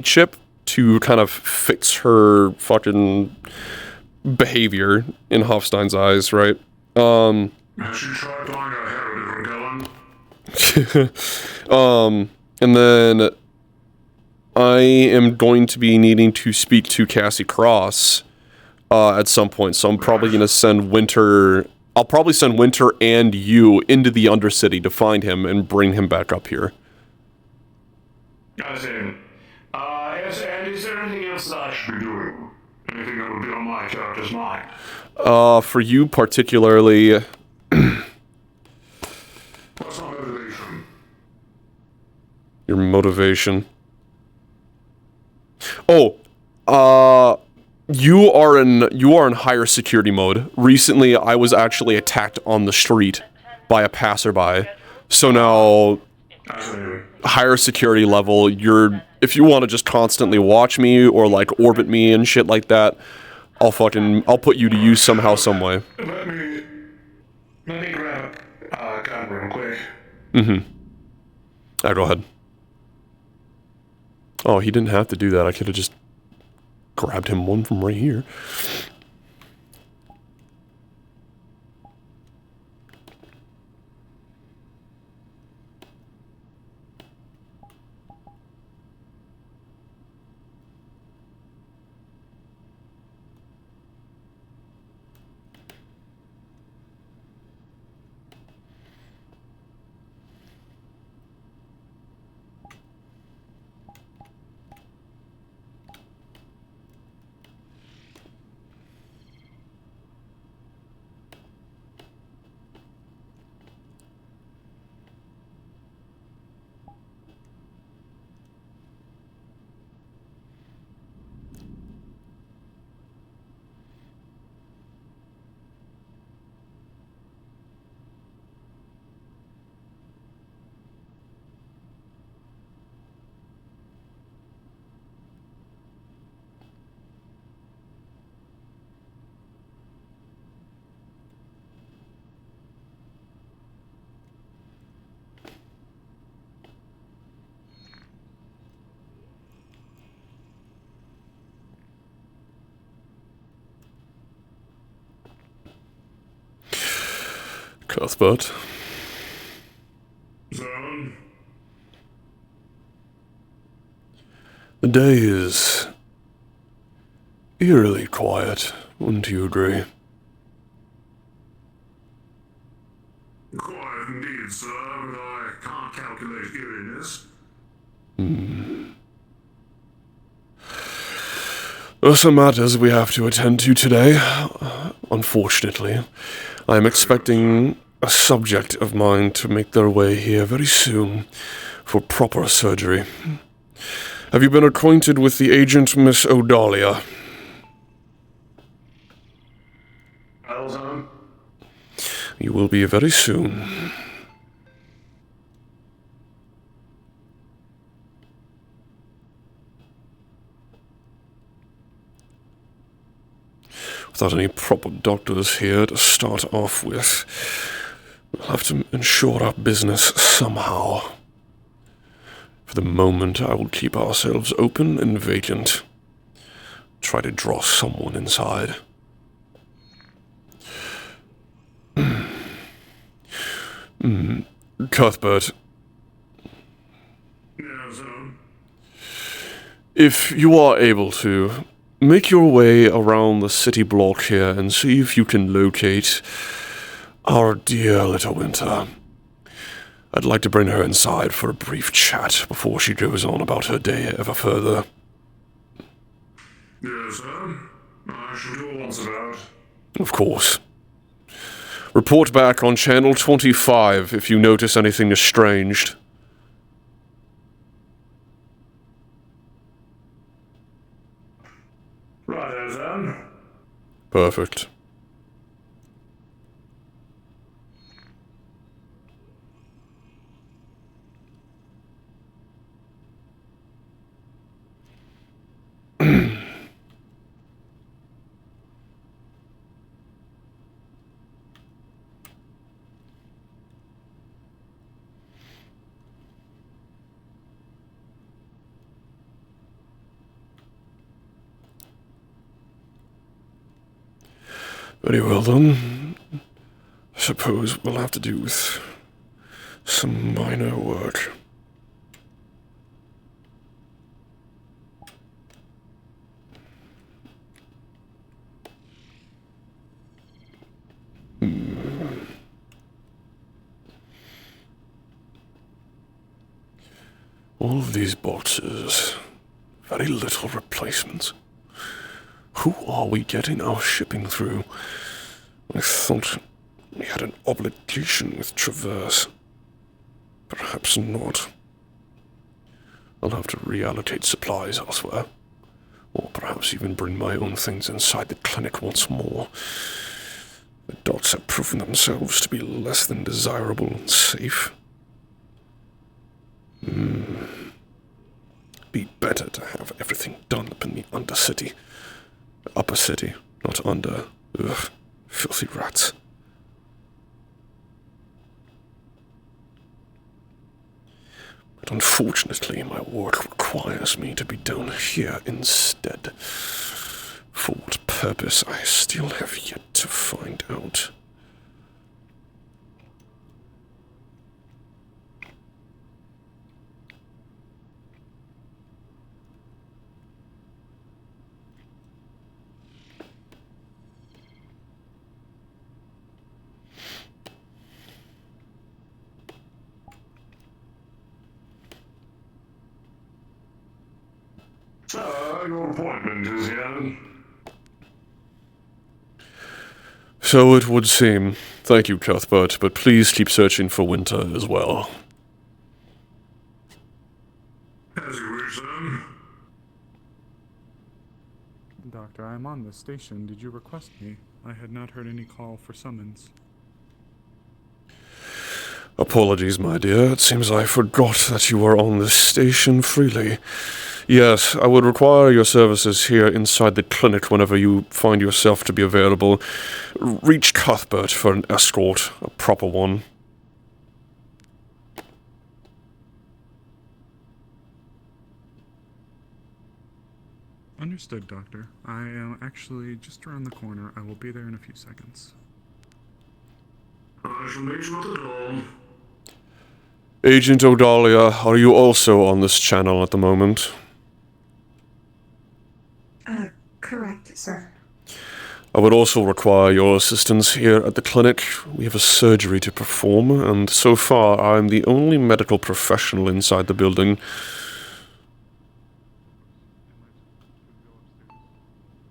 chip to kind of fix her fucking behavior in Hoffstein's eyes, right? Has she tried buying her hair a different color? And then I am going to be needing to speak to Cassie Cross at some point, so I'm probably going to send Winter. I'll probably send Winter and you into the Undercity to find him and bring him back up here. I see. Yes, and is there anything else that I should be doing? Anything that would be on my character's mind? For you particularly... What's my motivation? Your motivation. Oh, you are in higher security mode. Recently, I was actually attacked on the street by a passerby. So now, higher security level, if you want to just constantly watch me or like orbit me and shit like that, I'll put you to use somehow, some way. Let me grab a gun real quick. Go ahead. Oh, he didn't have to do that. I could have just grabbed him one from right here. Cuthbert. Zone. The day is eerily quiet, wouldn't you agree? Quiet indeed, sir, but I can't calculate eeriness. There are some matters we have to attend to today. Unfortunately, I am expecting a subject of mine to make their way here very soon for proper surgery. Have you been acquainted with the agent, Miss Odalia? Zone. You will be very soon. Without any proper doctors here to start off with, we'll have to ensure our business somehow. For the moment, I will keep ourselves open and vacant. Try to draw someone inside. Cuthbert, Yeah, Zone. if you are able to, make your way around the city block here and see if you can locate our dear little Winter. I'd like to bring her inside for a brief chat before she goes on about her day ever further. Yes, sir. I shall do once about. Of course. Report back on Channel 25 if you notice anything estranged. Right, Zone. Perfect. Very well then. I suppose we'll have to do with some minor work. All of these boxes, very little replacements. Who are we getting our shipping through? I thought we had an obligation with Traverse. Perhaps not. I'll have to reallocate supplies elsewhere. Or perhaps even bring my own things inside the clinic once more. The dots have proven themselves to be less than desirable and safe. Be better to have everything done up in the undercity. Upper city, not under. Ugh, filthy rats. But unfortunately, my work requires me to be down here instead. For what purpose, I still have yet to find out. Your appointment is here. So it would seem. Thank you, Cuthbert, but please keep searching for Winter as well. As you wish, then. Doctor, I am on the station. Did you request me? I had not heard any call for summons. Apologies, my dear. It seems I forgot that you were on this station freely. Yes, I would require your services here inside the clinic whenever you find yourself to be available. Reach Cuthbert for an escort, a proper one. Understood, Doctor. I am actually just around the corner. I will be there in a few seconds. I shall meet you at the door. Agent Odalia, are you also on this channel at the moment? Correct, sir. I would also require your assistance here at the clinic. We have a surgery to perform, and so far I'm the only medical professional inside the building.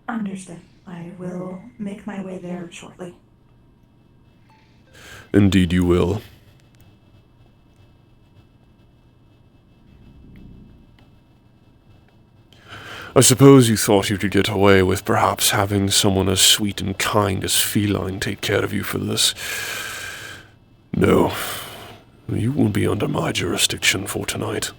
Understood. I will make my way there shortly. Indeed you will. I suppose you thought you could get away with perhaps having someone as sweet and kind as Feline take care of you for this. No, you will be under my jurisdiction for tonight.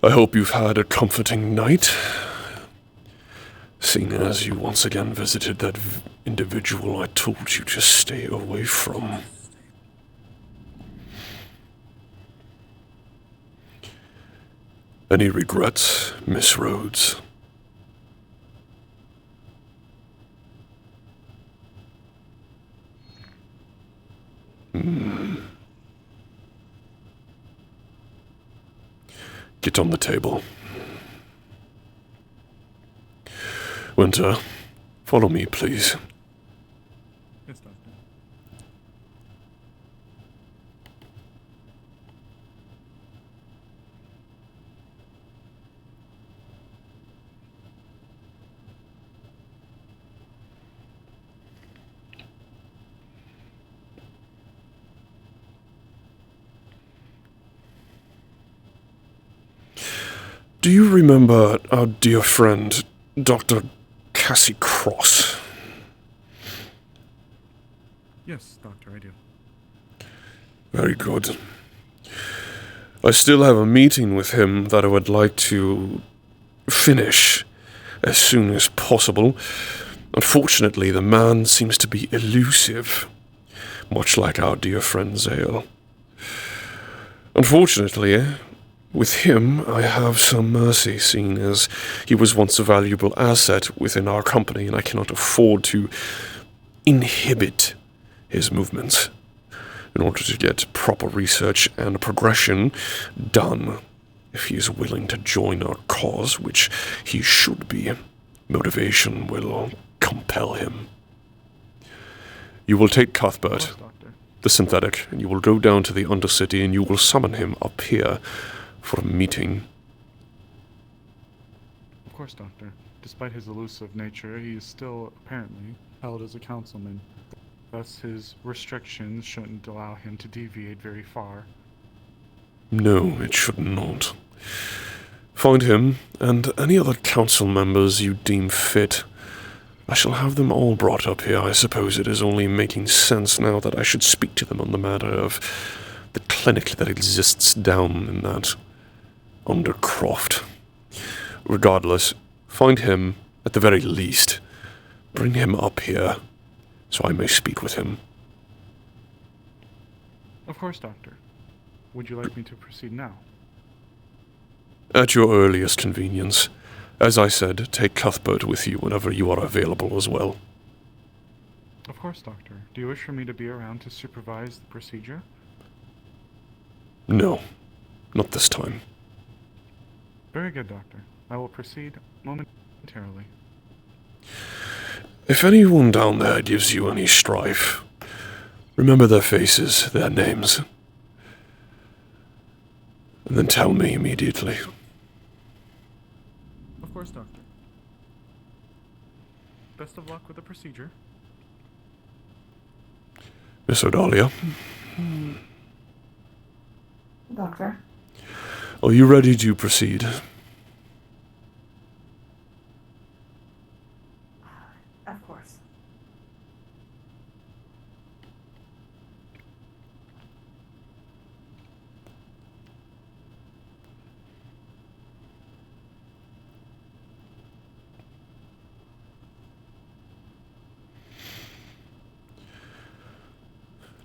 I hope you've had a comforting night, seeing as you once again visited that individual I told you to stay away from. Any regrets, Miss Rhodes? Get on the table. Winter, follow me, please. Yes, Doctor. Do you remember our dear friend, Dr. Cassie Cross? Yes, Doctor, I do. Very good. I still have a meeting with him that I would like to finish as soon as possible. Unfortunately, the man seems to be elusive, much like our dear friend Zale. Unfortunately, with him, I have some mercy, seeing as he was once a valuable asset within our company, and I cannot afford to inhibit his movements in order to get proper research and progression done. If he is willing to join our cause, which he should be, motivation will compel him. You will take Cuthbert, Yes, Doctor. the synthetic, and you will go down to the Undercity and you will summon him up here for a meeting. Of course, Doctor. Despite his elusive nature, he is still apparently held as a councilman. Thus, his restrictions shouldn't allow him to deviate very far. No, it should not. Find him, and any other council members you deem fit. I shall have them all brought up here. I suppose it is only making sense now that I should speak to them on the matter of the clinic that exists down in that Undercroft. Regardless, find him, at the very least. Bring him up here, so I may speak with him. Of course, Doctor. Would you like me to proceed now? At your earliest convenience. As I said, take Cuthbert with you whenever you are available as well. Of course, Doctor. Do you wish for me to be around to supervise the procedure? No, not this time. Very good, Doctor. I will proceed momentarily. If anyone down there gives you any strife, remember their faces, their names, and then tell me immediately. Of course, Doctor. Best of luck with the procedure. Miss Odalia, Doctor? are you ready to proceed? Of course.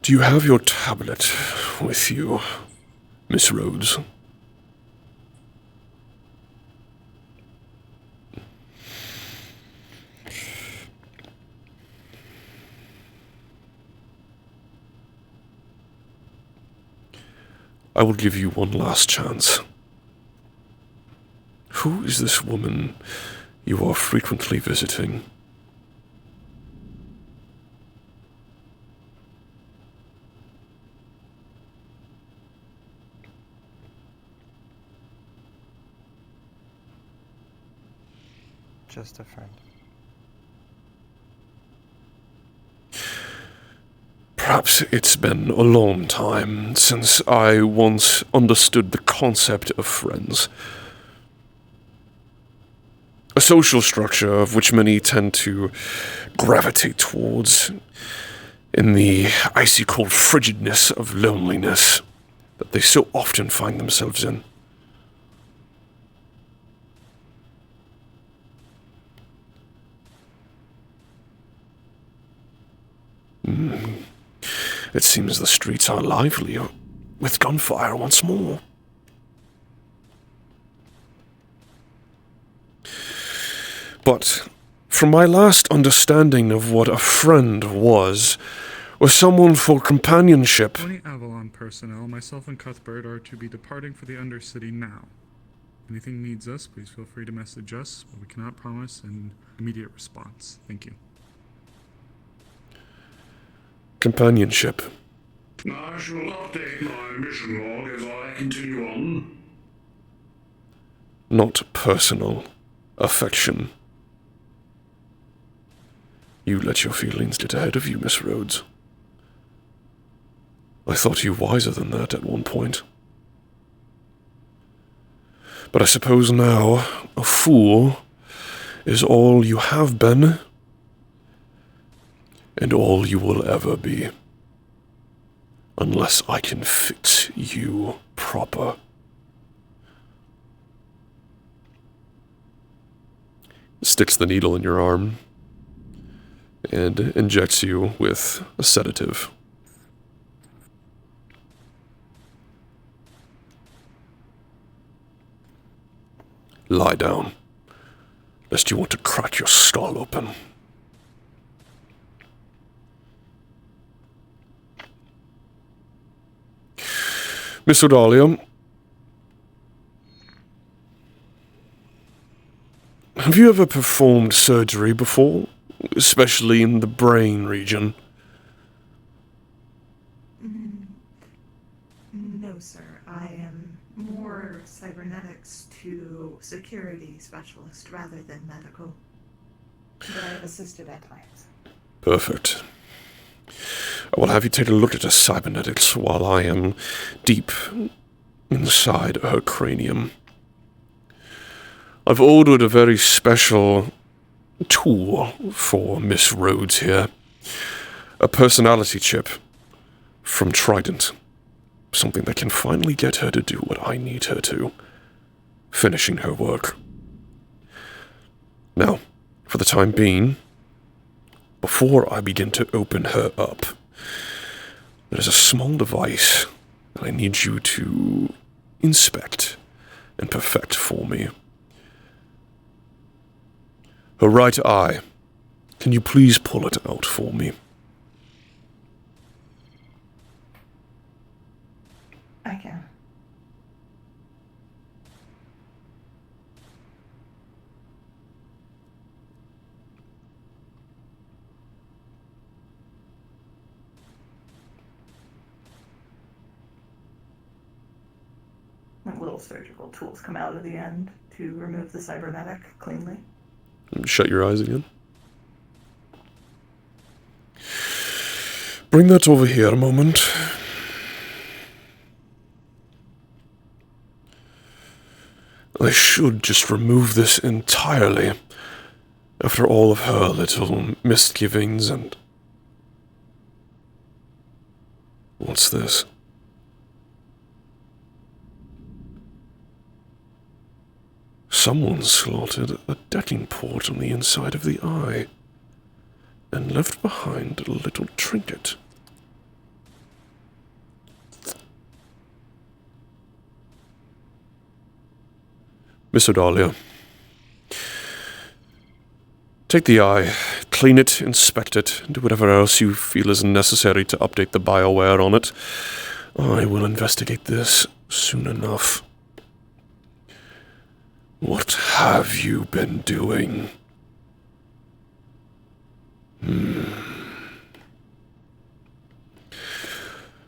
Do you have your tablet with you, Miss Rhodes? I will give you one last chance. Who is this woman you are frequently visiting? Just a friend. Perhaps it's been a long time since I once understood the concept of friends. A social structure of which many tend to gravitate towards in the icy cold frigidness of loneliness that they so often find themselves in. It seems the streets are lively with gunfire once more. But from my last understanding of what a friend was someone for companionship. 20 Avalon personnel, myself and Cuthbert, are to be departing for the Undercity now. Anything needs us, please feel free to message us, but we cannot promise an immediate response. Thank you. Companionship. I shall update my mission log as I continue on. Not personal affection. You let your feelings get ahead of you, Miss Rhodes. I thought you wiser than that at one point. But I suppose now a fool is all you have been, and all you will ever be. Unless I can fix you proper. Sticks the needle in your arm and injects you with a sedative. Lie down, lest you want to crack your skull open. Miss Odalia, have you ever performed surgery before, especially in the brain region? No, sir. I am more cybernetics to security specialist rather than medical. But I have assisted at times. Perfect. I will have you take a look at her cybernetics while I am deep inside her cranium. I've ordered a very special tool for Miss Rhodes here. A personality chip from Trident. Something that can finally get her to do what I need her to. Finishing her work. Now, for the time being, before I begin to open her up, there's a small device that I need you to inspect and perfect for me. Her right eye. Can you please pull it out for me? I can. Little surgical tools come out of the end to remove the cybernetic cleanly. Shut your eyes again. Bring that over here a moment. I should just remove this entirely. After all of her little misgivings and... What's this? Someone slotted a decking port on the inside of the eye and left behind a little trinket. Miss Odalia, take the eye, clean it, inspect it, and do whatever else you feel is necessary to update the BioWare on it. I will investigate this soon enough. What have you been doing?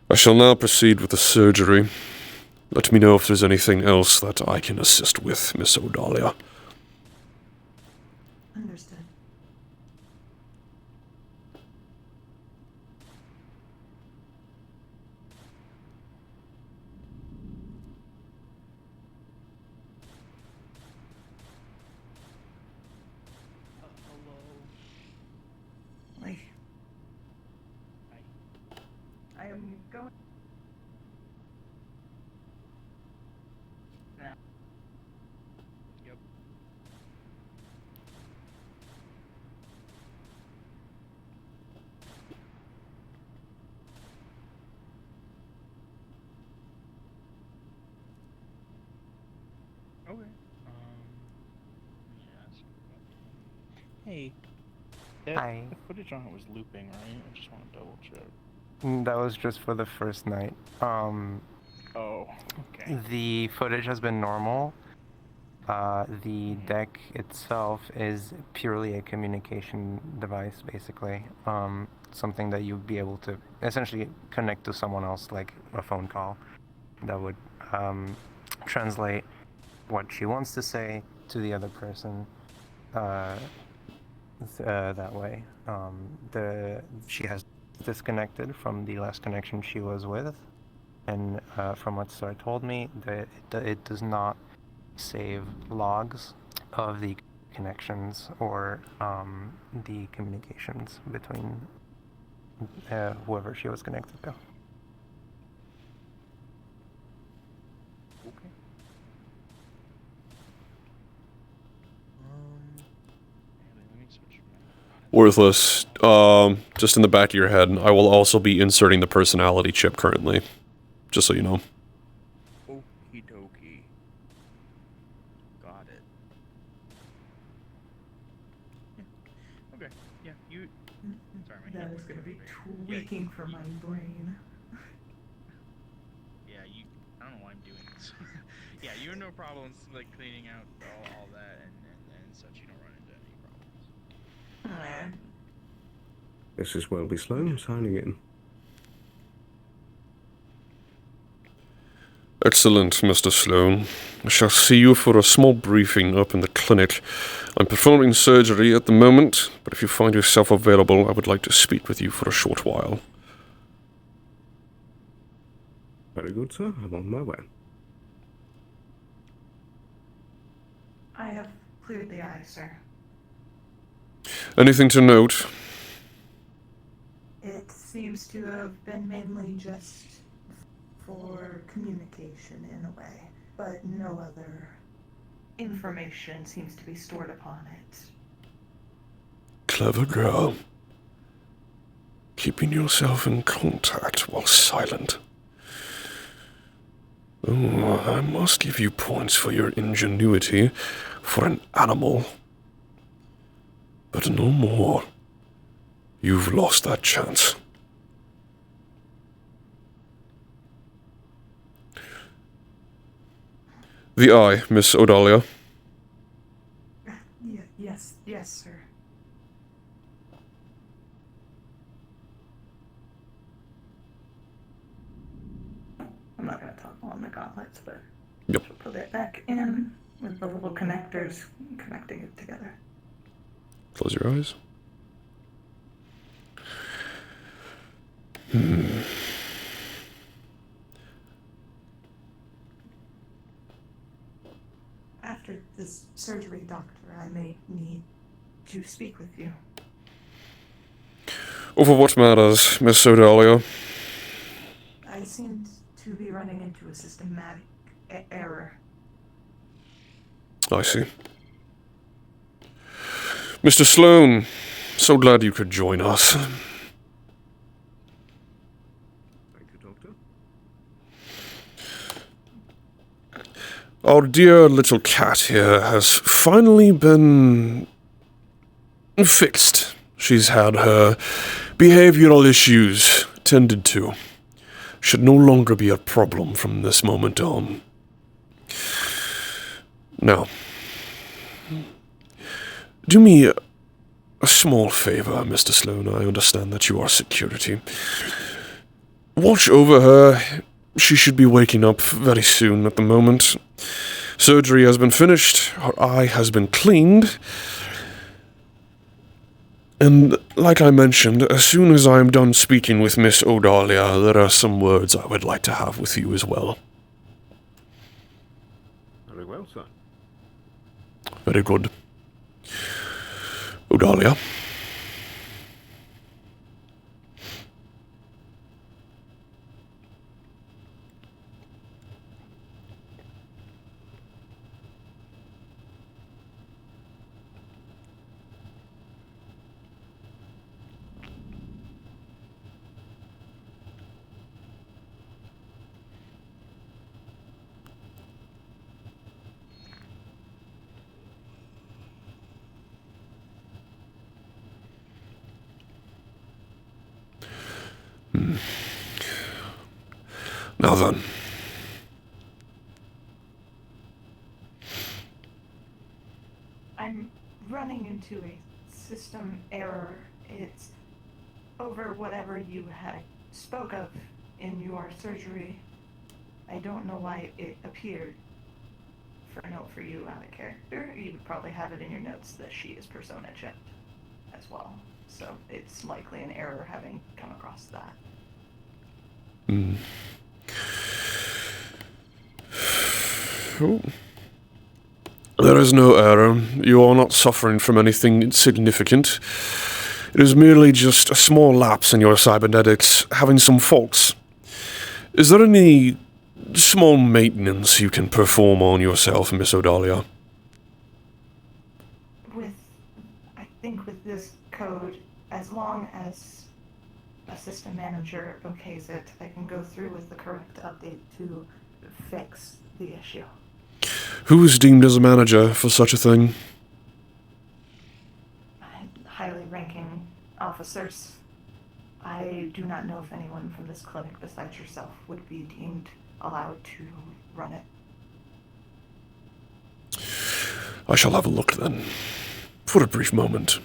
I shall now proceed with the surgery. Let me know if there's anything else that I can assist with, Miss Odalia. Understood. Like, I am going. Okay. Hey, Hi. the footage on it was looping, right? I just want to double check. That was just for the first night. Oh, okay. The footage has been normal. The deck itself is purely a communication device, basically. Something that you'd be able to essentially connect to someone else, like a phone call, that would translate what she wants to say to the other person that way. She has disconnected from the last connection she was with, and from what Sir told me, that it does not save logs of the connections or the communications between whoever she was connected to. Okay. Let me switch my... Worthless. Just in the back of your head, I will also be inserting the personality chip currently. Just so you know. Okie dokie. Got it. Yeah. Okay. Yeah, you... Sorry, my That hand is was going to be Yeah, tweaking for my brain. Yeah, you... I don't know why I'm doing this. Yeah, you have no problems, like, cleaning out all that and such. You don't run into any problems. This is Welby Sloan signing in. Excellent, Mr. Sloan. I shall see you for a small briefing up in the clinic. I'm performing surgery at the moment, but if you find yourself available, I would like to speak with you for a short while. Very good, sir. I'm on my way. I have cleared the eye, sir. Anything to note? It seems to have been mainly just for communication in a way, but no other information seems to be stored upon it. Clever girl. Keeping yourself in contact while silent. Oh, I must give you points for your ingenuity for an animal. But no more. You've lost that chance. The eye, Miss Odalia. Yes, sir. I'm not going to talk on the gauntlets, but Yep. put it back in with the little connectors connecting it together. Close your eyes. After this surgery, Doctor, I may need to speak with you. Over what matters, Miss Odalia? I seem to be running into a systematic error. I see. Mr. Sloan, so glad you could join us. Thank you, Doctor. Our dear little cat here has finally been fixed. She's had her behavioral issues tended to. Should no longer be a problem from this moment on. Now, do me a small favor, Mr. Sloan. I understand that you are security. Watch over her. She should be waking up very soon at the moment. Surgery has been finished. Her eye has been cleaned. And like I mentioned, as soon as I am done speaking with Miss Odalia, there are some words I would like to have with you as well. Very well, sir. Very good. Odalia. Now then. I'm running into a system error. It's over whatever you had spoke of in your surgery. I don't know why it appeared for a note for you out of character. You would probably have it in your notes that she is persona checked as well. So it's likely an error having come across that. There is no error. You are not suffering from anything significant. It is merely just a small lapse in your cybernetics having some faults. Is there any small maintenance you can perform on yourself, Miss Odalia? I think with this code, as long as a system manager okays it, I can go through with the correct update to fix the issue. Who is deemed as a manager for such a thing? Highly ranking officers. I do not know if anyone from this clinic besides yourself would be deemed allowed to run it. I shall have a look then. For a brief moment.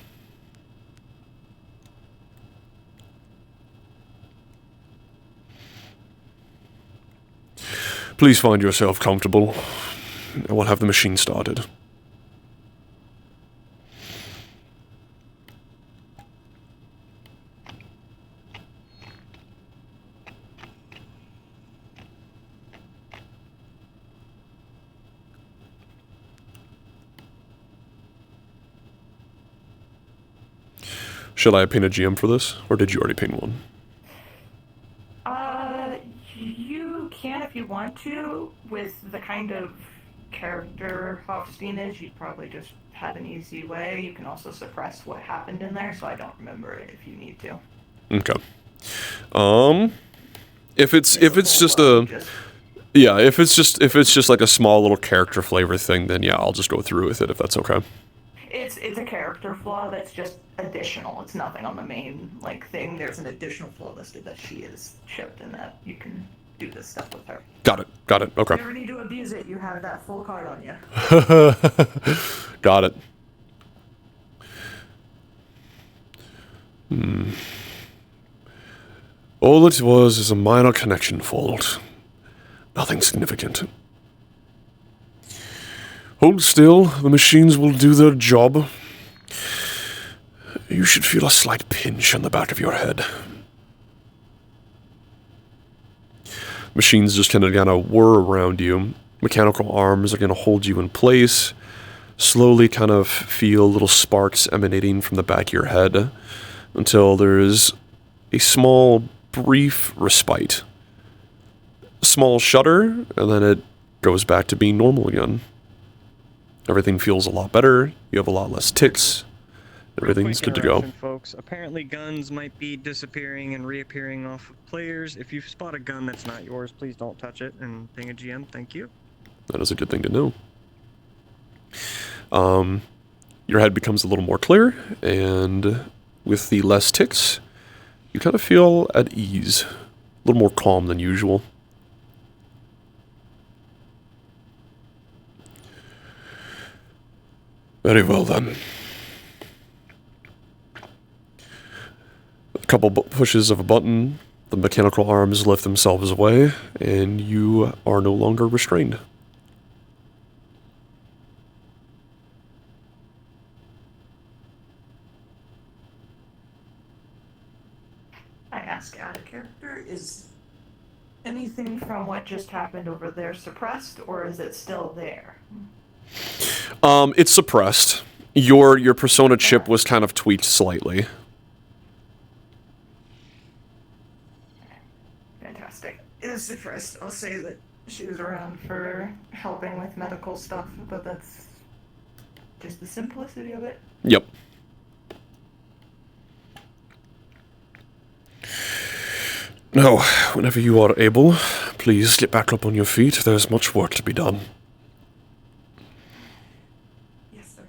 Please find yourself comfortable. I will have the machine started. Shall I ping a GM for this, or did you already ping one? You can if you want to. With the kind of character Hoffstein is, you'd probably just have an easy way. You can also suppress what happened in there, so I don't remember it if you need to. Okay. If it's just like a small little character flavor thing, then yeah, I'll just go through with it if that's okay. It's a character flaw that's just additional. It's nothing on the main thing. There's an additional flaw listed that she is chipped and that you can do this stuff with her. Got it. Okay. If you ever need to abuse it, you have that full card on you. Got it. All it was is a minor connection fault. Nothing significant. Hold still, the machines will do their job. You should feel a slight pinch on the back of your head. Machines just kind of whir around you. Mechanical arms are going to hold you in place. Slowly kind of feel little sparks emanating from the back of your head until there's a small, brief respite. A small shudder, and then it goes back to being normal again. Everything feels a lot better. You have a lot less ticks. Everything's good to go. Folks, apparently guns might be disappearing and reappearing off of players. If you spot a gun that's not yours, please don't touch it and ping a GM. Thank you. That is a good thing to know. Your head becomes a little more clear, and with the less ticks, you kind of feel at ease. A little more calm than usual. Very well then. A couple pushes of a button, the mechanical arms lift themselves away, and you are no longer restrained. I ask out of character, is anything from what just happened over there suppressed, or is it still there? It's suppressed. Your persona chip was kind of tweaked slightly. Fantastic. It is suppressed. I'll say that she was around for helping with medical stuff, but that's just the simplicity of it. Yep. Now, whenever you are able, please get back up on your feet. There's much work to be done. Yes, sir.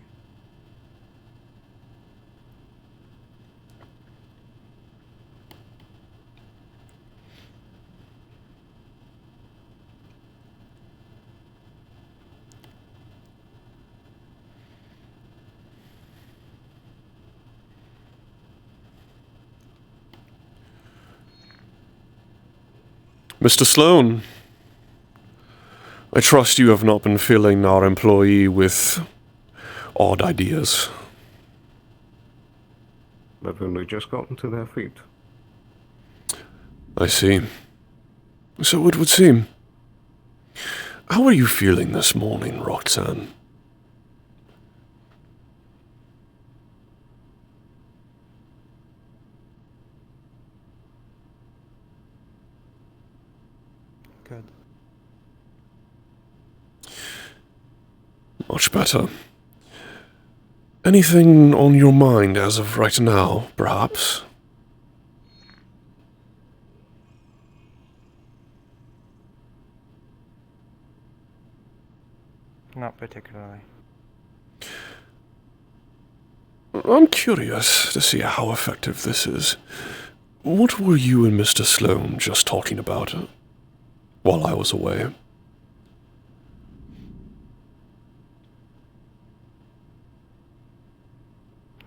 Mr. Sloan, I trust you have not been filling our employee with odd ideas. They've only just gotten to their feet. I see. So it would seem. How are you feeling this morning, Roxanne? Good. Much better. Anything on your mind as of right now, perhaps? Not particularly. I'm curious to see how effective this is. What were you and Mr. Sloan just talking about while I was away?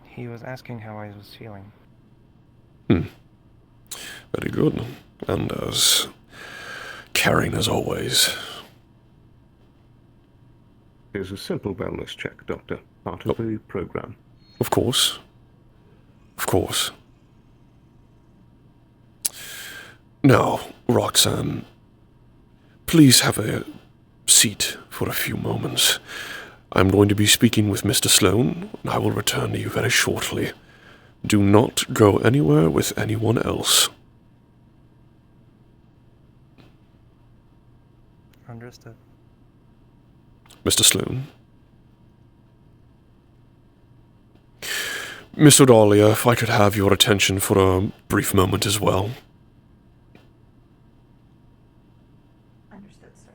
He was asking how I was feeling. Very good. And as caring as always. Here's a simple wellness check, Doctor. Part of the program. Of course. Of course. Now, Roxanne, please have a seat for a few moments. I'm going to be speaking with Mr. Sloan, and I will return to you very shortly. Do not go anywhere with anyone else. Understood. Mr. Sloan. Miss Odalia, if I could have your attention for a brief moment as well. Understood, sir.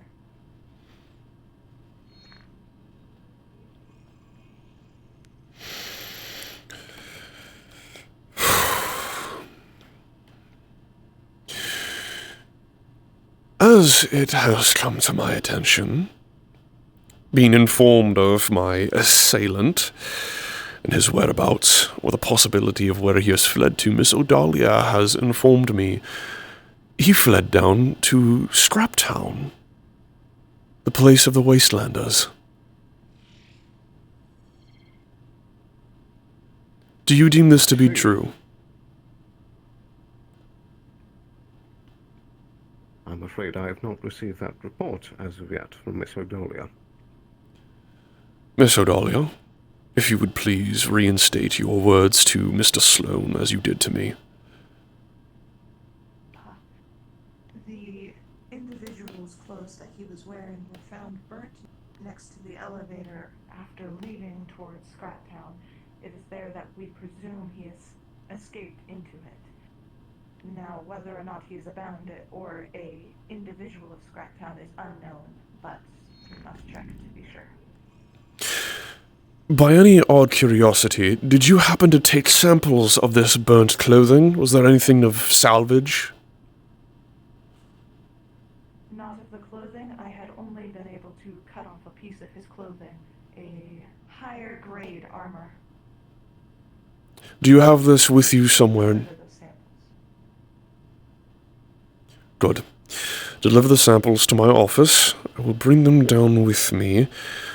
As it has come to my attention, being informed of my assailant and his whereabouts, or the possibility of where he has fled to, Miss Odalia has informed me he fled down to Scraptown, the place of the Wastelanders. Do you deem this to be true? I'm afraid I have not received that report as of yet from Miss Odalia. Miss Odalia, if you would please reinstate your words to Mr. Sloan as you did to me. The individual's clothes that he was wearing were found burnt next to the elevator after leaving towards Scraptown. It is there that we presume he has escaped into it. Now, whether or not he is a bandit or a individual of Scraptown is unknown, but we must check to be sure. By any odd curiosity, did you happen to take samples of this burnt clothing? Was there anything of salvage? Not of the clothing. I had only been able to cut off a piece of his clothing. A higher grade armor. Do you have this with you somewhere? Those samples. Good. Deliver the samples to my office. I will bring them down with me,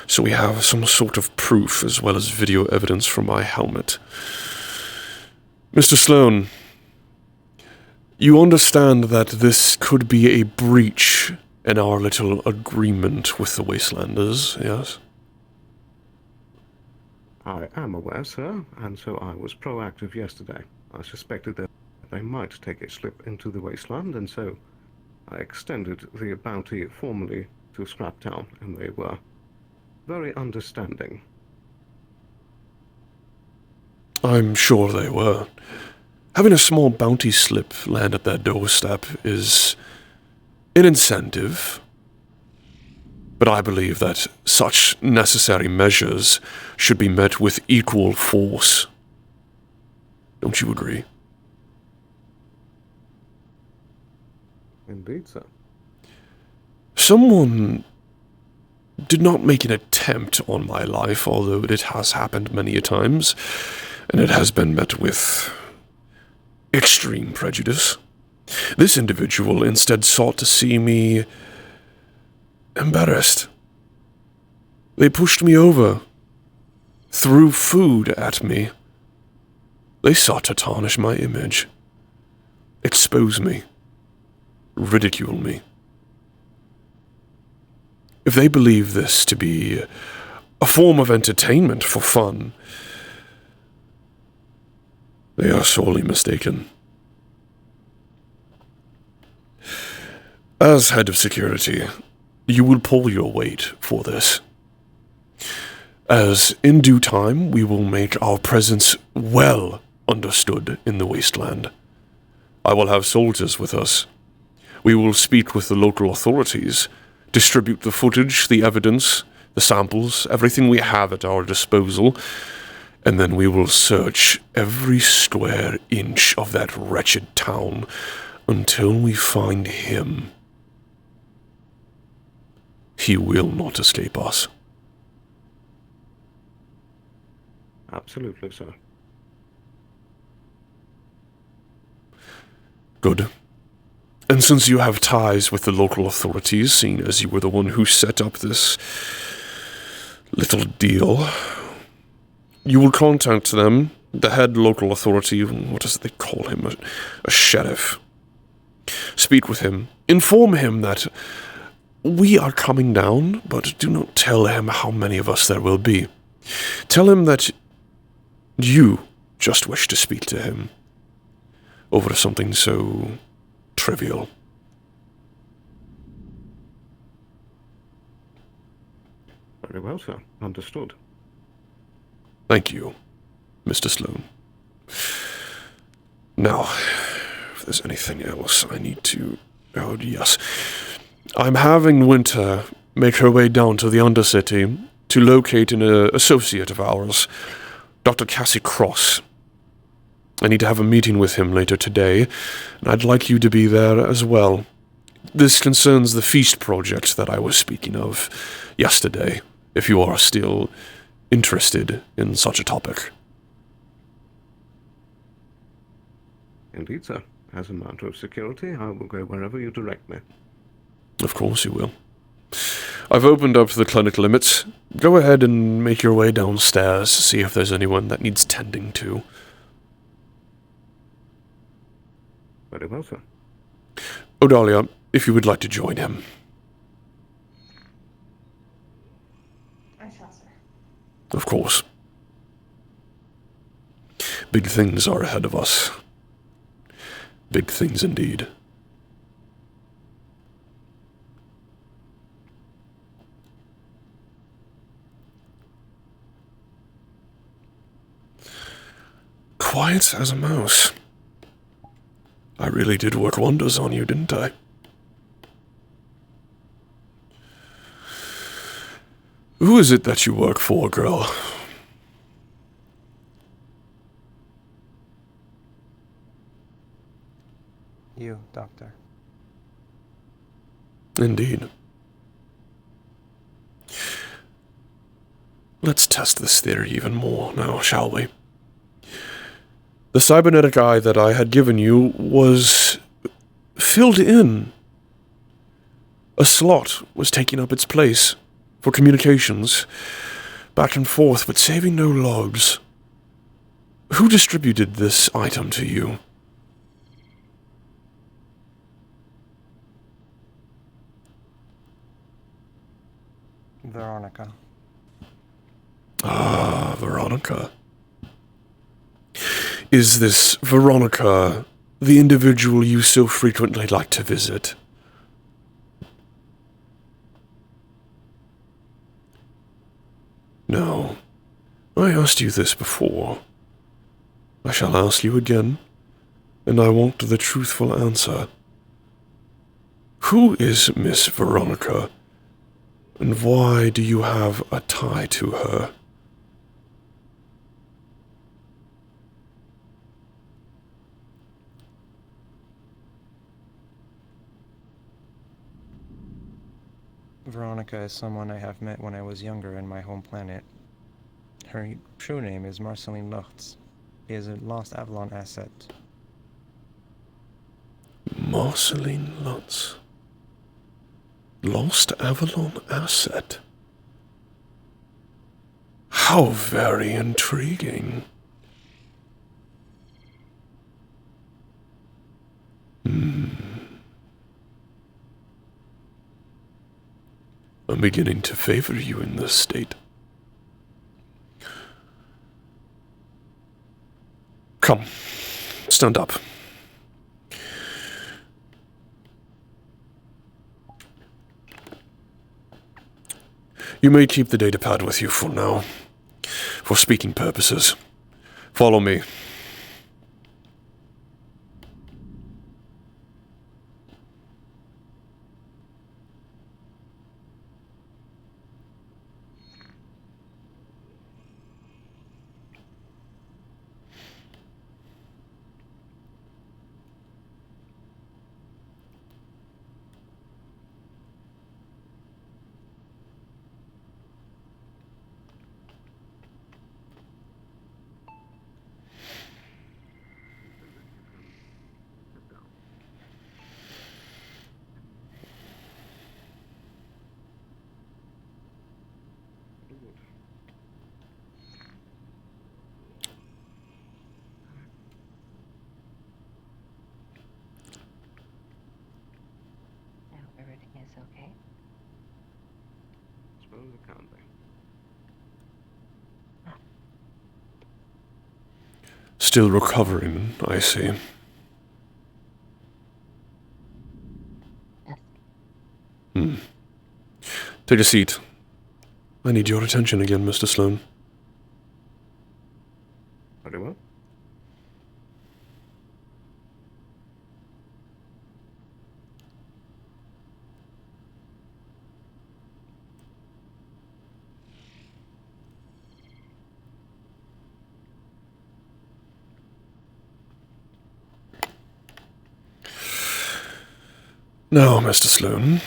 so we have some sort of proof as well as video evidence from my helmet. Mr. Sloan, you understand that this could be a breach in our little agreement with the Wastelanders, yes? I am aware, sir, and so I was proactive yesterday. I suspected that they might take a slip into the wasteland, and so I extended the bounty formally to Scraptown, and they were very understanding. I'm sure they were. Having a small bounty slip land at their doorstep is an incentive, but I believe that such necessary measures should be met with equal force. Don't you agree? Indeed, sir. Someone did not make an attempt on my life, although it has happened many a times, and it has been met with extreme prejudice. This individual instead sought to see me embarrassed. They pushed me over, threw food at me. They sought to tarnish my image, expose me, ridicule me. If they believe this to be a form of entertainment for fun, they are sorely mistaken. As head of security, you will pull your weight for this. As in due time, we will make our presence well understood in the wasteland. I will have soldiers with us. We will speak with the local authorities, distribute the footage, the evidence, the samples, everything we have at our disposal, and then we will search every square inch of that wretched town until we find him. He will not escape us. Absolutely, sir. Good. And since you have ties with the local authorities, seeing as you were the one who set up this little deal, you will contact them, the head local authority, what does they call him, a sheriff. Speak with him, inform him that we are coming down, but do not tell him how many of us there will be. Tell him that you just wish to speak to him over something so trivial. Very well, sir. Understood. Thank you, Mr. Sloan. Now, if there's anything else I need to... Oh, yes. I'm having Winter make her way down to the Undercity to locate an associate of ours, Dr. Cassie Cross. I need to have a meeting with him later today, and I'd like you to be there as well. This concerns the feast project that I was speaking of yesterday, if you are still interested in such a topic. Indeed, sir. As a matter of security, I will go wherever you direct me. Of course you will. I've opened up the clinic limits. Go ahead and make your way downstairs, see if there's anyone that needs tending to. Very well, sir. Odalia, if you would like to join him. I shall, sir. Of course. Big things are ahead of us. Big things indeed. Quiet as a mouse. I really did work wonders on you, didn't I? Who is it that you work for, girl? You, Doctor. Indeed. Let's test this theory even more now, shall we? The cybernetic eye that I had given you was filled in. A slot was taking up its place for communications, back and forth, but saving no logs. Who distributed this item to you? Veronica. Ah, Veronica. Is this Veronica the individual you so frequently like to visit? No. I asked you this before. I shall ask you again, and I want the truthful answer. Who is Miss Veronica, and why do you have a tie to her? Veronica is someone I have met when I was younger in my home planet. Her true name is Marceline Lutz. She is a Lost Avalon asset. Marceline Lutz. Lost Avalon asset. How very intriguing. I'm beginning to favor you in this state. Come, stand up. You may keep the datapad with you for now, for speaking purposes. Follow me. Now everything is okay. Suppose it can be. Still recovering, I see. Yes. Take a seat. I need your attention again, Mr. Sloan. Very well. Now, Mr. Sloan.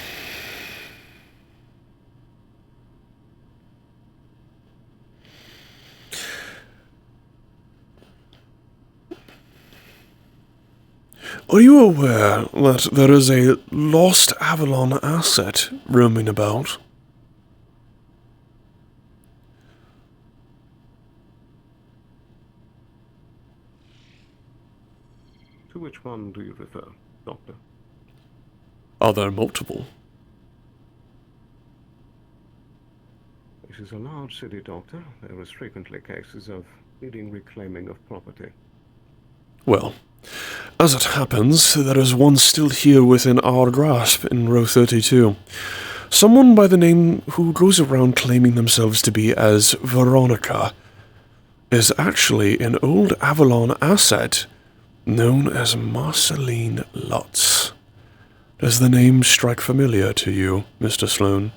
Are you aware that there is a lost Avalon asset roaming about? To which one do you refer, Doctor? Are there multiple? This is a large city, Doctor. There is frequently cases of needing reclaiming of property. Well, as it happens, there is one still here within our grasp in row 32. Someone by the name who goes around claiming themselves to be as Veronica is actually an old Avalon asset known as Marceline Lutz. Does the name strike familiar to you, Mr. Sloan?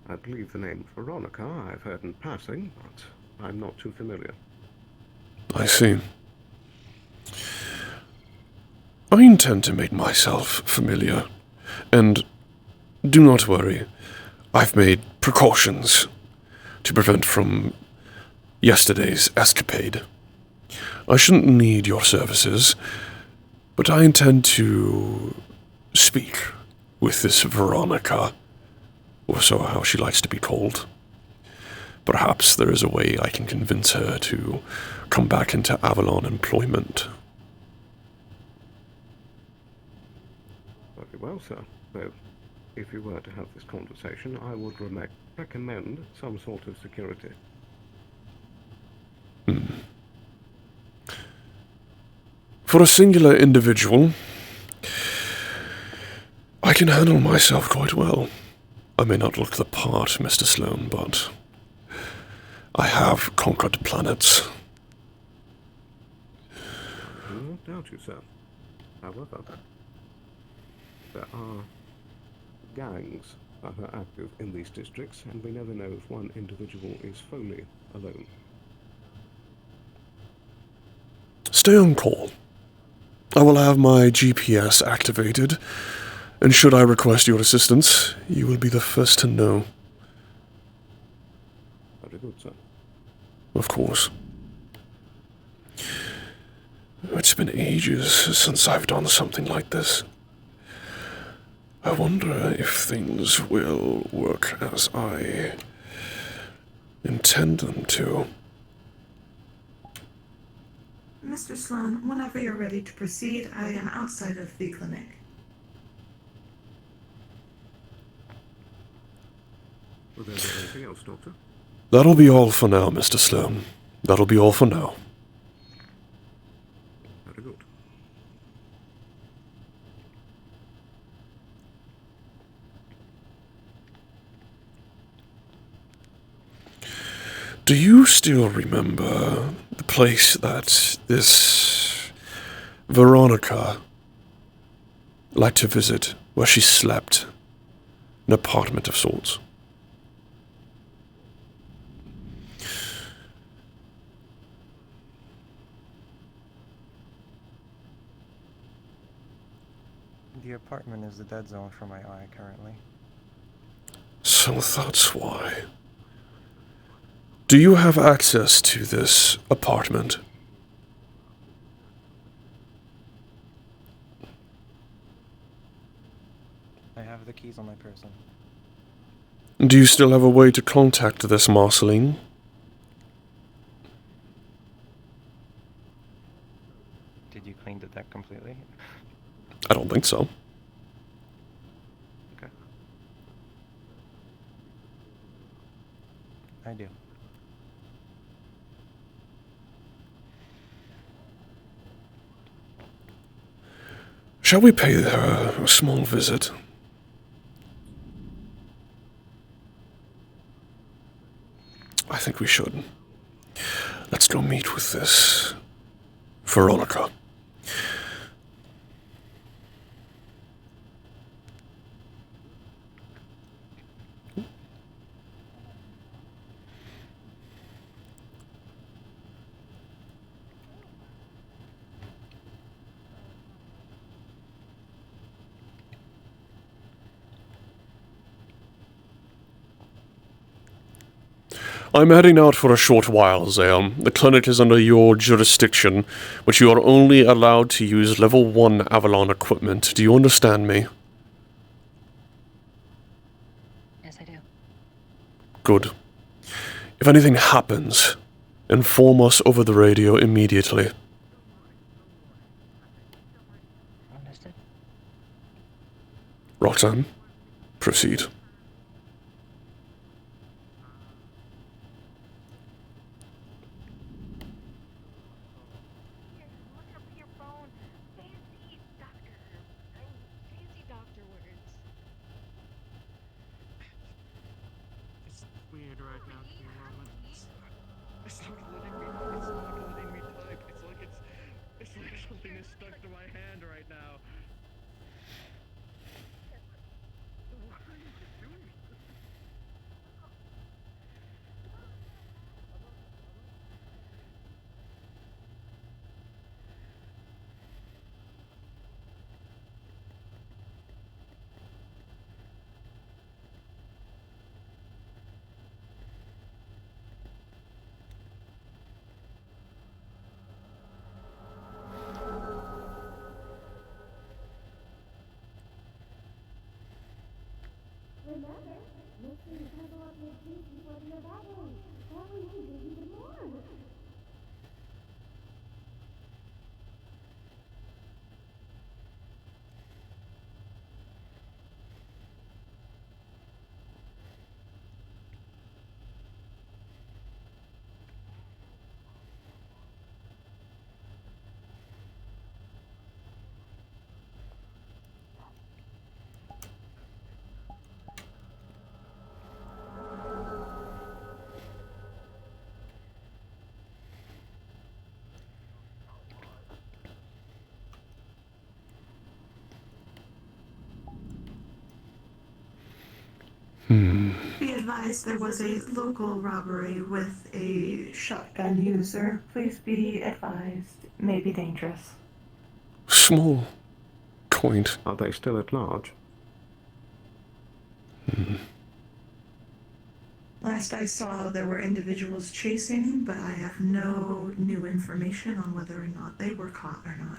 I believe the name Veronica I've heard in passing, but I'm not too familiar. I see. I intend to make myself familiar, and do not worry, I've made precautions to prevent from yesterday's escapade. I shouldn't need your services, but I intend to speak with this Veronica, or so how she likes to be called. Perhaps there is a way I can convince her to come back into Avalon employment. Very well, sir. So, if you were to have this conversation, I would recommend some sort of security. For a singular individual, I can handle myself quite well. I may not look the part, Mr. Sloan, but I have conquered planets. I do not doubt you, sir. However, there are gangs that are active in these districts, and we never know if one individual is fully alone. Stay on call. I will have my GPS activated, and should I request your assistance, you will be the first to know. Very good, sir. Of course. It's been ages since I've done something like this. I wonder if things will work as I intend them to. Mr. Sloan, whenever you're ready to proceed, I am outside of the clinic. Will there be anything else, Doctor? That'll be all for now, Mr. Sloan. That'll be all for now. Very good. Do you still remember the place that this Veronica liked to visit, where she slept? An apartment of sorts. The apartment is the dead zone for my eye currently. So that's why. Do you have access to this apartment? I have the keys on my person. Do you still have a way to contact this Marceline? Did you clean the deck completely? I don't think so. Okay. I do. Shall we pay her a small visit? I think we should. Let's go meet with this Veronica. I'm heading out for a short while, Zale. The clinic is under your jurisdiction, but you are only allowed to use level 1 Avalon equipment. Do you understand me? Yes, I do. Good. If anything happens, inform us over the radio immediately. Understood. Roxanne, proceed. Look up your phone. Fancy doctor. Fancy doctor words. It's weird right now, can you moment? It's not letting me. It's not letting me type. It's like something is stuck to my hand right now. What are you doing? Remember, make sure you cuddle up your teeth before you're battling. That way you do even more. Be advised there was a local robbery with a shotgun user. Please be advised. May be dangerous. Small. Quaint. Are they still at large? Last I saw, there were individuals chasing, but I have no new information on whether or not they were caught or not.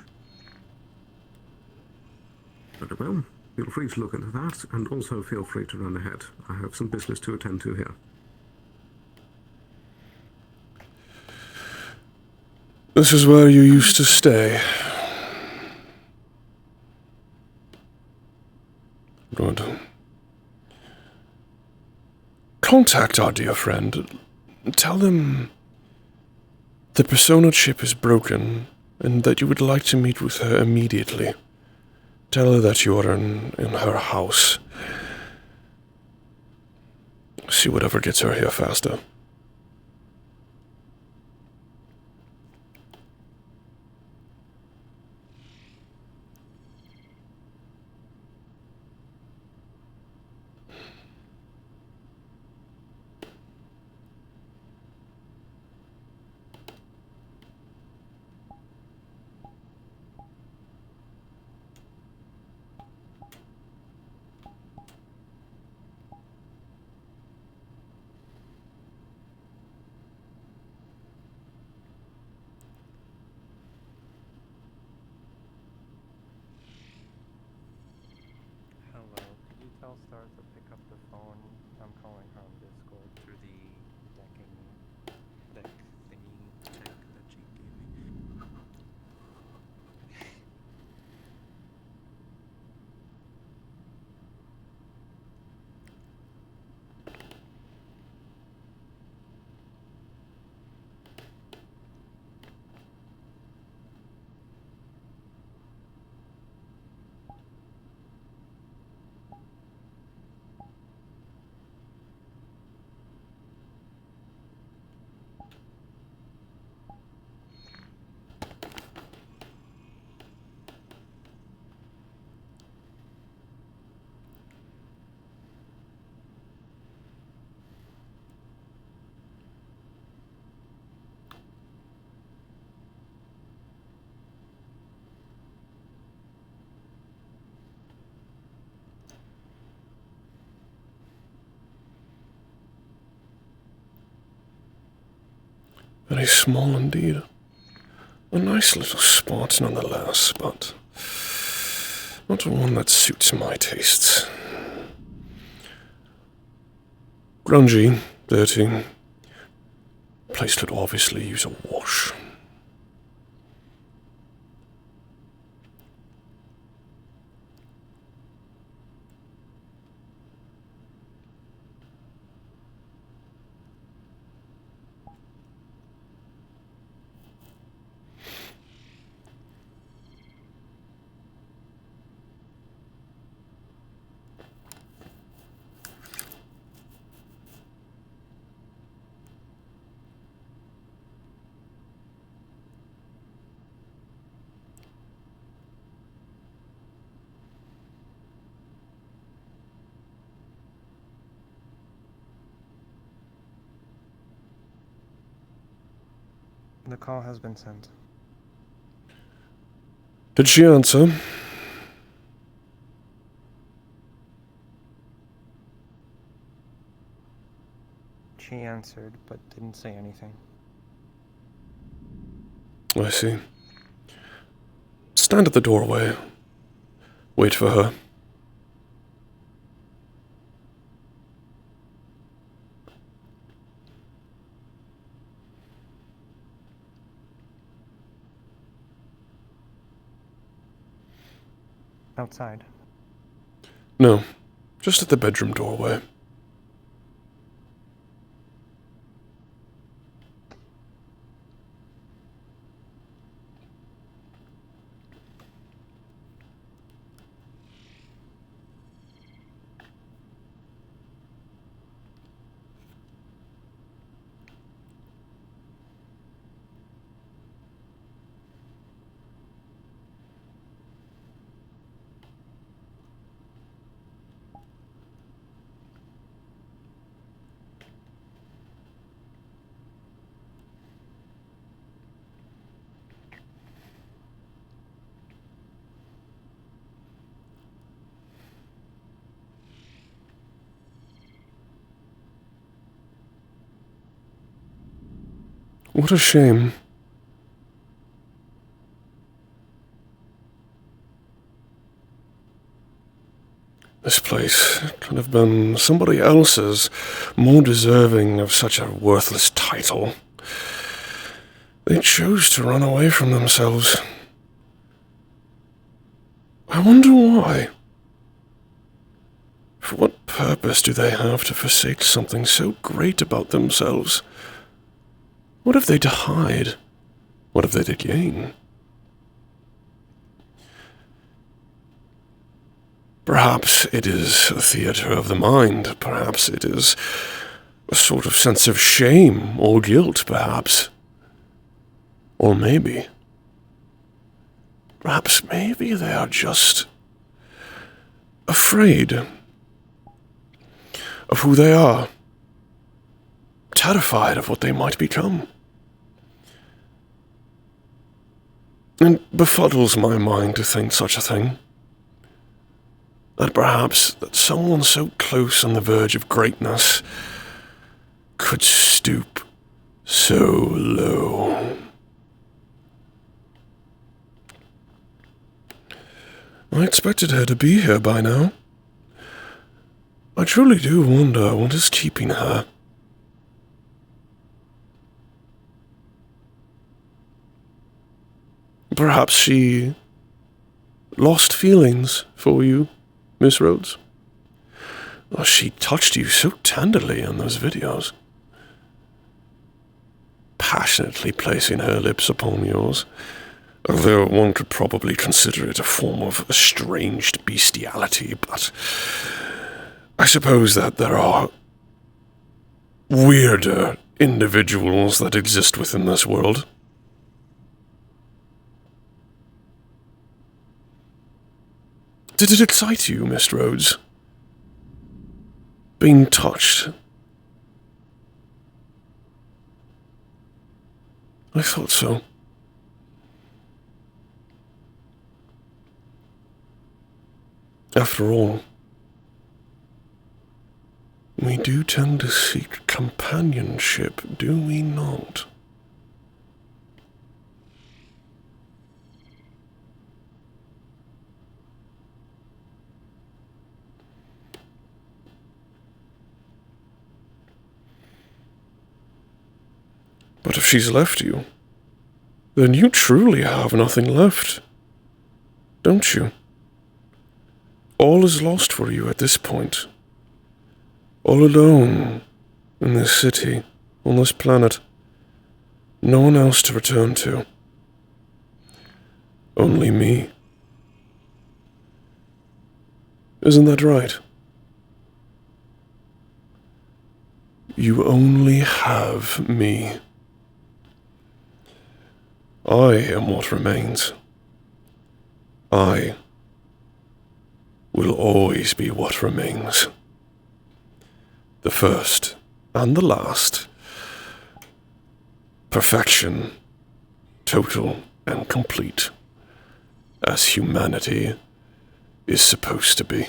Very well. Feel free to look into that, and also feel free to run ahead. I have some business to attend to here. This is where you used to stay. Good. Contact our dear friend. Tell them the persona chip is broken and that you would like to meet with her immediately. Tell her that you are in her house. See whatever gets her here faster. tell Star to pick up the phone. I'm calling her on Discord through the decking deck thingy deck that she gave me. Very small indeed. A nice little spot nonetheless, but not one that suits my tastes. Grungy, dirty. Place could obviously use a wash. The call has been sent. Did she answer? She answered, but didn't say anything. I see. Stand at the doorway. Wait for her. Outside. No, just at the bedroom doorway. What a shame. This place could have been somebody else's, more deserving of such a worthless title. They chose to run away from themselves. I wonder why. For what purpose do they have to forsake something so great about themselves? What have they to hide? What have they to gain? Perhaps it is a theater of the mind. Perhaps it is a sort of sense of shame or guilt, perhaps. Or maybe they are just afraid of who they are, terrified of what they might become. It befuddles my mind to think such a thing. That perhaps that someone so close on the verge of greatness could stoop so low. I expected her to be here by now. I truly do wonder what is keeping her. Perhaps she lost feelings for you, Miss Rhodes. Oh, she touched you so tenderly in those videos, passionately placing her lips upon yours, although one could probably consider it a form of estranged bestiality, but I suppose that there are weirder individuals that exist within this world. Did it excite you, Miss Rhodes? Being touched? I thought so. After all, we do tend to seek companionship, do we not? But if she's left you, then you truly have nothing left, don't you? All is lost for you at this point. All alone in this city, on this planet. No one else to return to. Only me. Isn't that right? You only have me. I am what remains. I will always be what remains. The first and the last. Perfection, total and complete, as humanity is supposed to be.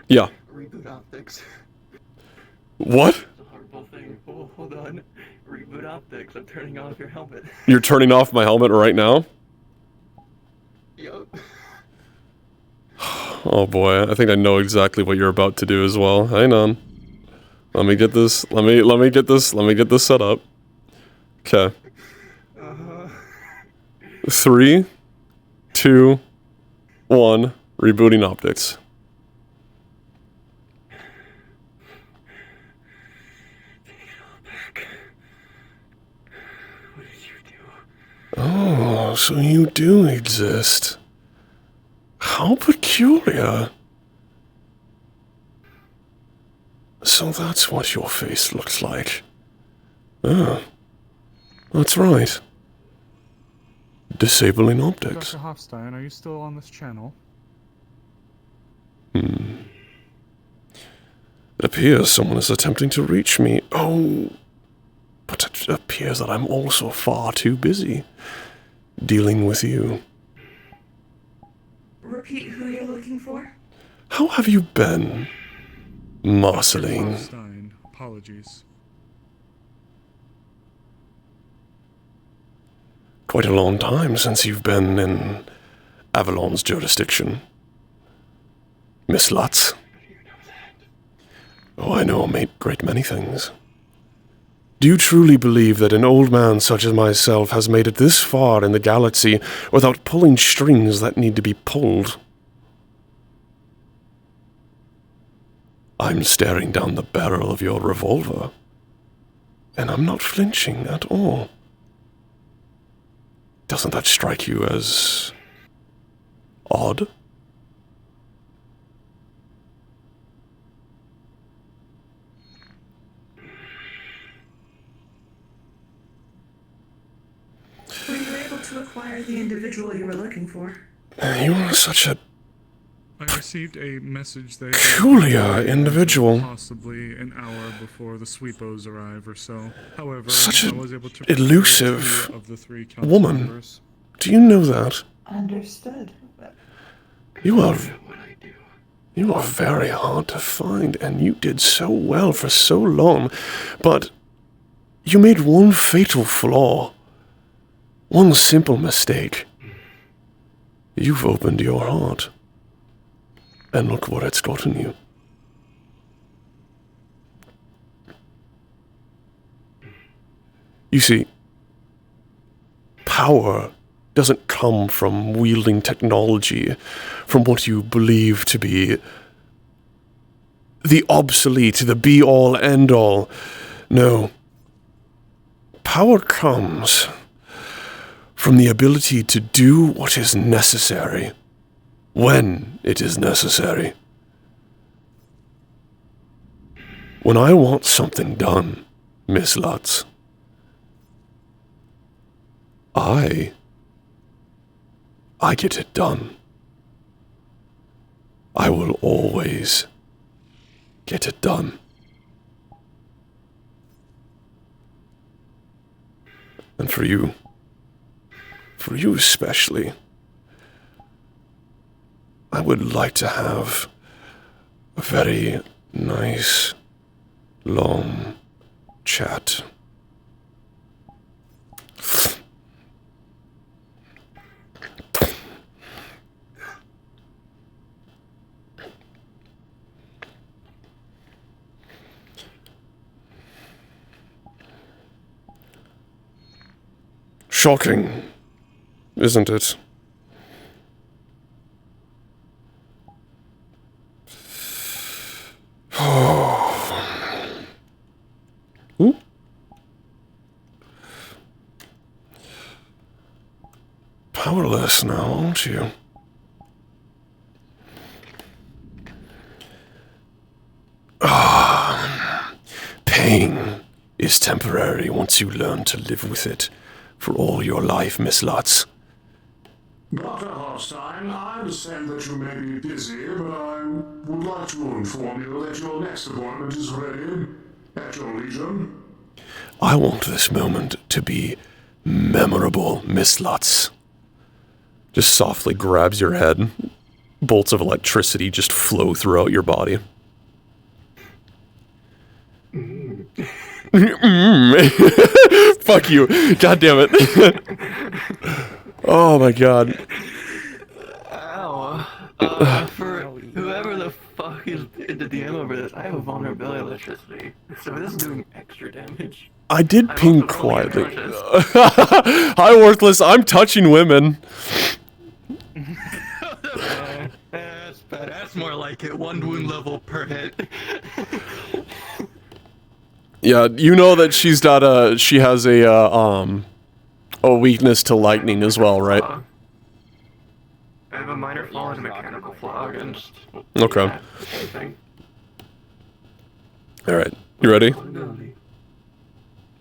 Yeah. Reboot optics. What? It's a horrible thing. Oh, hold on. Reboot optics. I'm turning off your helmet. You're turning off my helmet right now? Yup. Oh boy, I think I know exactly what you're about to do as well. Hang on. Let me get this. Let me get this set up. Okay. 3, 2, 1. Rebooting optics. Oh, so you do exist. How peculiar. So that's what your face looks like. Oh, that's right. Disabling optics. Dr. Hoffstein, are you still on this channel? It appears someone is attempting to reach me. Oh, but it appears that I'm also far too busy dealing with you. Repeat who you're looking for? How have you been, Marceline? Hoffstein, apologies. Quite a long time since you've been in Avalon's jurisdiction. Miss Lutz? Oh, I know a great many things. Do you truly believe that an old man such as myself has made it this far in the galaxy without pulling strings that need to be pulled? I'm staring down the barrel of your revolver, and I'm not flinching at all. Doesn't that strike you as odd? Were you able to acquire the individual you were looking for? You are such a I received a message that peculiar individual. Possibly an hour before the sweepos arrive or so. However, Such I a was able to elusive of the 3 council woman. members. Do you know that? Understood. You are very hard to find, and you did so well for so long, but you made one fatal flaw One simple mistake. You've opened your heart. And look what it's gotten you. You see, power doesn't come from wielding technology, from what you believe to be the obsolete, the be-all, end-all. No. Power comes from the ability to do what is necessary, when it is necessary. When I want something done, Miss Lutz, I get it done. I will always get it done. And for you especially, I would like to have a very nice, long chat. Shocking, isn't it? Ooh. Powerless now, aren't you? Pain is temporary once you learn to live with it for all your life, Miss Lutz. Dr. Hoffstein, I understand that you may be busy, but I would like to inform you that your next appointment is ready at your leisure. I want this moment to be memorable, Miss Lutz. Just softly grabs your head. Bolts of electricity just flow throughout your body. Fuck you. God damn it. Oh my god. Ow. For whoever the fuck is the DM over this, I have a vulnerability electricity, so this is doing extra damage. I did ping quietly. Hi, Worthless. I'm touching women. That's more like it. 1 wound level per hit. Yeah, you know that she has a weakness to lightning as well, right? I have a minor flaw and a mechanical flaw against. Okay. All right, you ready?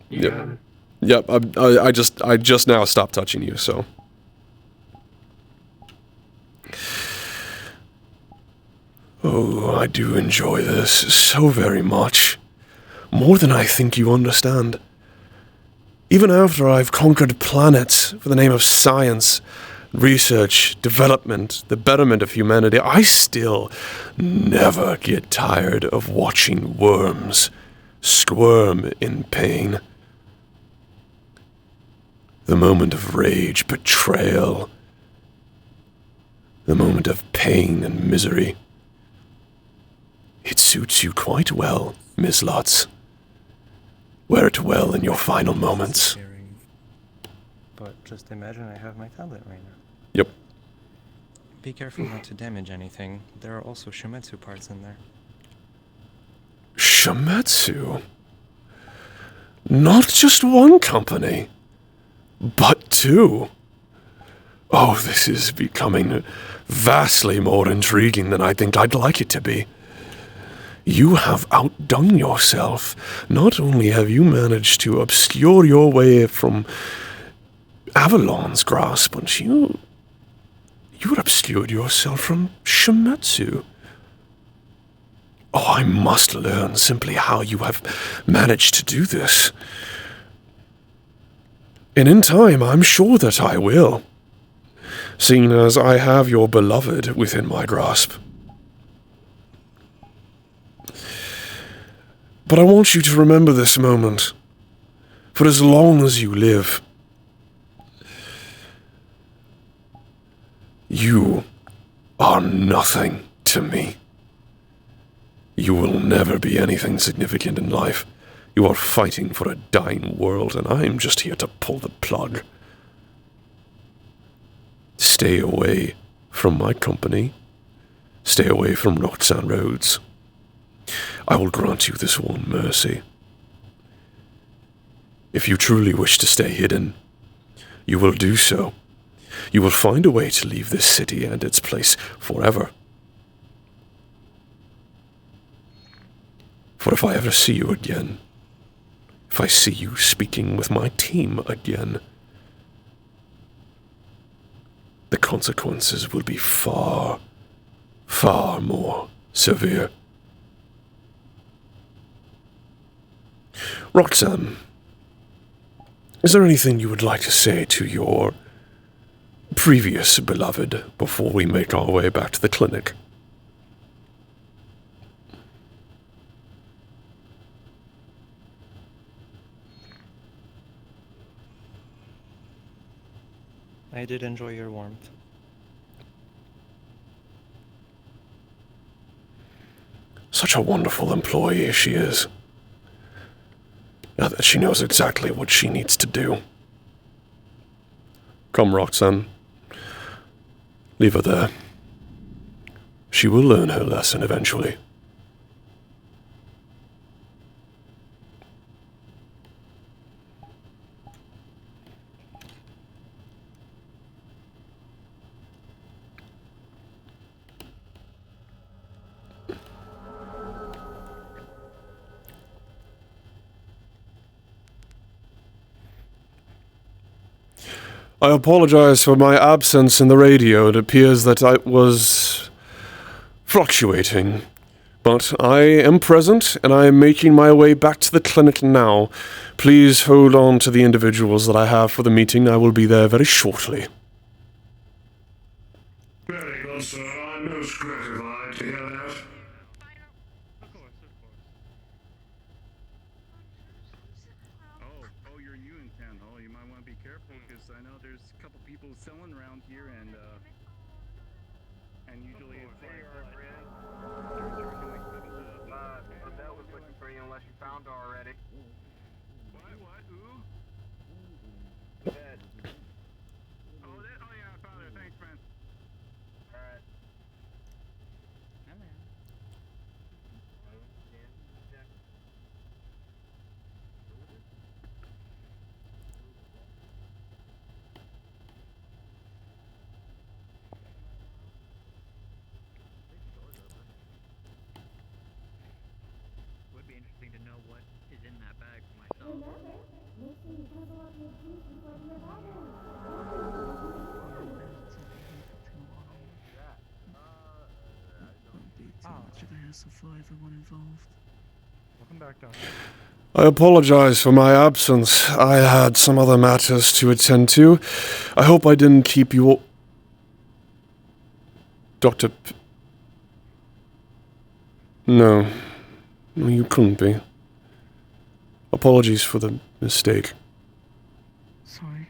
Yep. Yep. I just now stopped touching you, so. Oh, I do enjoy this so very much. More than I think you understand. Even after I've conquered planets for the name of science, research, development, the betterment of humanity, I still never get tired of watching worms squirm in pain. The moment of rage, betrayal, the moment of pain and misery. It suits you quite well, Miss Lutz. Wear it well in your final moments. But just imagine I have my tablet right now. Yep. Be careful not to damage anything. There are also Shimetsu parts in there. Shimetsu? Not just one company, but 2. Oh, this is becoming vastly more intriguing than I think I'd like it to be. You have outdone yourself. Not only have you managed to obscure your way from Avalon's grasp, but you obscured yourself from Shimetsu. Oh, I must learn simply how you have managed to do this. And in time, I'm sure that I will, seeing as I have your beloved within my grasp. But I want you to remember this moment, for as long as you live. You are nothing to me. You will never be anything significant in life. You are fighting for a dying world, and I am just here to pull the plug. Stay away from my company. Stay away from Roxanne Roads. I will grant you this one mercy. If you truly wish to stay hidden, you will do so. You will find a way to leave this city and its place forever. For if I ever see you again, if I see you speaking with my team again, the consequences will be far, far more severe. Roxanne, is there anything you would like to say to your previous beloved before we make our way back to the clinic? I did enjoy your warmth. Such a wonderful employee she is. Now that she knows exactly what she needs to do. Come, Roxanne. Leave her there. She will learn her lesson eventually. I apologize for my absence in the radio. It appears that I was fluctuating. But I am present, and I am making my way back to the clinic now. Please hold on to the individuals that I have for the meeting. I will be there very shortly. Very good, sir. I'm most gratified to hear that. Of course. Oh, you're new in town. Oh, you might want to be careful because I know there's a couple people selling around here, and usually it's like Odette was looking for you unless you found her already. What? Who? Dead. Oh, yeah, I found her. Thanks, man. Alright. Would be interesting to know what is in that bag for myself. Welcome back, Doctor. I apologize for my absence. I had some other matters to attend to. I hope I didn't keep you all... Dr. No, you couldn't be. Apologies for the mistake. Sorry.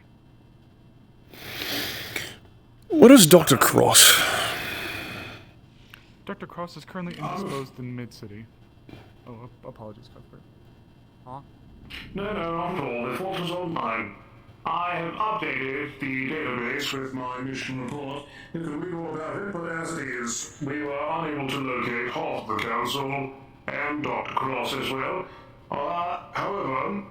What is Dr. Cross? Dr. Cross is currently indisposed in Mid-City. Oh, apologies, Cuthbert. Huh? No, not at all. The fault was on mine. I have updated the database with my mission report. You can read all about it, but as it is, we were unable to locate half the council and Dr. Cross as well. However,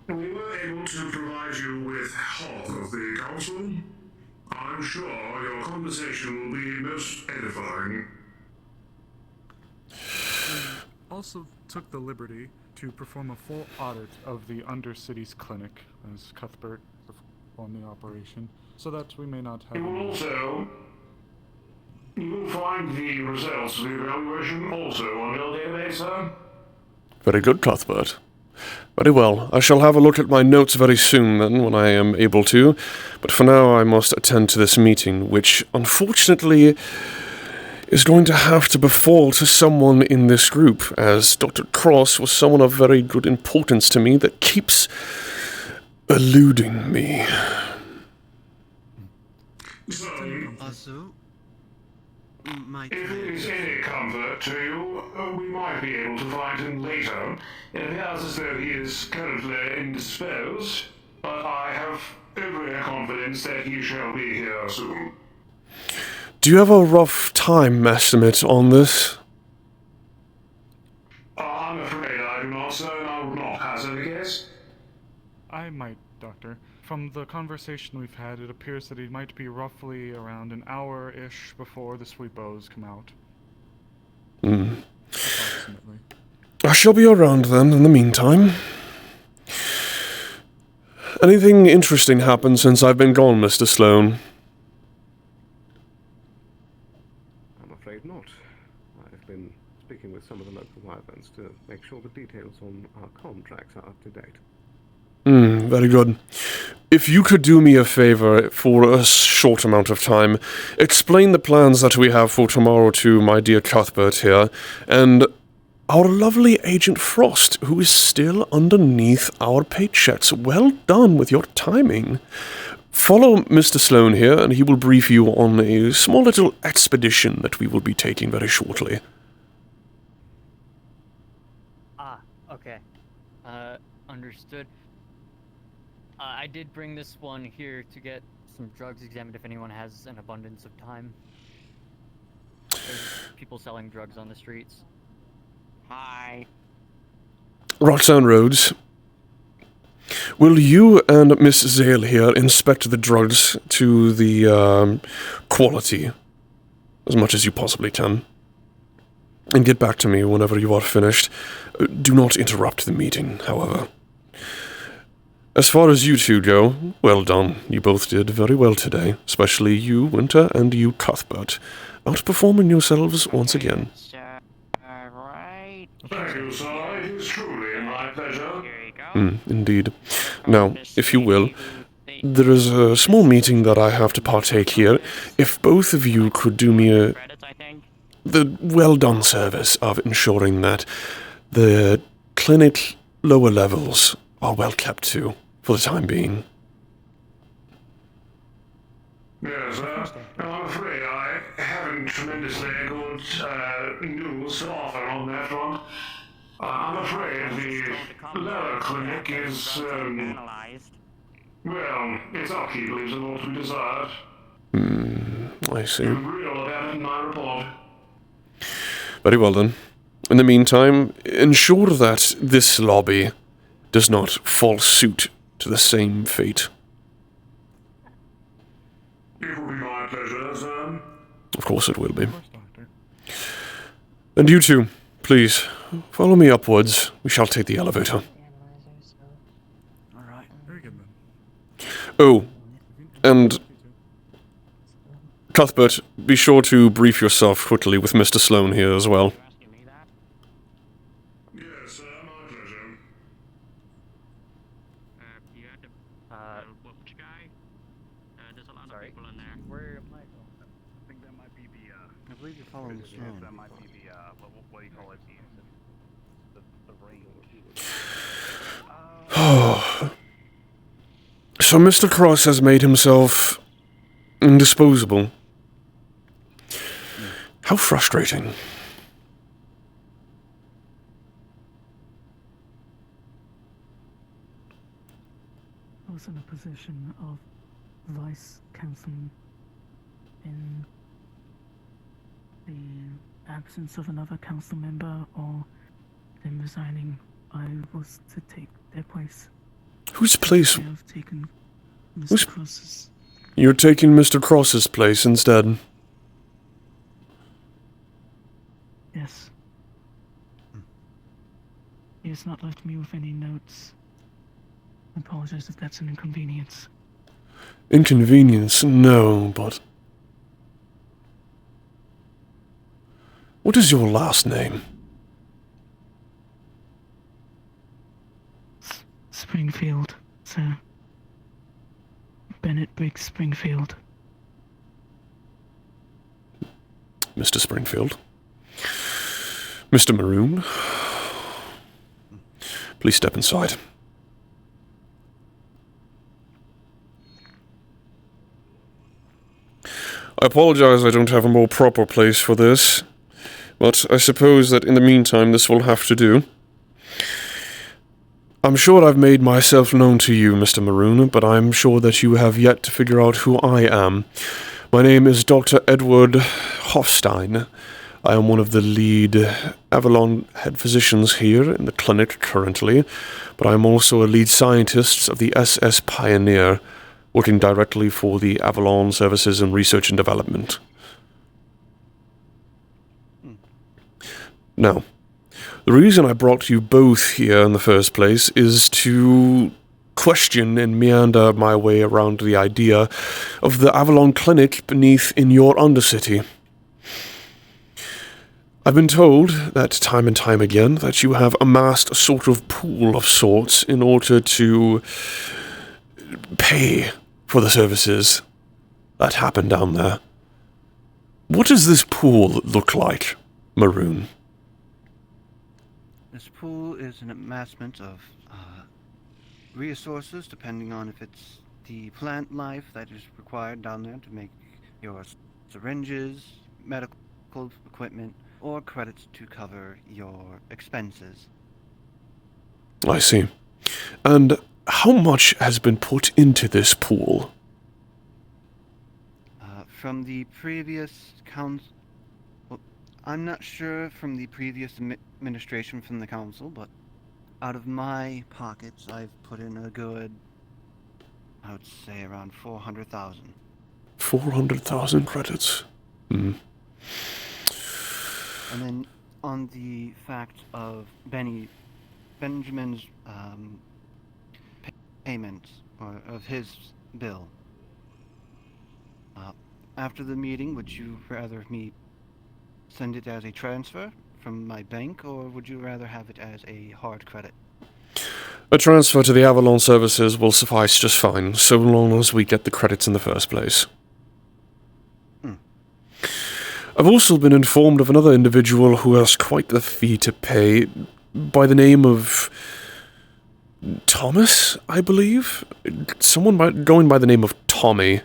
we were able to provide you with half of the council. I'm sure your conversation will be most edifying. Also took the liberty to perform a full audit of the Undercity's clinic, as Cuthbert performed the operation, so that we may not have... You will find the results of the evaluation also on your database, sir. Very good, Cuthbert. Very well. I shall have a look at my notes very soon, then, when I am able to. But for now, I must attend to this meeting, which, unfortunately, is going to have to befall to someone in this group, as Dr. Cross was someone of very good importance to me that keeps eluding me. So, If it is any comfort to you, we might be able to find him later. It appears as though he is currently indisposed, but I have every confidence that he shall be here soon. Do you have a rough time estimate on this? I'm afraid I do not, sir, and I would not hazard a guess. I might, Doctor. From the conversation we've had, it appears that he might be roughly around an hour-ish before the sweepos come out. Approximately. I shall be around then in the meantime. Anything interesting happened since I've been gone, Mr. Sloan? I'm afraid not. I've been speaking with some of the local wyverns to make sure the details on our contracts are up to date. Very good. If you could do me a favor for a short amount of time, explain the plans that we have for tomorrow to my dear Cuthbert here, and our lovely Agent Frost, who is still underneath our paychecks. Well done with your timing. Follow Mr. Sloan here, and he will brief you on a small little expedition that we will be taking very shortly. Okay. Understood. I did bring this one here to get some drugs examined if anyone has an abundance of time. There's people selling drugs on the streets. Hi. Roxanne Rhodes, will you and Miss Zale here inspect the drugs to the quality as much as you possibly can? And get back to me whenever you are finished. Do not interrupt the meeting, however. As far as you two go, well done. You both did very well today, especially you, Winter, and you, Cuthbert. Outperforming yourselves once again. Thank you, sir. It is truly my pleasure. Indeed. Now, if you will, there is a small meeting that I have to partake here. If both of you could do me the well-done service of ensuring that the clinic lower levels are well kept to, for the time being. Yes, sir. I'm afraid I haven't tremendously good news to offer on that front. I'm afraid the lower clinic is, well, its upkeep leaves a lot to be desired. I see. I'm real about it in my report. Very well then. In the meantime, ensure that this lobby does not fall suit to the same fate. It will be my pleasure, sir. Of course it will be. And you two, please, follow me upwards. We shall take the elevator. Alright. Very good then. Oh, and Cuthbert, be sure to brief yourself quickly with Mr. Sloan here as well. Yes, sir, my pleasure. You had to, what guy? There's a lot of people in there. Where am I? I think that might be the, I believe you're following Sloan. that might be the, what do you call it? The range. So Mr. Cross has made himself indisposable. How frustrating. I was in a position of vice councilman in the absence of another council member or them resigning. I was to take their place. Whose place? I have taken Mr. Cross's. You're taking Mr. Cross's place instead. Yes. He has not left me with any notes. I apologize if that's an inconvenience. Inconvenience? No, but... What is your last name? Springfield, sir. Bennett Briggs Springfield. Mr. Springfield. Mr. Maroon. Please step inside. I apologize I don't have a more proper place for this, but I suppose that in the meantime this will have to do. I'm sure I've made myself known to you, Mr. Maroon, but I'm sure that you have yet to figure out who I am. My name is Dr. Edward Hoffstein. I am one of the lead Avalon head physicians here in the clinic currently, but I'm also a lead scientist of the SS Pioneer, working directly for the Avalon Services in Research and Development. Now, the reason I brought you both here in the first place is to question and meander my way around the idea of the Avalon Clinic beneath in your Undercity. I've been told that time and time again that you have amassed a sort of pool of sorts in order to pay for the services that happen down there. What does this pool look like, Maroon? This pool is an amassment of resources, depending on if it's the plant life that is required down there to make your syringes, medical equipment, or credits to cover your expenses. I see. And how much has been put into this pool? From the previous council, well, I'm not sure from the previous administration from the council, but out of my pockets, I've put in a good, I would say around 400,000. 400,000 credits. Hmm. And then on the fact of Benjamin's payment, or of his bill, after the meeting, would you rather me send it as a transfer from my bank, or would you rather have it as a hard credit? A transfer to the Avalon Services will suffice just fine, so long as we get the credits in the first place. I've also been informed of another individual who has quite the fee to pay, by the name of Thomas, I believe? Someone going by the name of Tommy.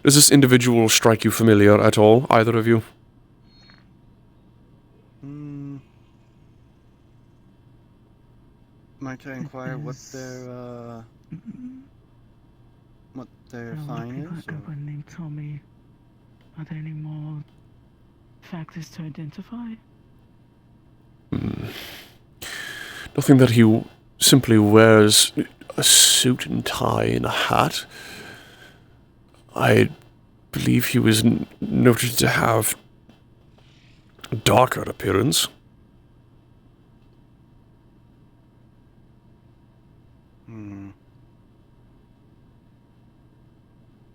Does this individual strike you familiar at all, either of you? Might I inquire what their fine is? One named Tommy. Are there any more factors to identify? Nothing that he simply wears a suit and tie and a hat. I believe he was noted to have a darker appearance.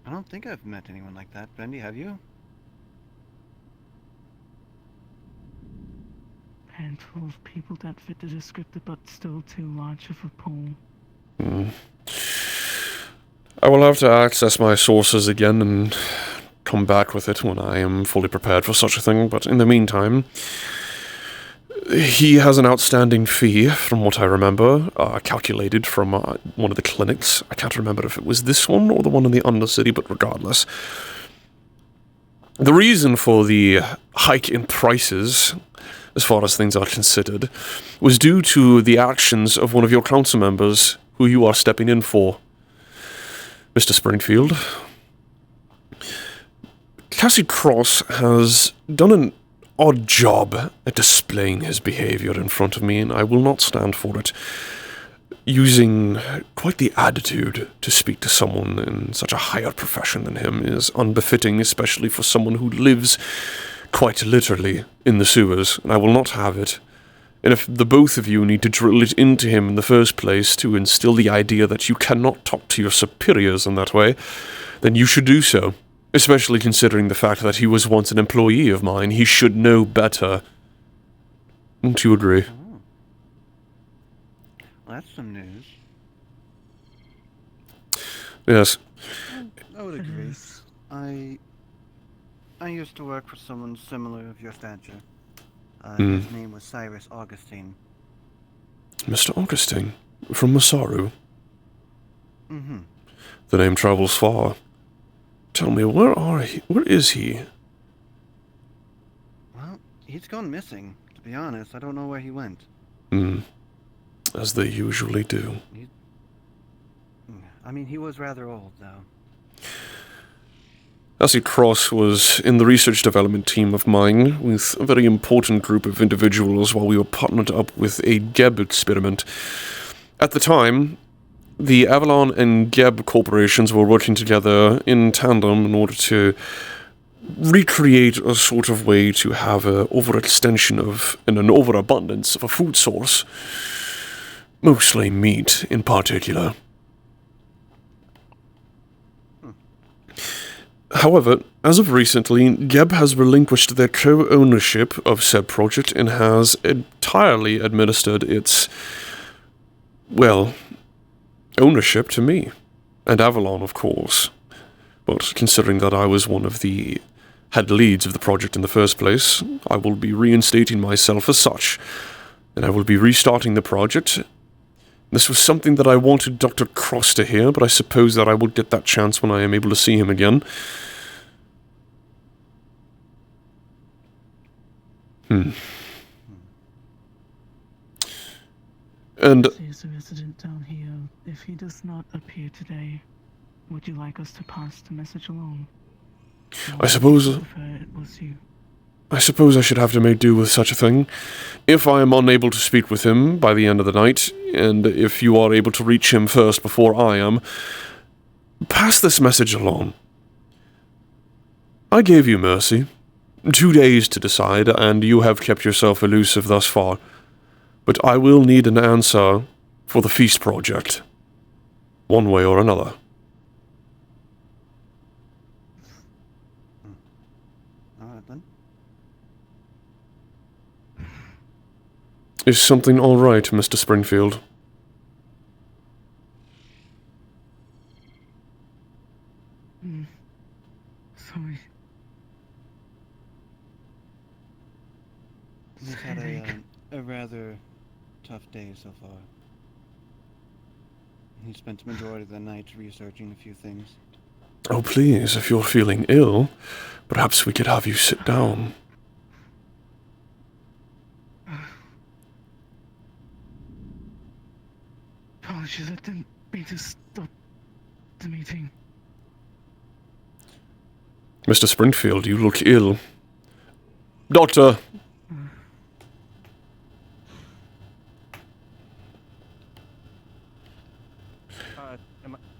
I don't think I've met anyone like that. Bendy, have you? Handful of people that fit the descriptor, but still too large of a pool. I will have to access my sources again and come back with it when I am fully prepared for such a thing, but in the meantime, he has an outstanding fee, from what I remember, calculated from one of the clinics. I can't remember if it was this one or the one in the Undercity, but regardless. The reason for the hike in prices, as far as things are considered, was due to the actions of one of your council members, who you are stepping in for, Mr. Springfield. Cassie Cross has done an odd job at displaying his behavior in front of me, and I will not stand for it. Using quite the attitude to speak to someone in such a higher profession than him is unbefitting, especially for someone who lives quite literally in the sewers, and I will not have it. And if the both of you need to drill it into him in the first place to instill the idea that you cannot talk to your superiors in that way, then you should do so. Especially considering the fact that he was once an employee of mine. He should know better. Don't you agree? Oh. Well, that's some news. Yes. I would agree. I used to work for someone similar of your stature. His name was Cyrus Augustine. Mr. Augustine? From Masaru? Mm-hmm. The name travels far. Tell me, where is he? Well, he's gone missing. To be honest, I don't know where he went. As they usually do. I mean, he was rather old, though. Acid Cross was in the research development team of mine with a very important group of individuals while we were partnered up with a Geb experiment. At the time, the Avalon and Geb corporations were working together in tandem in order to recreate a sort of way to have an overextension of and an overabundance of a food source. Mostly meat in particular. However, as of recently, Geb has relinquished their co-ownership of said project and has entirely administered its, well, ownership to me. And Avalon, of course. But considering that I was one of the head leads of the project in the first place, I will be reinstating myself as such. And I will be restarting the project. This was something that I wanted Dr. Cross to hear, but I suppose that I will get that chance when I am able to see him again. And There's a resident down here. If he does not appear today, would you like us to pass the message along? I suppose It was you. I suppose I should have to make do with such a thing. If I am unable to speak with him by the end of the night, and if you are able to reach him first before I am, pass this message along. I gave you mercy. 2 days to decide, and you have kept yourself elusive thus far. But I will need an answer for the Feast Project. One way or another. Alright then. Is something all right, Mr. Springfield? Sorry. He's had a rather tough day so far. He spent the majority of the night researching a few things. Oh, please, if you're feeling ill, perhaps we could have you sit down. Apologies, I didn't mean to stop the meeting. Mr. Springfield, you look ill. Doctor!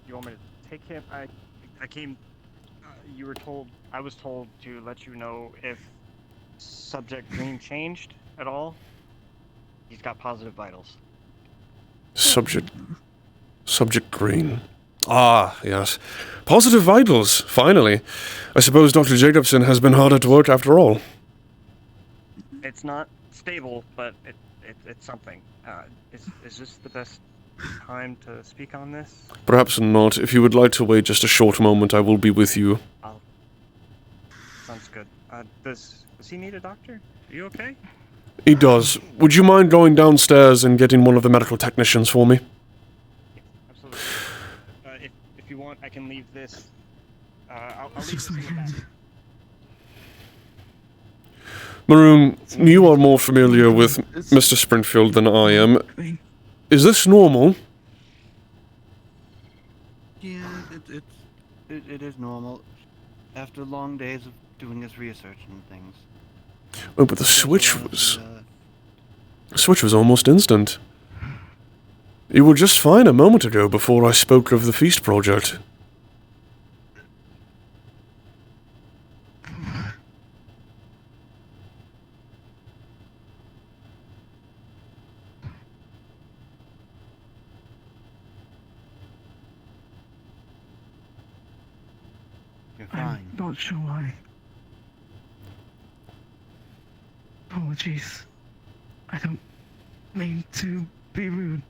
You want me to take him? I came. I was told to let you know if subject Green changed at all. He's got positive vitals. Subject Green. Ah, yes. Positive vitals, finally. I suppose Dr. Jacobson has been hard at work after all. It's not stable, but it's something. Is this the best time to speak on this? Perhaps not. If you would like to wait just a short moment, I will be with you. Sounds good. Does he need a doctor? Are you okay? He does. Would you mind going downstairs and getting one of the medical technicians for me? Absolutely. If you want, I can leave this. I'll leave this in the back. Maroon, you are more familiar with Mr. Springfield than I am. Is this normal? Yeah, it is normal. After long days of doing his research and things. Oh, but the switch was almost instant. You were just fine a moment ago before I spoke of the Feast Project. You're fine. I'm not sure why. Apologies. I don't mean to be rude.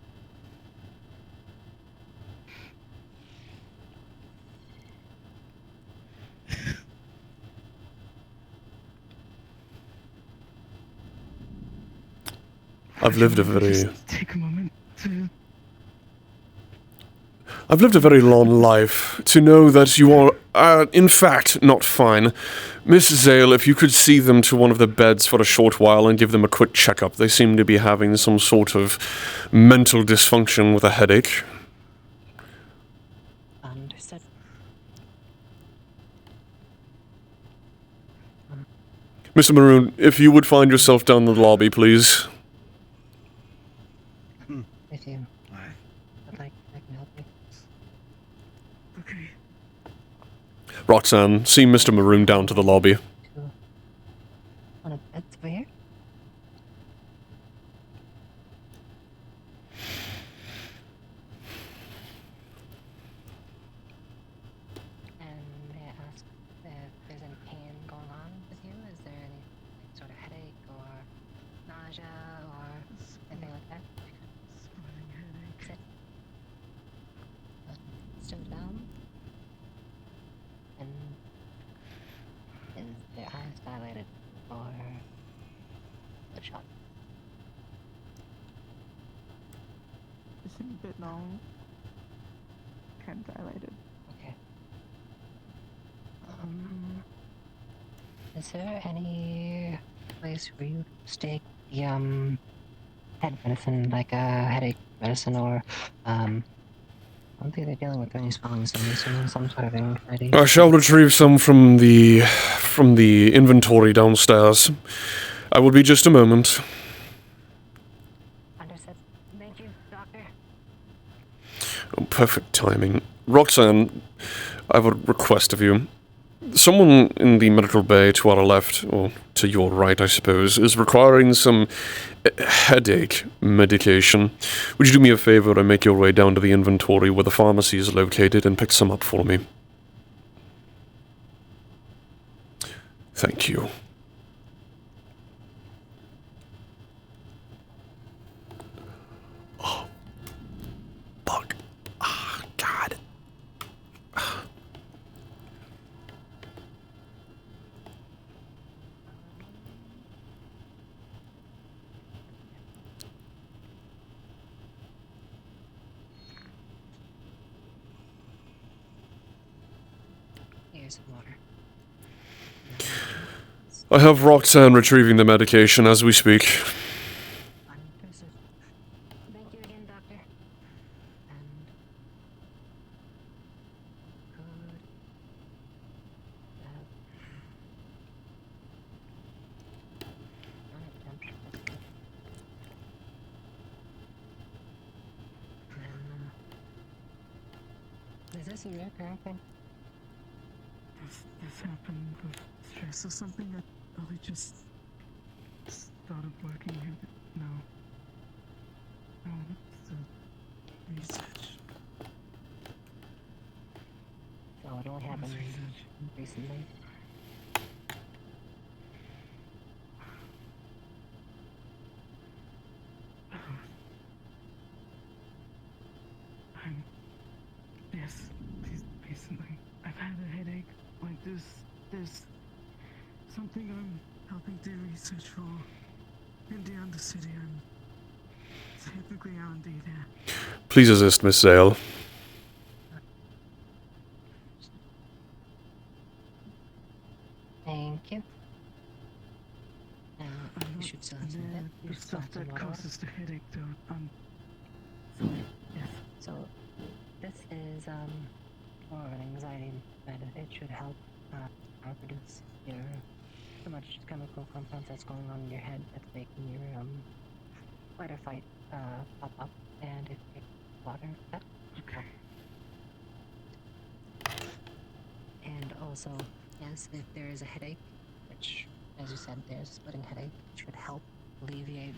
I've lived a very... Just take a moment to... I've lived a very long life to know that you are, in fact, not fine. Miss Zale, if you could see them to one of the beds for a short while and give them a quick checkup. They seem to be having some sort of mental dysfunction with a headache. Understood. Mr. Maroon, if you would find yourself down in the lobby, please. If you would like, I can help you. Okay. Roxanne, see Mr. Maroon down to the lobby. One of the beds over here. And may I ask if there's any pain going on with you? Is there any sort of headache or nausea or anything like that? Spinning headache. Sit. Stood down. And is their eyes dilated or bloodshot? It's a bit long. Kind of dilated. Okay. Is there any place where you take the head medicine, like headache medicine, or I don't think they're dealing with any swelling, so I'm assuming some sort of anxiety. I shall retrieve some from the inventory downstairs. I will be just a moment. Understood. Thank you, Doctor. Oh, perfect timing. Roxanne, I have a request of you. Someone in the medical bay to our left, or to your right, I suppose, is requiring some headache medication. Would you do me a favor and make your way down to the inventory where the pharmacy is located and pick some up for me? Thank you. Oh. Fuck. Ah, God. Here's some water. I have Roxanne retrieving the medication as we speak. Understood. Thank you again, Doctor. And is this a recurring thing? This happened with stress or something that only just started working here. No. No, it's the research. So it only happened recently. Yes, recently. I've had a headache like this. There's something I'm helping do research for NDA Dr. I'm technically R&D there. Please assist Miss Zale. Thank you. Now, you should still have some of it. The stuff that causes the headache, though. Yes. So, this is, more of an anxiety medicine. It should help, reduce your, too much chemical compounds that's going on in your head that's making your, fight or fight, pop up. And if you take water, that should help. And also, yes, if there is a headache, which, as you said, there's a splitting headache, it should help alleviate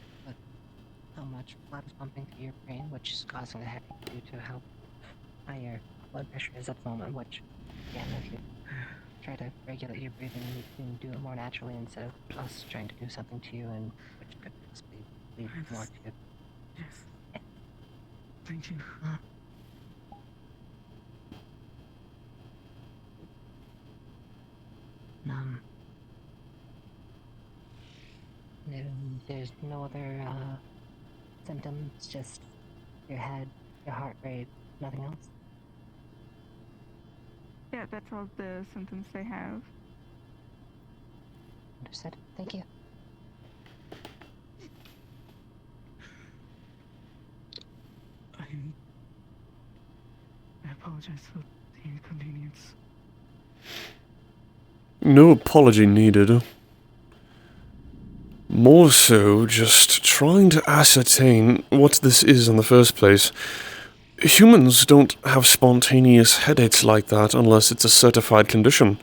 how much blood is pumping through your brain, which is causing the headache due to how high your blood pressure is at the moment, which, again, if you try to regulate your breathing, you can do it more naturally instead of us trying to do something to you, and which could possibly lead more to it. Yes. Thank you. There's no other symptoms, just your head, your heart rate, nothing else. Yeah, that's all the symptoms they have. Understood. Thank you. I apologize for the inconvenience. No apology needed. More so just trying to ascertain what this is in the first place. Humans don't have spontaneous headaches like that unless it's a certified condition.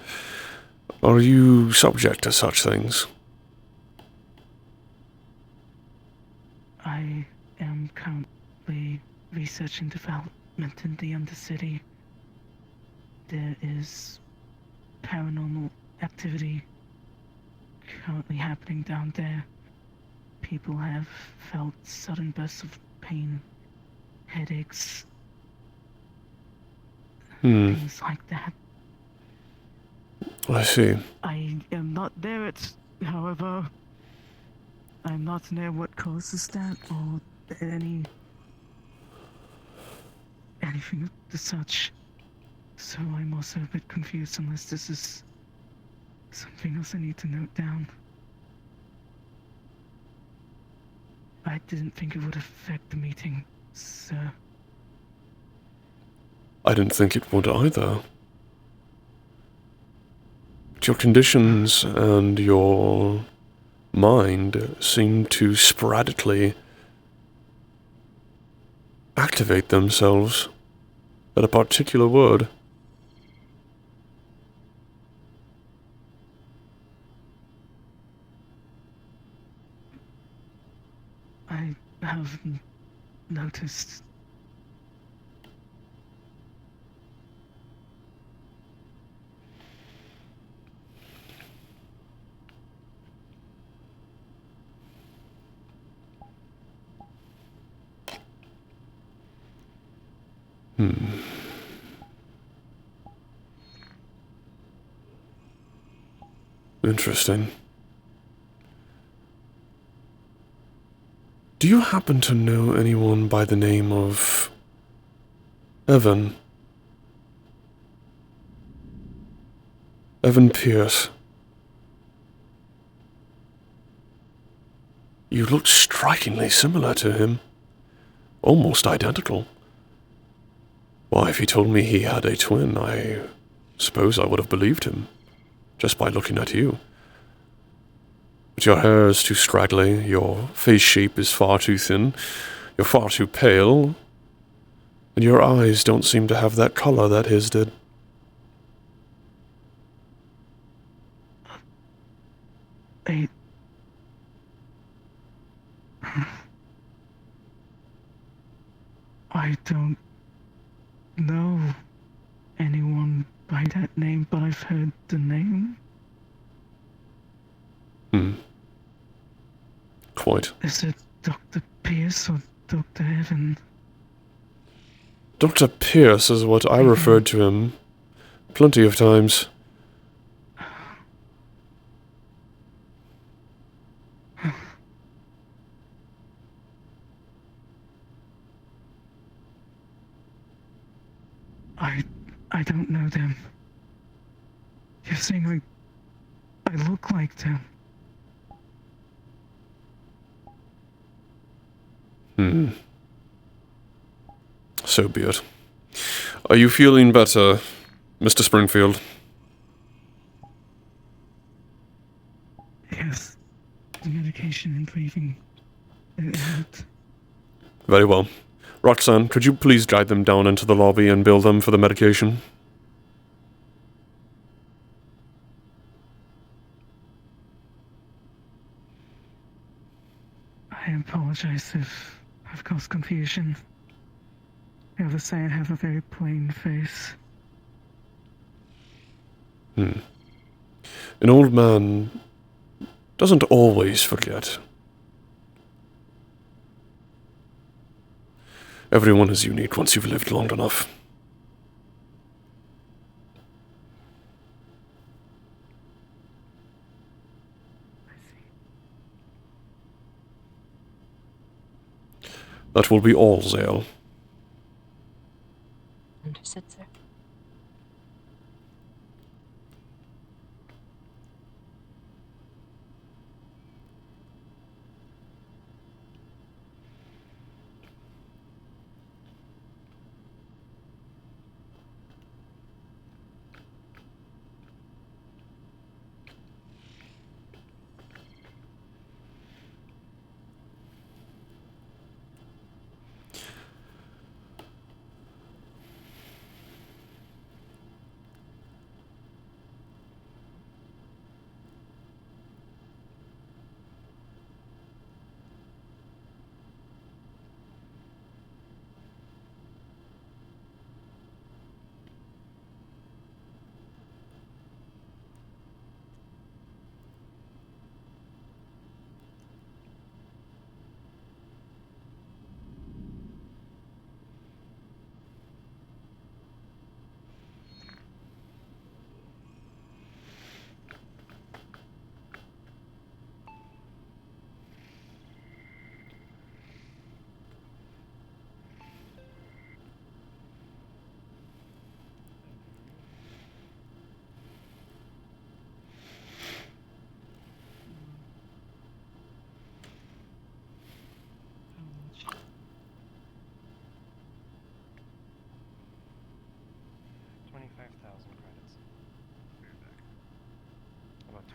Are you subject to such things? I am currently researching development in the Undercity. There is paranormal activity currently happening down there. People have felt sudden bursts of pain, headaches, things like that. I see. I am not there however, I'm not near what causes that or anything of such. So I'm also a bit confused unless this is something else I need to note down. I didn't think it would affect the meeting, sir. I didn't think it would either. But your conditions and your mind seem to sporadically activate themselves at a particular word. I have noticed. Interesting. Do you happen to know anyone by the name of Evan? Evan Pierce. You looked strikingly similar to him. Almost identical. Why, if he told me he had a twin, I suppose I would have believed him, just by looking at you. But your hair is too scraggly, your face shape is far too thin, you're far too pale, and your eyes don't seem to have that color that his did. I don't know anyone by that name, but I've heard the name. Quite. Is it Dr. Pierce or Dr. Evan? Dr. Pierce is what I referred to him plenty of times. I don't know them. You're saying I look like them. So be it. Are you feeling better, Mr. Springfield? Yes. The medication and breathing. It helped. Very well. Roxanne, could you please guide them down into the lobby and bill them for the medication? I apologize if I've caused confusion. The others say I have a very plain face. An old man doesn't always forget. Everyone is unique once you've lived long enough. That will be all, Zale. Understood, sir.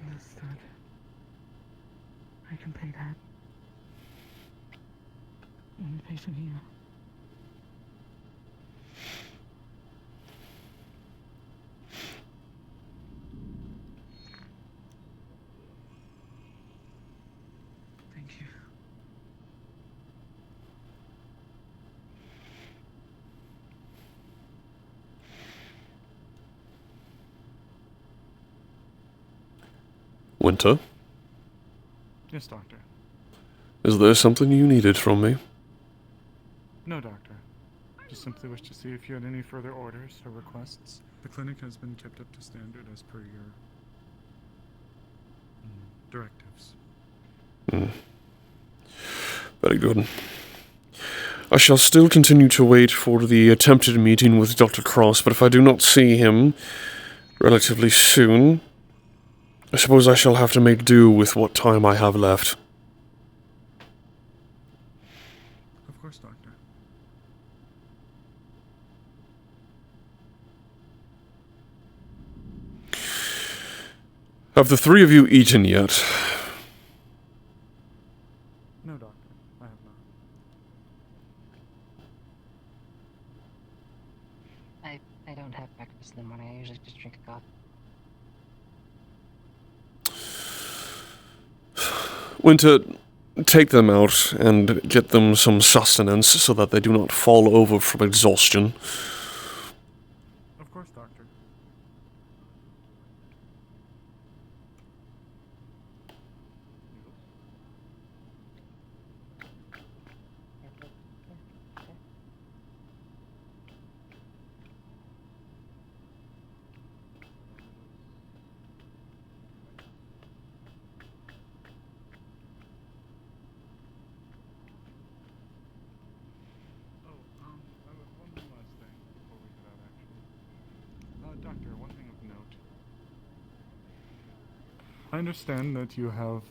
Understood. I can pay that. And the patient here. Thank you. Winter, Yes, Doctor. is there something you needed from me? No, Doctor. Just simply wish to see if you had any further orders or requests. The clinic has been kept up to standard as per your directives. Very good. I shall still continue to wait for the attempted meeting with Dr. Cross, but if I do not see him relatively soon, I suppose I shall have to make do with what time I have left. Of course, Doctor. Have the three of you eaten yet? No, Doctor. I have not. I don't have breakfast in the morning. I usually just drink a coffee. Winter, take them out and get them some sustenance so that they do not fall over from exhaustion. Of course, Doctor. Doctor, one thing of note. I understand that you have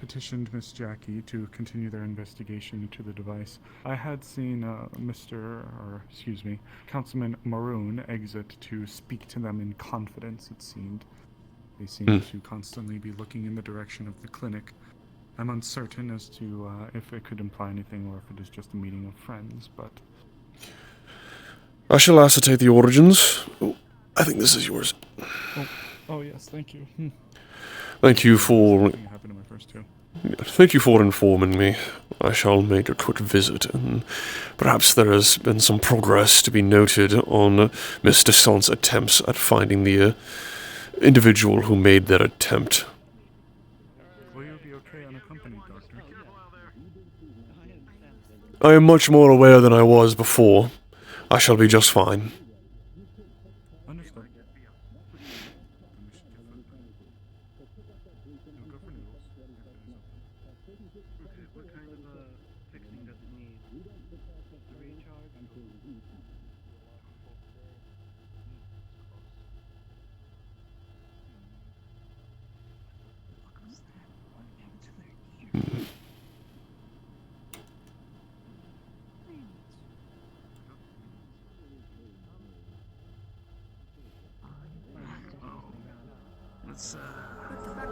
petitioned Miss Jackie to continue their investigation into the device. I had seen Councilman Maroon exit to speak to them in confidence, it seemed. They seem to constantly be looking in the direction of the clinic. I'm uncertain as to if it could imply anything or if it is just a meeting of friends, but... I shall ascertain the origins. Oh, I think this is yours. Oh yes, thank you. Thank you for... Something happened to my first two. Thank you for informing me. I shall make a quick visit, and perhaps there has been some progress to be noted on Miss Descent's attempts at finding the individual who made that attempt. Will you be okay unaccompanied, Doctor? I am much more aware than I was before. I shall be just fine. Understood. What kind of fixing does it need? The recharge?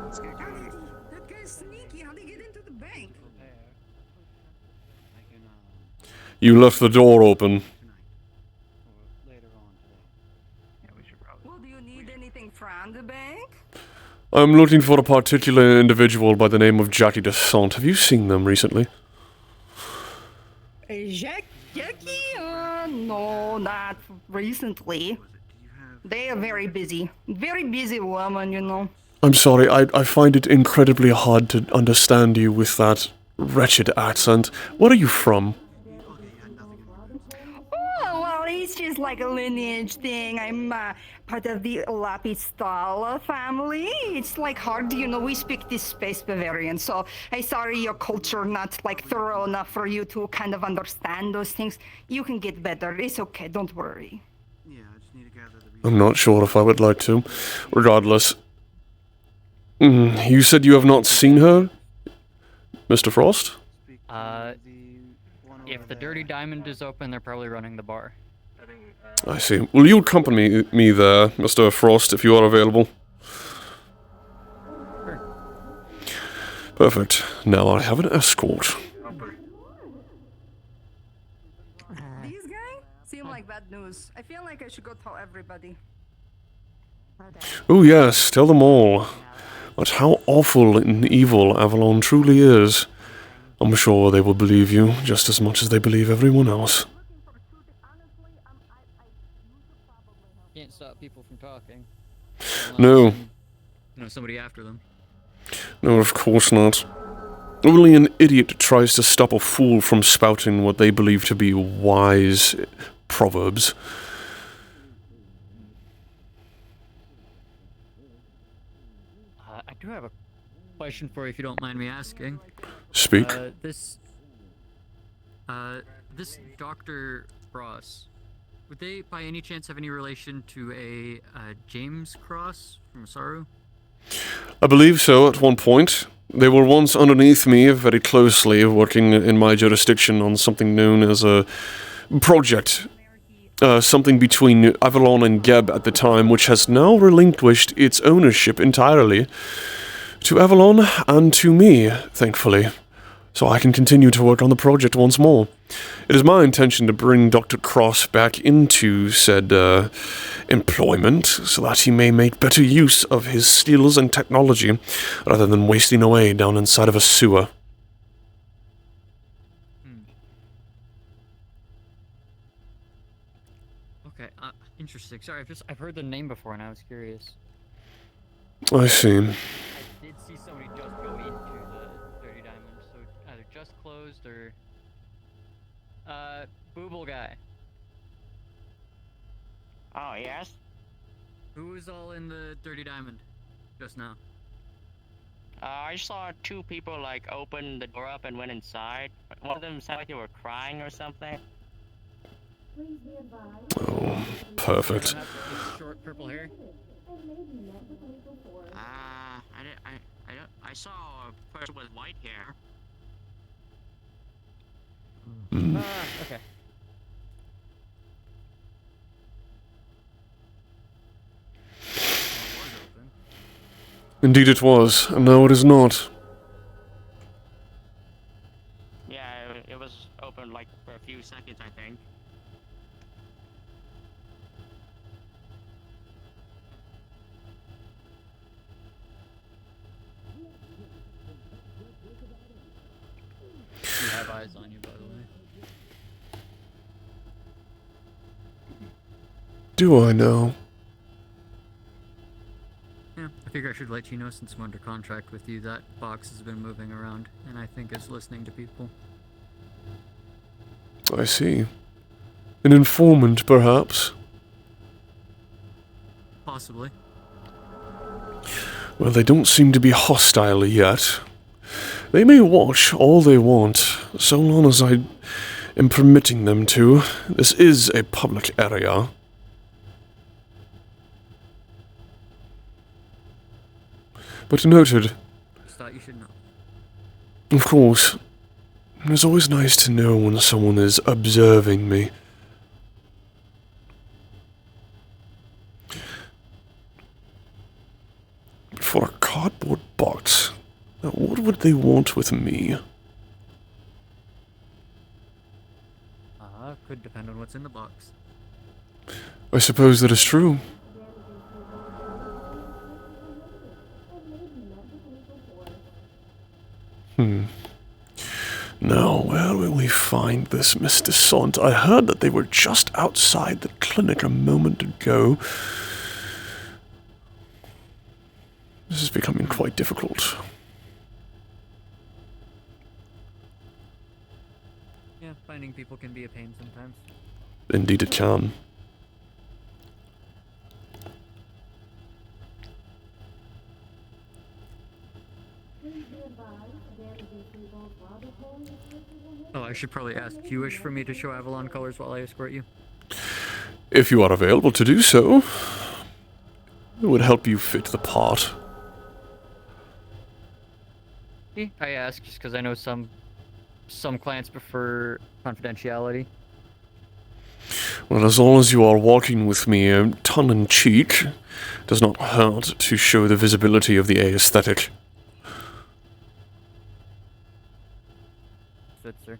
Let's get going. That guy's sneaky. How'd he get into the bank? You left the door open. Well, do you need anything from the bank? I'm looking for a particular individual by the name of Jackie Descent. Have you seen them recently? Jackie? No, not recently. They are very busy. Very busy woman, you know. I'm sorry, I find it incredibly hard to understand you with that wretched accent. Where are you from? Oh, well, it's just like a lineage thing. I'm part of the Lapistal family. It's like hard, you know, we speak this space Bavarian, so I'm sorry your culture not like thorough enough for you to kind of understand those things. You can get better. It's okay, don't worry. I'm not sure if I would like to. Regardless. You said you have not seen her? Mr. Frost? If the Dirty Diamond is open, they're probably running the bar. I see. Will you accompany me there, Mr. Frost, if you are available? Sure. Perfect. Now I have an escort. These guys seem like bad news. I feel like I should go tell everybody. Oh yes, tell them all. But how awful and evil Avalon truly is. I'm sure they will believe you just as much as they believe everyone else. Can't stop people from talking. No. Somebody after them. No, of course not. Only an idiot tries to stop a fool from spouting what they believe to be wise proverbs. I do have a question for you, if you don't mind me asking. Speak. This Dr. Cross, would they by any chance have any relation to a James Cross from Saru? I believe so at one point. They were once underneath me very closely, working in my jurisdiction on something known as a project. Something between Avalon and Geb at the time, which has now relinquished its ownership entirely to Avalon and to me, thankfully, so I can continue to work on the project once more. It is my intention to bring Dr. Cross back into said employment so that he may make better use of his skills and technology rather than wasting away down inside of a sewer. Okay, interesting. Sorry, I've heard the name before and I was curious. I see. I did see somebody just go into the Dirty Diamond, so either just closed or Booble guy. Oh, yes? Who was all in the Dirty Diamond just now? I saw two people, like, open the door up and went inside. One of them sounded like they were crying or something. Oh, perfect. Short purple hair? I saw a person with white hair. Okay. Indeed it was, and now it is not. Yeah, it was open, like, for a few seconds, I think. You have eyes on you, by the way. Do I know? Yeah, I figure I should let you know since I'm under contract with you that box has been moving around, and I think is listening to people. I see. An informant, perhaps? Possibly. Well, they don't seem to be hostile yet. They may watch all they want, so long as I am permitting them to. This is a public area. But noted. Just thought you should know. Of course. It's always nice to know when someone is observing me. For a cardboard box, now what would they want with me? Could depend on what's in the box. I suppose that is true. Now, where will we find this Mr. Sant? I heard that they were just outside the clinic a moment ago. This is becoming quite difficult. Yeah, finding people can be a pain sometimes. Indeed it can. Oh, I should probably ask Hewish for me to show Avalon colors while I escort you. If you are available to do so, it would help you fit the part. I ask just because I know some clients prefer confidentiality. Well, as long as you are walking with me tongue-in-cheek, it does not hurt to show the visibility of the aesthetic. Understood, sir.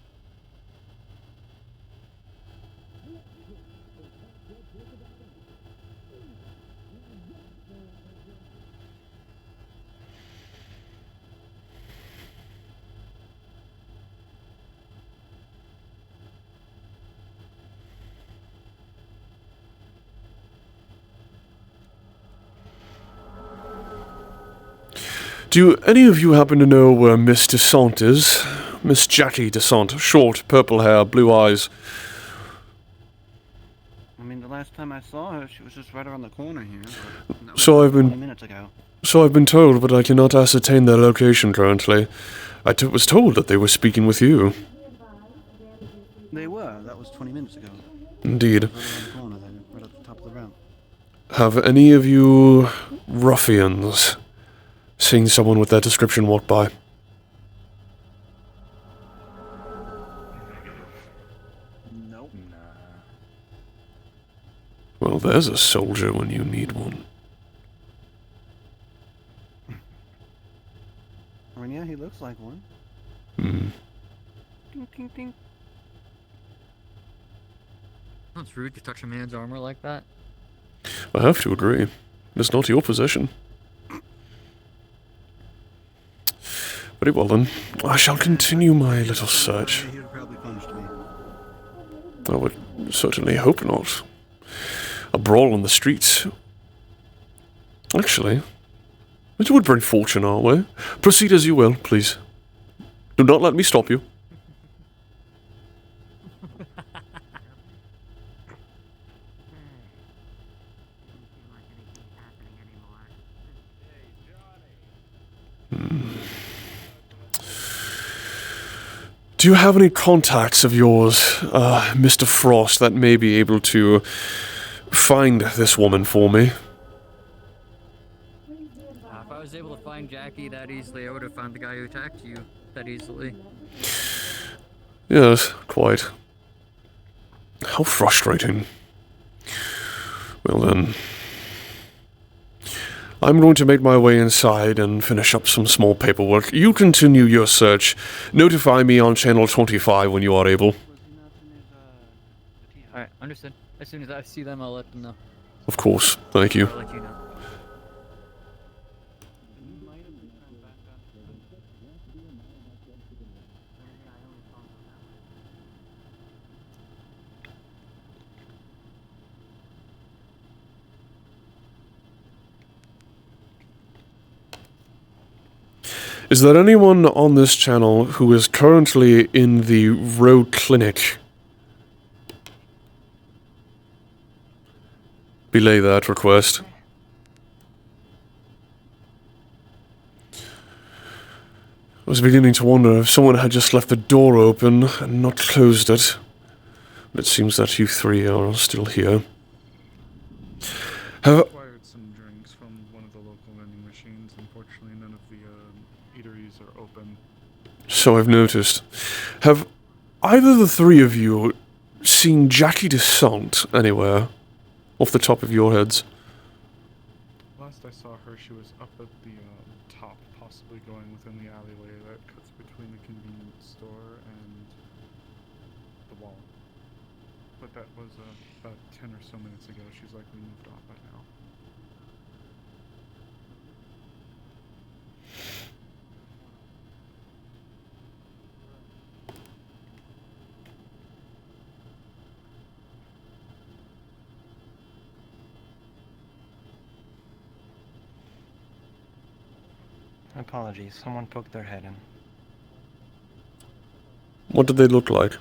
Do any of you happen to know where Miss Descent is? Miss Jackie Descent. Short, purple hair, blue eyes. I mean, the last time I saw her, she was just right around the corner here. But that was So I've 20 been... minutes ago. So I've been told, but I cannot ascertain their location currently. Was told that they were speaking with you. They were. That was 20 minutes ago. Indeed. Right around the corner there, right at the top of the ramp. Have any of you ruffians seen someone with that description walk by? Nope. Well, there's a soldier when you need one. I mean, yeah, he looks like one. Hmm. Ding, ding, ding. That's rude to touch a man's armor like that. I have to agree. It's not your possession. Very well then. I shall continue my little search. He would probably punched me. I would certainly hope not. A brawl on the streets. Actually, it would bring fortune our way. Proceed as you will, please. Do not let me stop you. Do you have any contacts of yours, Mr. Frost, that may be able to find this woman for me? If I was able to find Jackie that easily, I would have found the guy who attacked you that easily. Yes, quite. How frustrating. Well then, I'm going to make my way inside and finish up some small paperwork. You continue your search. Notify me on channel 25 when you are able. Alright, understood. As soon as I see them, I'll let them know. Of course, thank you. I'll let you know. Is there anyone on this channel who is currently in the road clinic? Belay that request. I was beginning to wonder if someone had just left the door open and not closed it. But it seems that you three are still here. Have Acquired some drinks from one of the local vending machines. Unfortunately, none of the eateries are open. So I've noticed. Have either of the three of you seen Jackie Descent anywhere? Off the top of your heads? Last I saw her, she was up at the top, possibly going within the alleyway that cuts between the convenience store and the wall. But that was about 10 or so minutes ago. She's likely moved off by now. Apologies, someone poked their head in. What did they look like?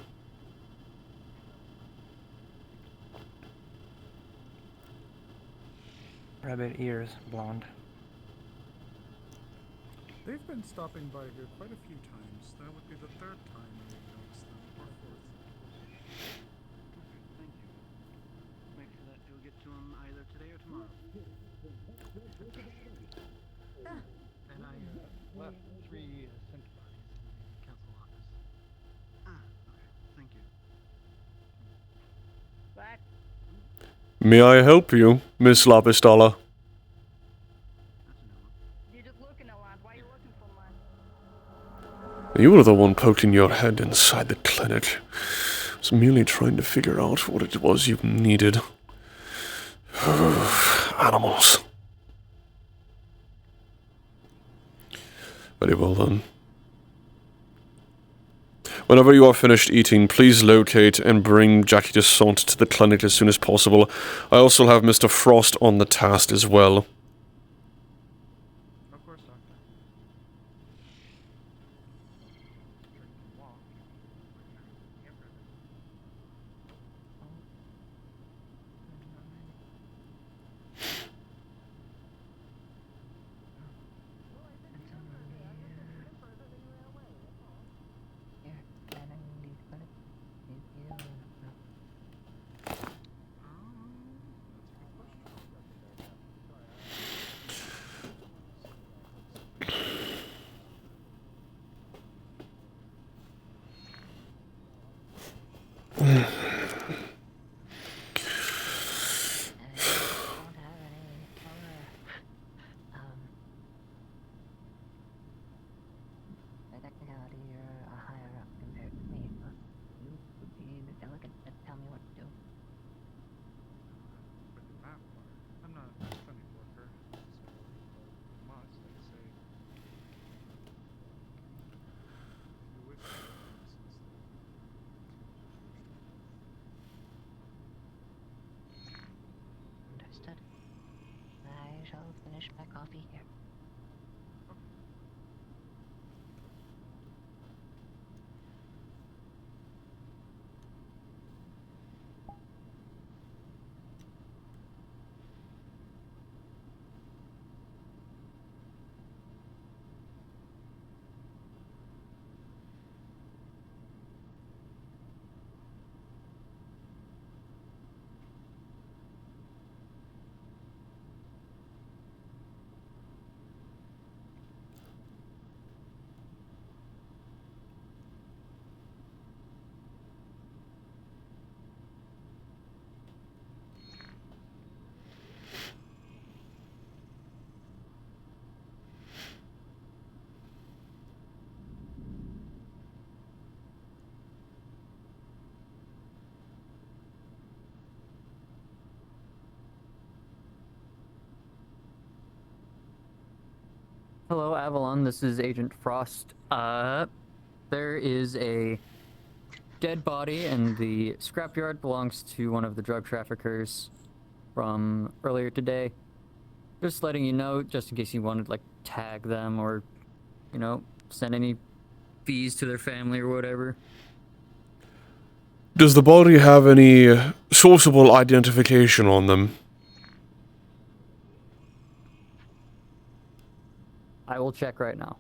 Rabbit ears, blonde. They've been stopping by here quite a few times. That would be the third time we've noticed them, or fourth. Thank you. Make sure that you'll get to him either today or tomorrow. And I left 3 scent bodies in the council office. Ah, okay. Thank you. What? May I help you, Miss Lapistala? You're just looking a lot. Why are you looking so much? You were the one poking your head inside the clinic. I was merely trying to figure out what it was you needed. Animals. Very well then. Whenever you are finished eating, please locate and bring Jackie Descent to the clinic as soon as possible. I also have Mr. Frost on the task as well. Of course, Doctor. By technicality, you're a higher up compared to me, but you would be the delegate that tell me what to do. But in that part, I'm not a clinic worker, necessarily, but I must, I'd say. If you wish to go since Understood. I shall finish my coffee here. Hello, Avalon. This is Agent Frost. There is a dead body, and the scrapyard belongs to one of the drug traffickers from earlier today. Just letting you know, just in case you wanted to, like, tag them or, you know, send any fees to their family or whatever. Does the body have any sourceable identification on them? I will check right now.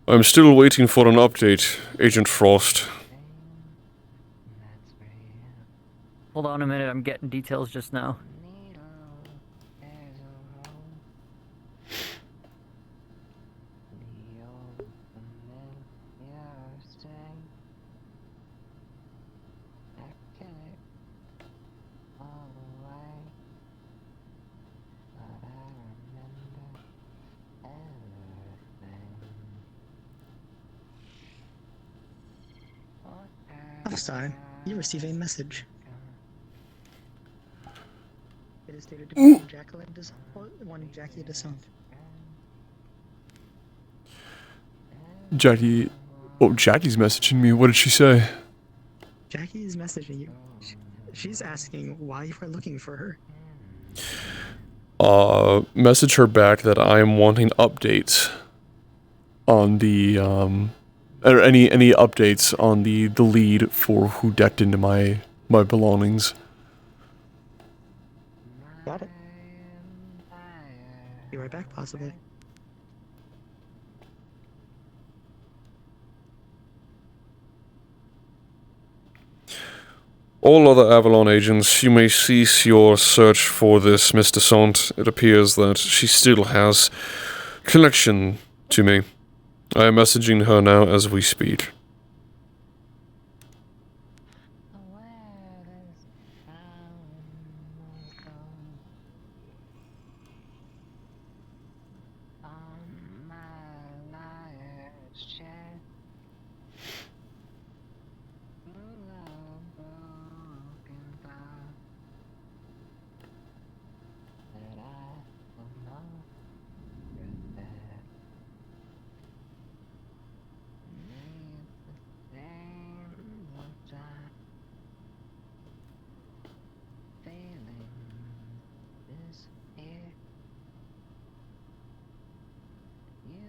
I'm still waiting for an update, Agent Frost. Hold on a minute, I'm getting details just now. Hoffstein, you receive a message. It is stated to be one Jackie Descent. Jackie... Oh, Jackie's messaging me. What did she say? Jackie is messaging you. She's asking why you are looking for her. Message her back that I am wanting updates on the, or any updates on the lead for who decked into my belongings. Got it. Be right back, possibly. All other Avalon agents, you may cease your search for this Miss Descent. It appears that she still has connection to me. I am messaging her now as we speak.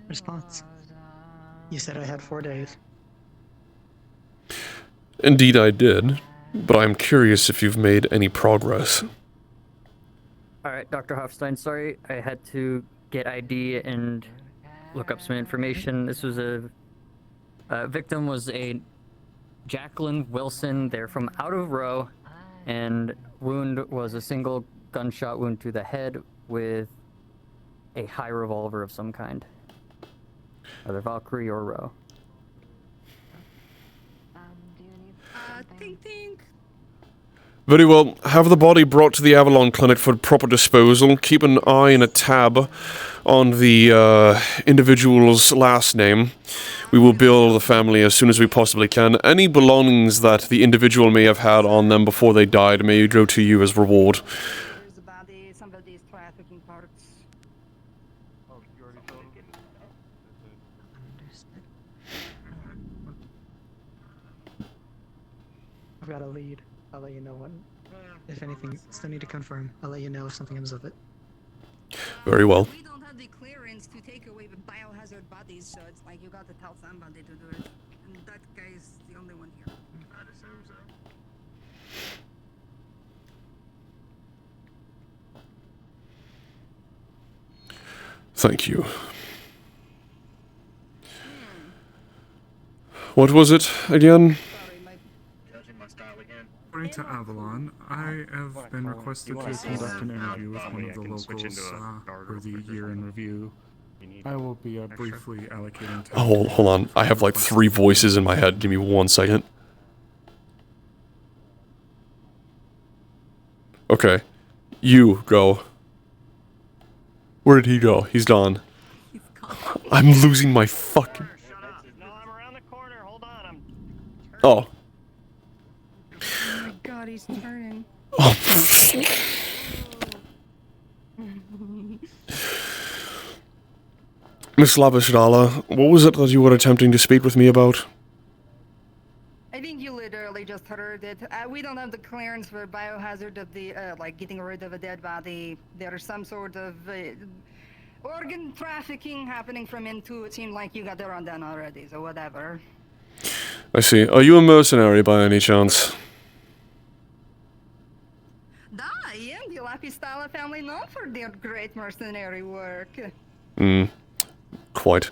Response. You said I had 4 days. Indeed I did, but I'm curious if you've made any progress. Alright, Dr. Hoffstein, sorry, I had to get ID and look up some information. This was a victim was a Jacqueline Wilson. They're from out of row, and wound was a single gunshot wound to the head with a high revolver of some kind. Either Valkyrie or Row. Think. Very well. Have the body brought to the Avalon Clinic for proper disposal. Keep an eye and a tab on the individual's last name. We will bill the family as soon as we possibly can. Any belongings that the individual may have had on them before they died may go to you as reward. There's a body, somebody's trafficking parts. Oh, you already told him? I've got a lead. I'll let you know when. If anything, still need to confirm. I'll let you know if something comes of it. Very well. We don't have the clearance to take away the biohazard bodies, so it's like you got to tell somebody to do it. And that guy is the only one here. I'd assume so. Thank you. What was it again? According to Avalon, I have been requested to conduct an interview with one of the locals for the year in review. I will be briefly allocating time. Oh, hold on. I have like 3 voices in my head. Give me 1 second. Okay. You go. Where did he go? He's gone. I'm losing my fucking... Oh. Oh my god, he's turning. Oh. Miss Labishdala, what was it that you were attempting to speak with me about? I think you literally just heard it. We don't have the clearance for biohazard of the, like getting rid of a dead body. There's some sort of organ trafficking happening from into. It seemed like you got the rundown already, so whatever. I see. Are you a mercenary by any chance? I am the Lapistala family known for their great mercenary work. quite.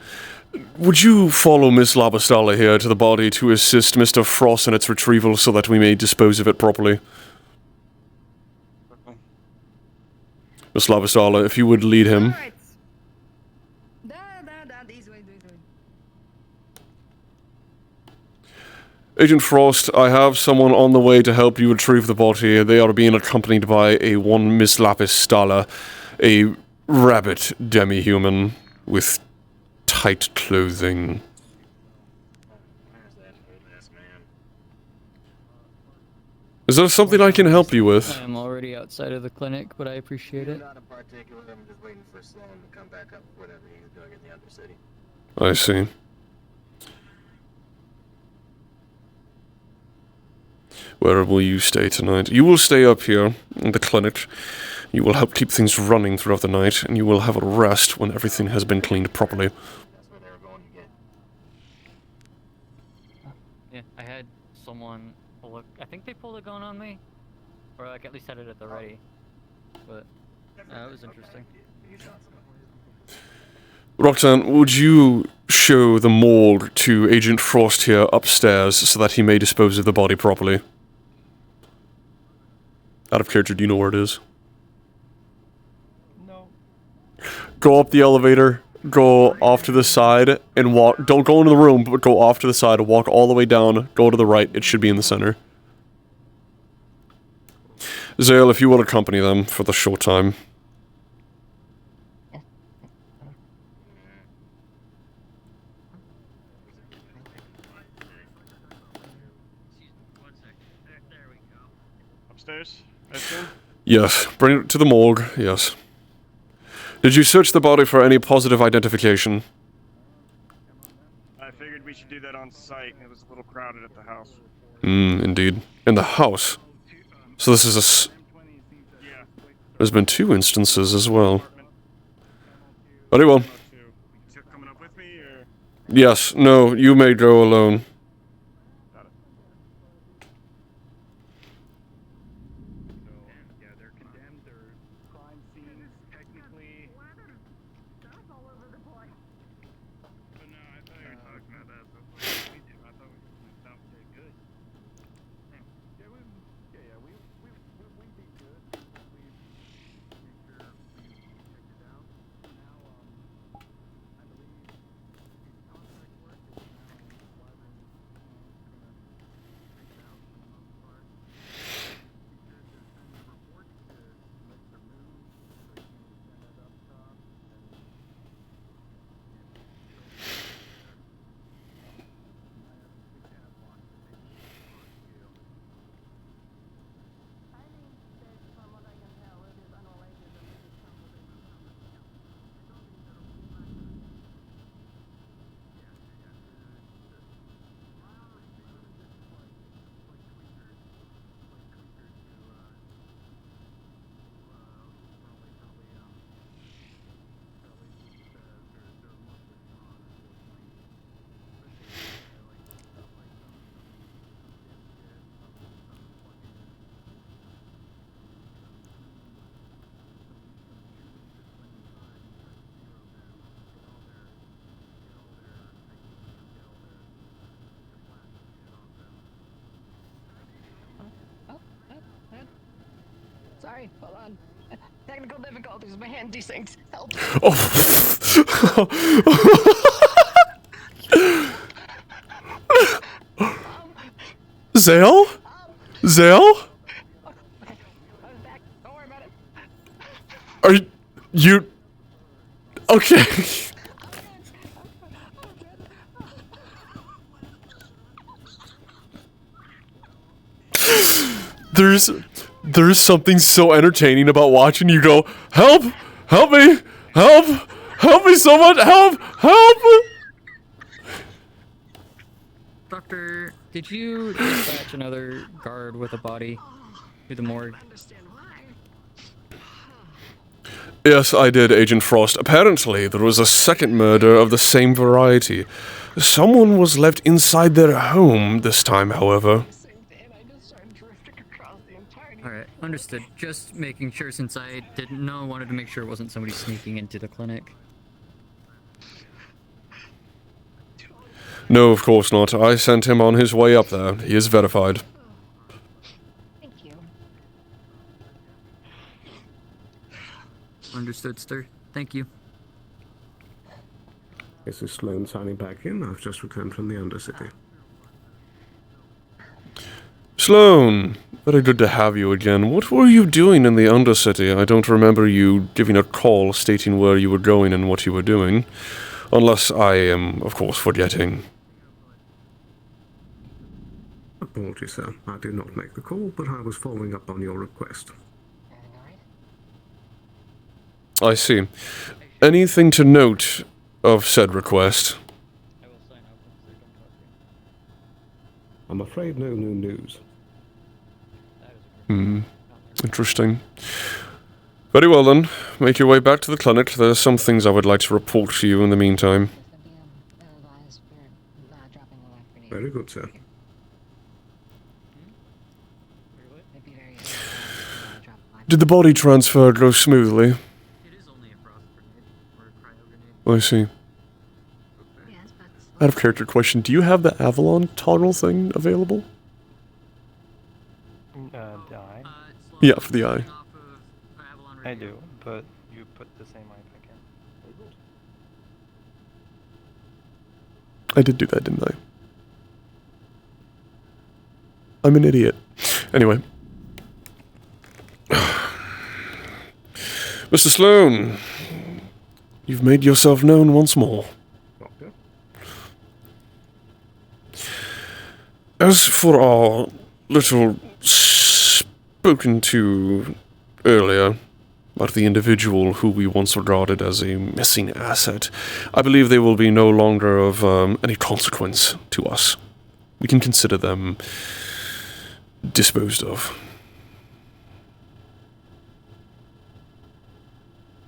Would you follow Miss Labastalla here to the body to assist Mr. Frost in its retrieval so that we may dispose of it properly? Miss Labastalla, if you would lead him. Agent Frost, I have someone on the way to help you retrieve the body. They are being accompanied by a one Miss Lapistala, a rabbit demi-human with tight clothing. Is there something I can help you with? I am already outside of the clinic, but I appreciate it. Not in particular, I'm just waiting for Sloan to come back up with whatever he's doing in the other city. I see. Where will you stay tonight? You will stay up here in the clinic. You will help keep things running throughout the night, and you will have a rest when everything has been cleaned properly. Yeah, I had someone pull I think they pulled a gun on me, or like at least had it at the ready. But it was interesting. Roxanne, would you show the morgue to Agent Frost here upstairs so that he may dispose of the body properly? Out of character, do you know where it is? No. Go up the elevator, go off to the side, and walk. Don't go into the room, but go off to the side, walk all the way down, go to the right. It should be in the center. Zale, if you will accompany them for the short time. Upstairs, I assume? Yes, bring it to the morgue, yes. Did you search the body for any positive identification? I figured we should do that on site. It was a little crowded at the house. Indeed. In the house? So this is There's been 2 instances as well. Very well. Coming up with me, or? Yes, no, you may go alone. Sorry, hold on. Technical difficulties, my hand desyncs. Help. Zale? Zale? Are you... Okay. There's something so entertaining about watching you go, help! Help me! Help! Help me so much! Help! Help! Doctor, did you dispatch another guard with a body to the morgue? Yes, I did, Agent Frost. Apparently, there was a second murder of the same variety. Someone was left inside their home this time, however. Alright, understood. Just making sure since I didn't know, wanted to make sure it wasn't somebody sneaking into the clinic. No, of course not. I sent him on his way up there. He is verified. Thank you. Understood, sir. Thank you. This is Sloan signing back in. I've just returned from the Undercity. Sloan, very good to have you again. What were you doing in the Undercity? I don't remember you giving a call stating where you were going and what you were doing. Unless I am, of course, forgetting. Apologies, sir. I did not make the call, but I was following up on your request. I see. Anything to note of said request? I'm afraid no new news. Interesting. Very well then. Make your way back to the clinic. There's some things I would like to report to you in the meantime. Very good, sir. Did the body transfer go smoothly? I see. Out of character question, do you have the Avalon toggle thing available? The eye? Yeah, for the eye. I do, but you put the same eye back in. I did do that, didn't I? I'm an idiot. Anyway. Mr. Sloan, you've made yourself known once more. Doctor? As for our little spoken to earlier about the individual who we once regarded as a missing asset, I believe they will be no longer of any consequence to us. We can consider them disposed of.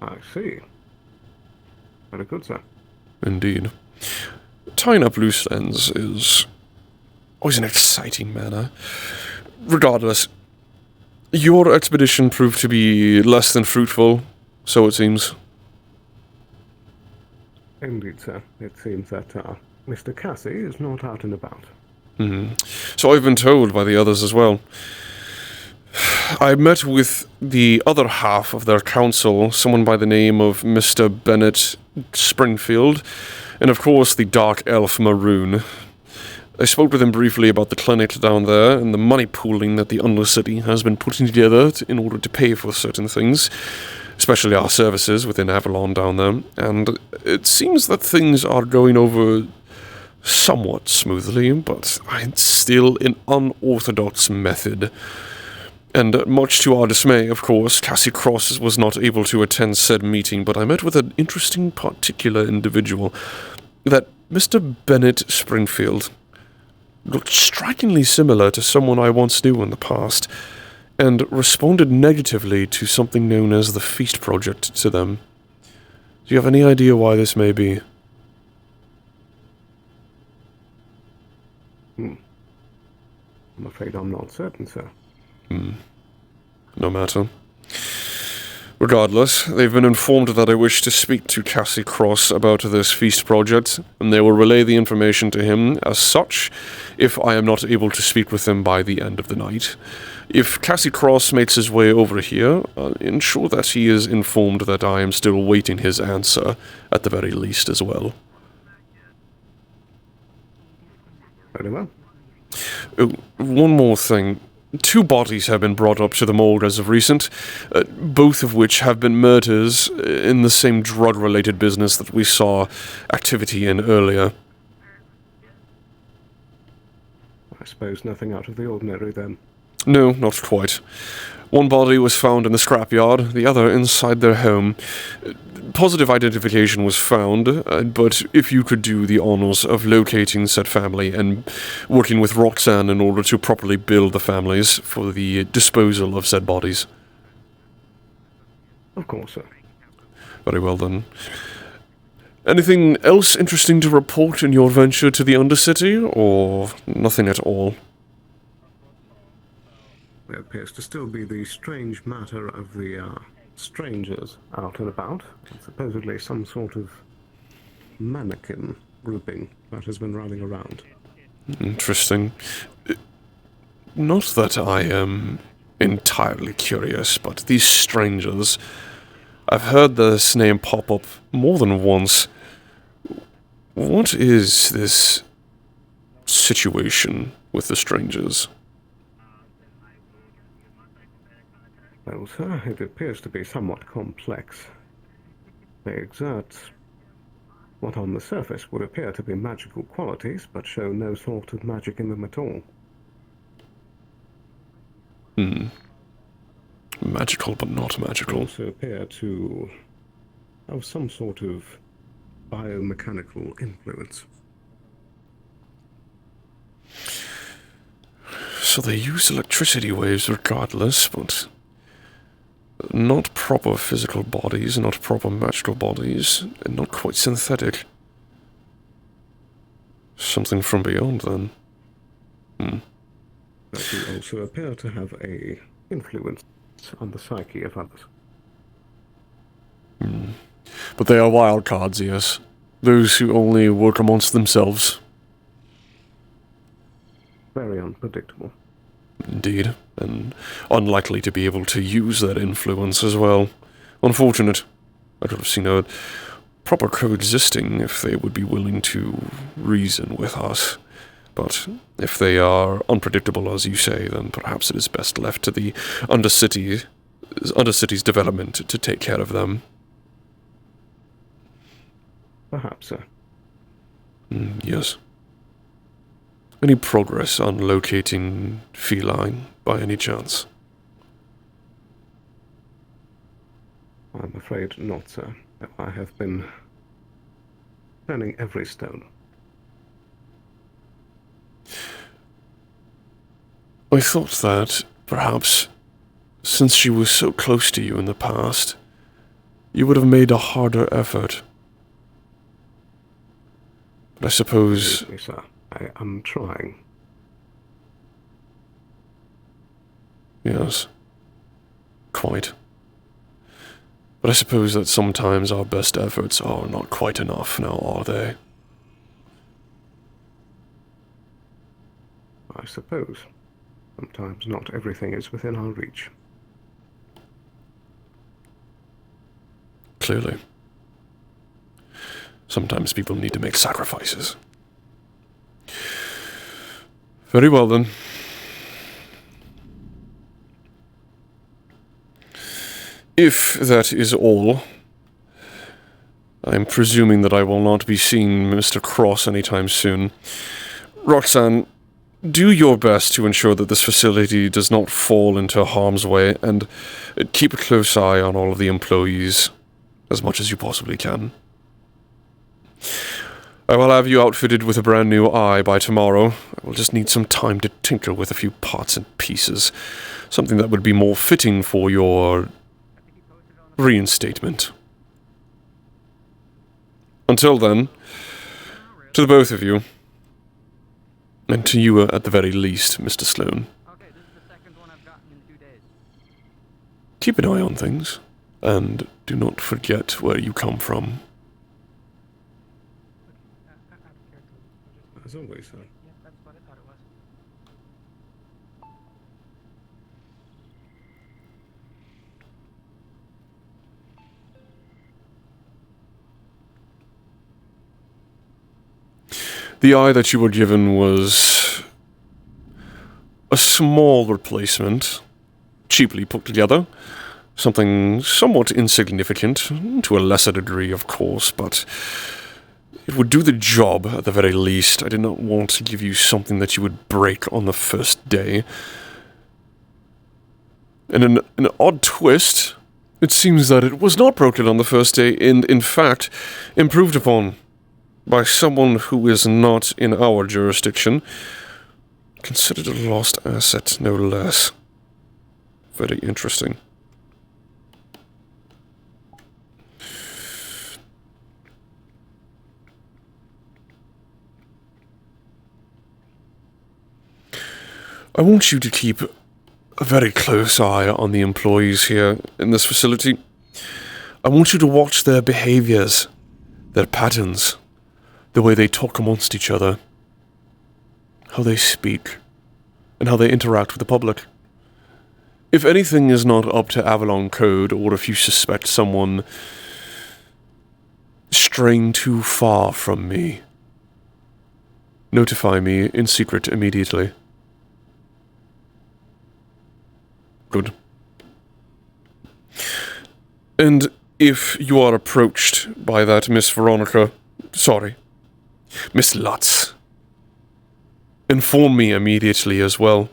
I see. Very good, sir. Indeed. Tying up loose ends is always an exciting manner. Regardless, your expedition proved to be less than fruitful, so it seems. Indeed, sir. It seems that Mr. Cassie is not out and about. So I've been told by the others as well. I met with the other half of their council, someone by the name of Mr. Bennett Springfield, and of course the Dark Elf Maroon. I spoke with him briefly about the clinic down there and the money pooling that the Undercity has been putting together in order to pay for certain things, especially our services within Avalon down there, and it seems that things are going over somewhat smoothly, but it's still an unorthodox method. And much to our dismay, of course, Cassie Cross was not able to attend said meeting, but I met with an interesting particular individual. That Mr. Bennett Springfield looked strikingly similar to someone I once knew in the past, and responded negatively to something known as the Feast Project to them. Do you have any idea why this may be? I'm afraid I'm not certain, sir. No matter. Regardless, they've been informed that I wish to speak to Cassie Cross about this feast project, and they will relay the information to him as such if I am not able to speak with him by the end of the night. If Cassie Cross makes his way over here, I'll ensure that he is informed that I am still waiting his answer, at the very least as well. Very well. Oh, one more thing. 2 bodies have been brought up to the morgue as of recent, both of which have been murders in the same drug-related business that we saw activity in earlier. I suppose nothing out of the ordinary, then. No, not quite. One body was found in the scrapyard, the other inside their home. Positive identification was found, but if you could do the honors of locating said family and working with Roxanne in order to properly bill the families for the disposal of said bodies. Of course, sir. Very well then. Anything else interesting to report in your venture to the Undercity, or nothing at all? There appears to still be the strange matter of the strangers out and about. Supposedly some sort of mannequin grouping that has been running around. Interesting. Not that I am entirely curious, but these strangers... I've heard this name pop up more than once. What is this situation with the strangers? Well, sir, it appears to be somewhat complex. They exert what on the surface would appear to be magical qualities, but show no sort of magic in them at all. Magical, but not magical. They also appear to have some sort of biomechanical influence. So they use electricity waves regardless, but not proper physical bodies, not proper magical bodies, and not quite synthetic. Something from beyond, then. But they also appear to have a influence on the psyche of others. But they are wild cards, yes. Those who only work amongst themselves. Very unpredictable. Indeed, and unlikely to be able to use that influence as well. Unfortunate. I could have seen a proper coexisting if they would be willing to reason with us. But if they are unpredictable, as you say, then perhaps it is best left to the Undercity's development to take care of them. Perhaps, sir. Yes. Any progress on locating Feline, by any chance? I'm afraid not, sir. I have been turning every stone. I thought that, perhaps, since she was so close to you in the past, you would have made a harder effort. But I suppose... Excuse me, sir. I am trying. Yes. Quite. But I suppose that sometimes our best efforts are not quite enough now, are they? I suppose. Sometimes not everything is within our reach. Clearly. Sometimes people need to make sacrifices. Very well, then. If that is all, I'm presuming that I will not be seeing Mr. Cross anytime soon. Roxanne, do your best to ensure that this facility does not fall into harm's way, and keep a close eye on all of the employees as much as you possibly can. I will have you outfitted with a brand new eye by tomorrow. I will just need some time to tinker with a few parts and pieces. Something that would be more fitting for your reinstatement. Until then, to the both of you, and to you at the very least, Mr. Sloan, keep an eye on things, and do not forget where you come from. As always, sir. That's what I thought it was. The eye that you were given was a small replacement, cheaply put together. Something somewhat insignificant, to a lesser degree, of course, but it would do the job at the very least. I did not want to give you something that you would break on the first day. And in an odd twist, it seems that it was not broken on the first day, and in fact, improved upon by someone who is not in our jurisdiction. Considered a lost asset, no less. Very interesting. I want you to keep a very close eye on the employees here in this facility. I want you to watch their behaviors, their patterns, the way they talk amongst each other, how they speak, and how they interact with the public. If anything is not up to Avalon code, or if you suspect someone straying too far from me, notify me in secret immediately. Good. And if you are approached by that Miss Lutz, inform me immediately as well.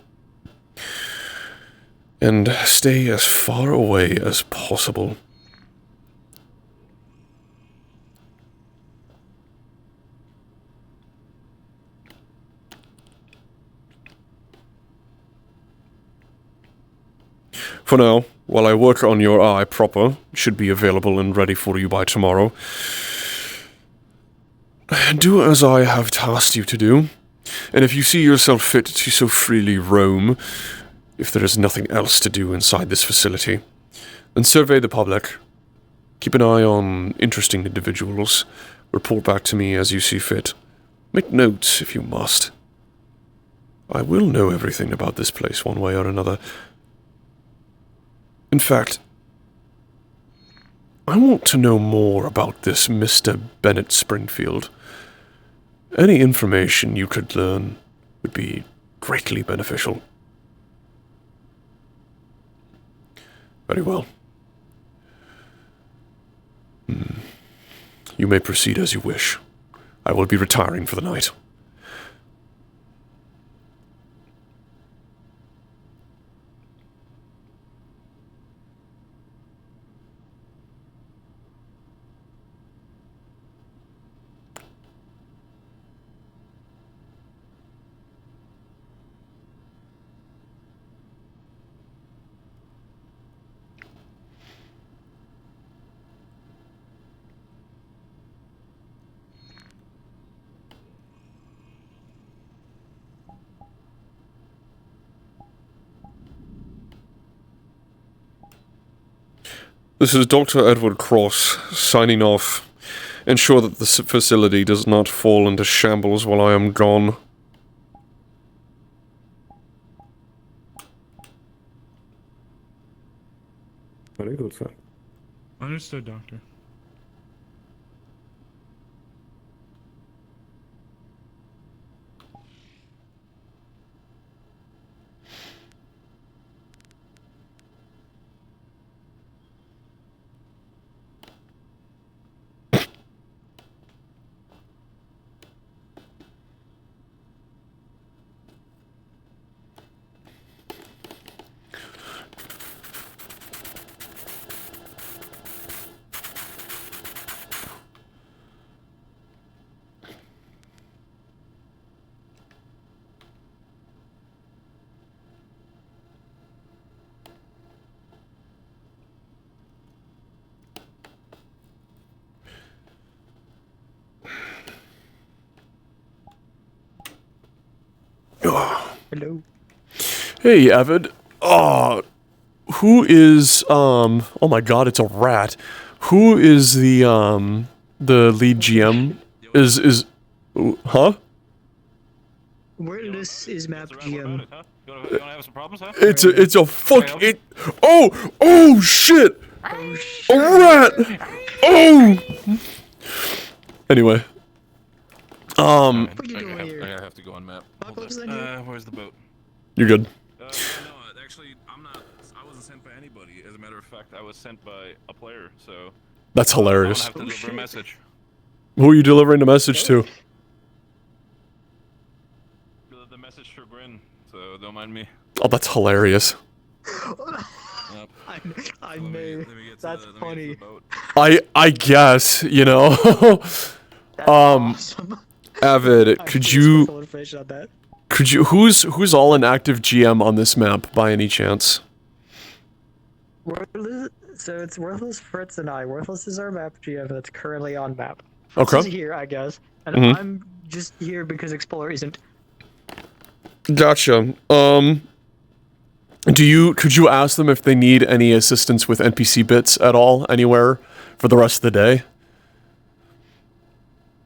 And stay as far away as possible. For now, while I work on your eye proper, should be available and ready for you by tomorrow. Do as I have tasked you to do, and if you see yourself fit to so freely roam, if there is nothing else to do inside this facility, then survey the public. Keep an eye on interesting individuals. Report back to me as you see fit. Make notes if you must. I will know everything about this place one way or another. In fact, I want to know more about this Mr. Bennett Springfield. Any information you could learn would be greatly beneficial. Very well. You may proceed as you wish. I will be retiring for the night. This is Dr. Edward Cross, signing off. Ensure that the facility does not fall into shambles while I am gone. Very good, sir. Understood, Doctor. Hello. Hey, Evid. Who is, oh my god, it's a rat. Who is the lead GM? Huh? Wordless is map GM. You wanna have some problems, huh? It's a fuck, oh shit! A rat! Oh! Anyway. I have to go on map. Where's the boat? You're good. No, actually, I wasn't sent by anybody. As a matter of fact, I was sent by a player, so... That's hilarious. I'm gonna have to deliver a message. Who are you delivering the message to? The message for Bryn, so don't mind me. Oh, that's hilarious. I know. That's funny. I guess, you know. Avid, could you who's all an active GM on this map by any chance? Worthless, so it's Worthless, Fritz, and I. Worthless is our map GM that's currently on map. Okay. Fritz is here, I guess, and I'm just here because Explorer isn't. Gotcha. Could you ask them if they need any assistance with NPC bits at all, anywhere, for the rest of the day?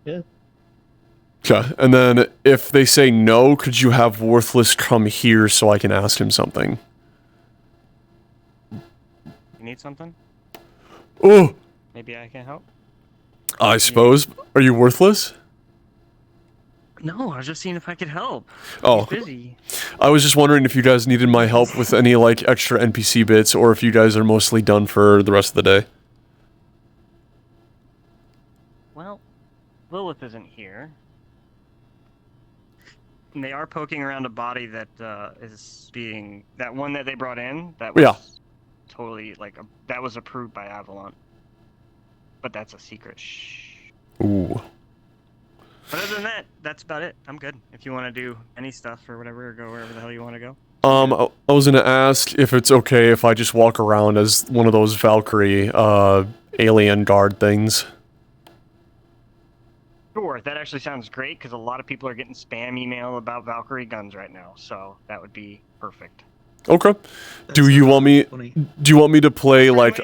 Yeah. Okay, and then if they say no, could you have Worthless come here so I can ask him something? You need something? Oh! Maybe I can help? I suppose. Are you Worthless? No, I was just seeing if I could help. Oh. He's busy. I was just wondering if you guys needed my help with any, like, extra NPC bits, or if you guys are mostly done for the rest of the day. Well, Lilith isn't here. And they are poking around a body that is being... That one that they brought in, that was totally, like, that was approved by Avalon. But that's a secret. Shh. Ooh. But other than that, that's about it. I'm good. If you want to do any stuff or whatever, or go wherever the hell you want to go. I was gonna ask if it's okay if I just walk around as one of those Valkyrie, alien guard things. Sure, that actually sounds great, because a lot of people are getting spam email about Valkyrie guns right now, so that would be perfect. Okay. Do you want me to play, like...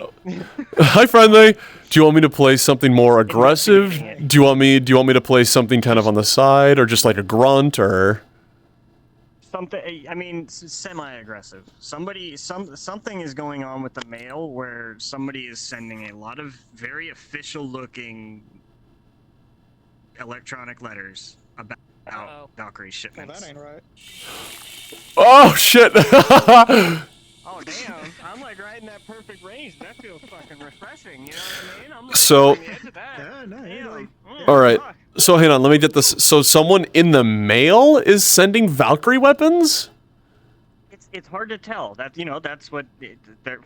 Hi, friendly! Do you want me to play something more aggressive? Do you want me to play something kind of on the side, or just like a grunt, or... Something, I mean, semi-aggressive. Something is going on with the mail where somebody is sending a lot of very official-looking electronic letters about Valkyrie shipments. That ain't right. Oh, shit! Oh, damn. I'm like right in that perfect range. That feels fucking refreshing, you know what I mean? I'm like So... on the edge of that. Damn. Alright, so hang on, let me get this. So someone in the mail is sending Valkyrie weapons? It's hard to tell. That's what...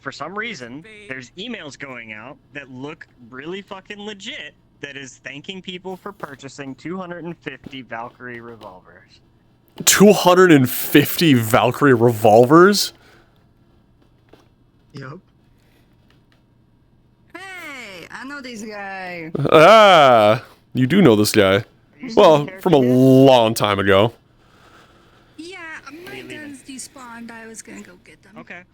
for some reason, there's emails going out that look really fucking legit that is thanking people for purchasing 250 Valkyrie revolvers. 250 Valkyrie revolvers? Yep. Hey, I know this guy. Ah, you do know this guy. Well, from a long time ago. Yeah, my guns despawned. I was gonna go get them. Okay.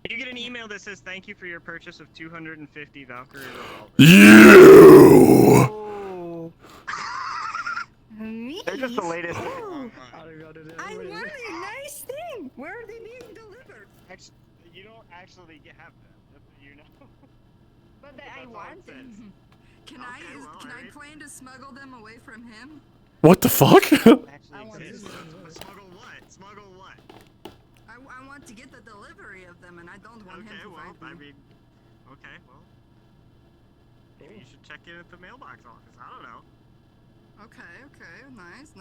You get an email that says thank you for your purchase of 250 Valkyrie revolvers. You! They're just the latest. I want a nice thing. Where are they being delivered? You don't actually have them, you know. But I want them. Can I plan to smuggle them away from him? What the fuck? Smuggle what? Smuggle what? I want to get the delivery of them, and I don't want him to find me. Okay, well, maybe you should check in at the mailbox office. I don't know. Okay, nice.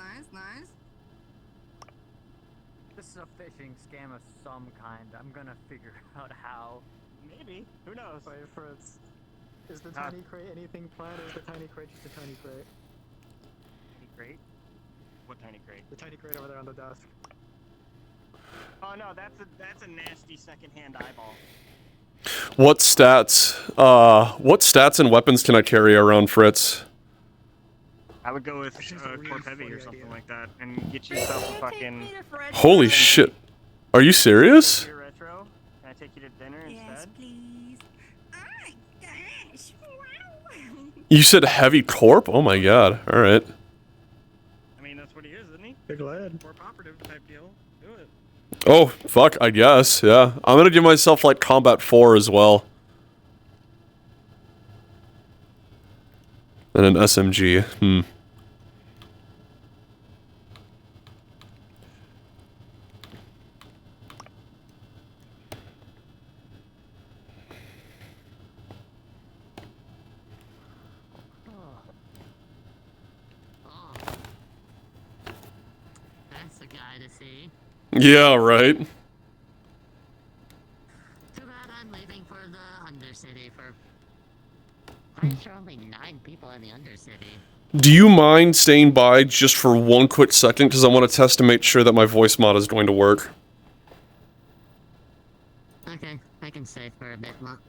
This is a phishing scam of some kind. I'm gonna figure out how. Maybe. Who knows? Wait, Fritz. Is the tiny crate anything planned, or is the tiny crate just a tiny crate? Tiny crate? What tiny crate? The tiny crate over there on the desk. Oh no, that's a nasty secondhand eyeball. What stats and weapons can I carry around, Fritz? I would go with Corp Heavy or something like that, and get yourself a fucking... Holy shit. Are you serious? Retro. Can I take you to dinner instead? Please. Oh my gosh! Wow. You said heavy corp? Oh my god. Alright. I mean, that's what he is, isn't he? Big lad. Corp operative type deal. Do it. Oh, fuck, I guess, yeah. I'm gonna give myself, like, Combat 4 as well. And an SMG. That's the guy to see. Yeah, right. Too bad I'm leaving for the Undercity for... I'm sure only 9 people in the Undercity. Do you mind staying by just for one quick second? Because I want to test to make sure that my voice mod is going to work. Okay, I can stay for a bit more.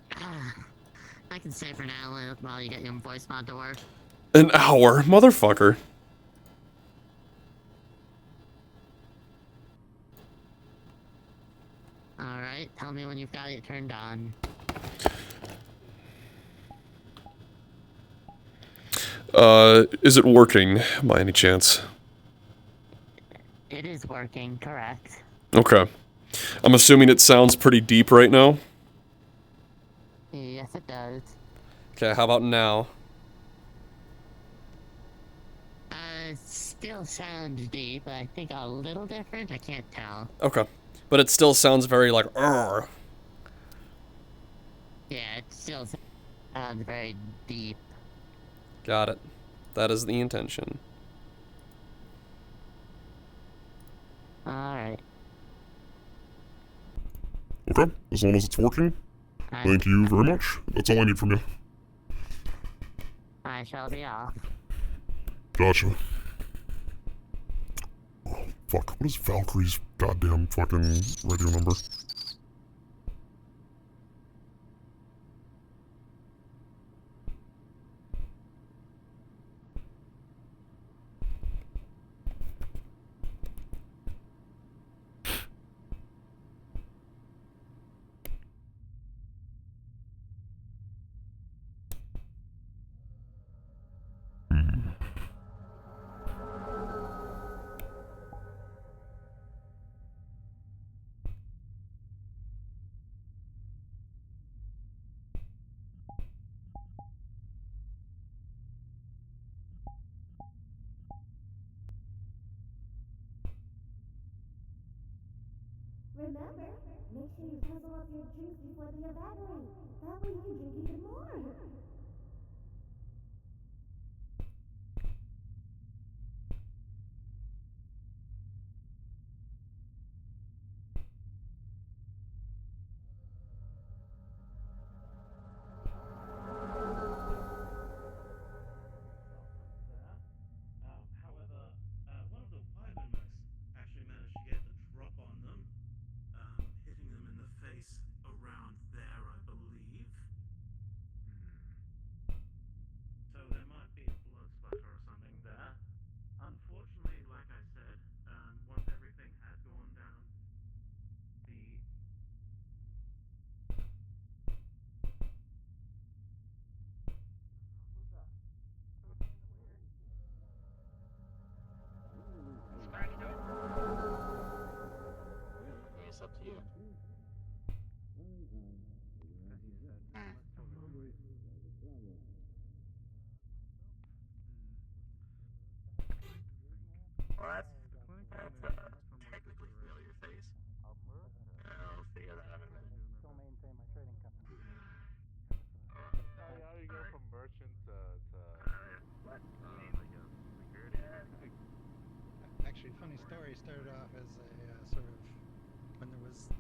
I can stay for now while you get your voice mod to work. An hour? Motherfucker. Alright, tell me when you've got it turned on. Is it working by any chance? It is working, correct. Okay. I'm assuming it sounds pretty deep right now. Yes, it does. Okay, how about now? It still sounds deep, but I think a little different. I can't tell. Okay. But it still sounds very like, "Arr." Yeah, it still sounds very deep. Got it. That is the intention. Alright. Okay, as long as it's working. Thank you very much. That's all I need from you. I shall be off. Gotcha. Oh, fuck, what is Valkyrie's goddamn fucking radio number? Remember, make sure you guzzle up your drinks before they evaporate. That way you can drink even more. However, one of the firemen actually managed to get the drop on them, hitting them in the face around there, I believe. So there might be a blood splatter or something there. Unfortunately, like I said, once everything had gone down, the It's up to you. Well, that's technically feel your face. I'll figure that out in a minute. Still maintain my trading company. How you go from merchant to What? security? Actually, funny story. Started off as a sort of when there was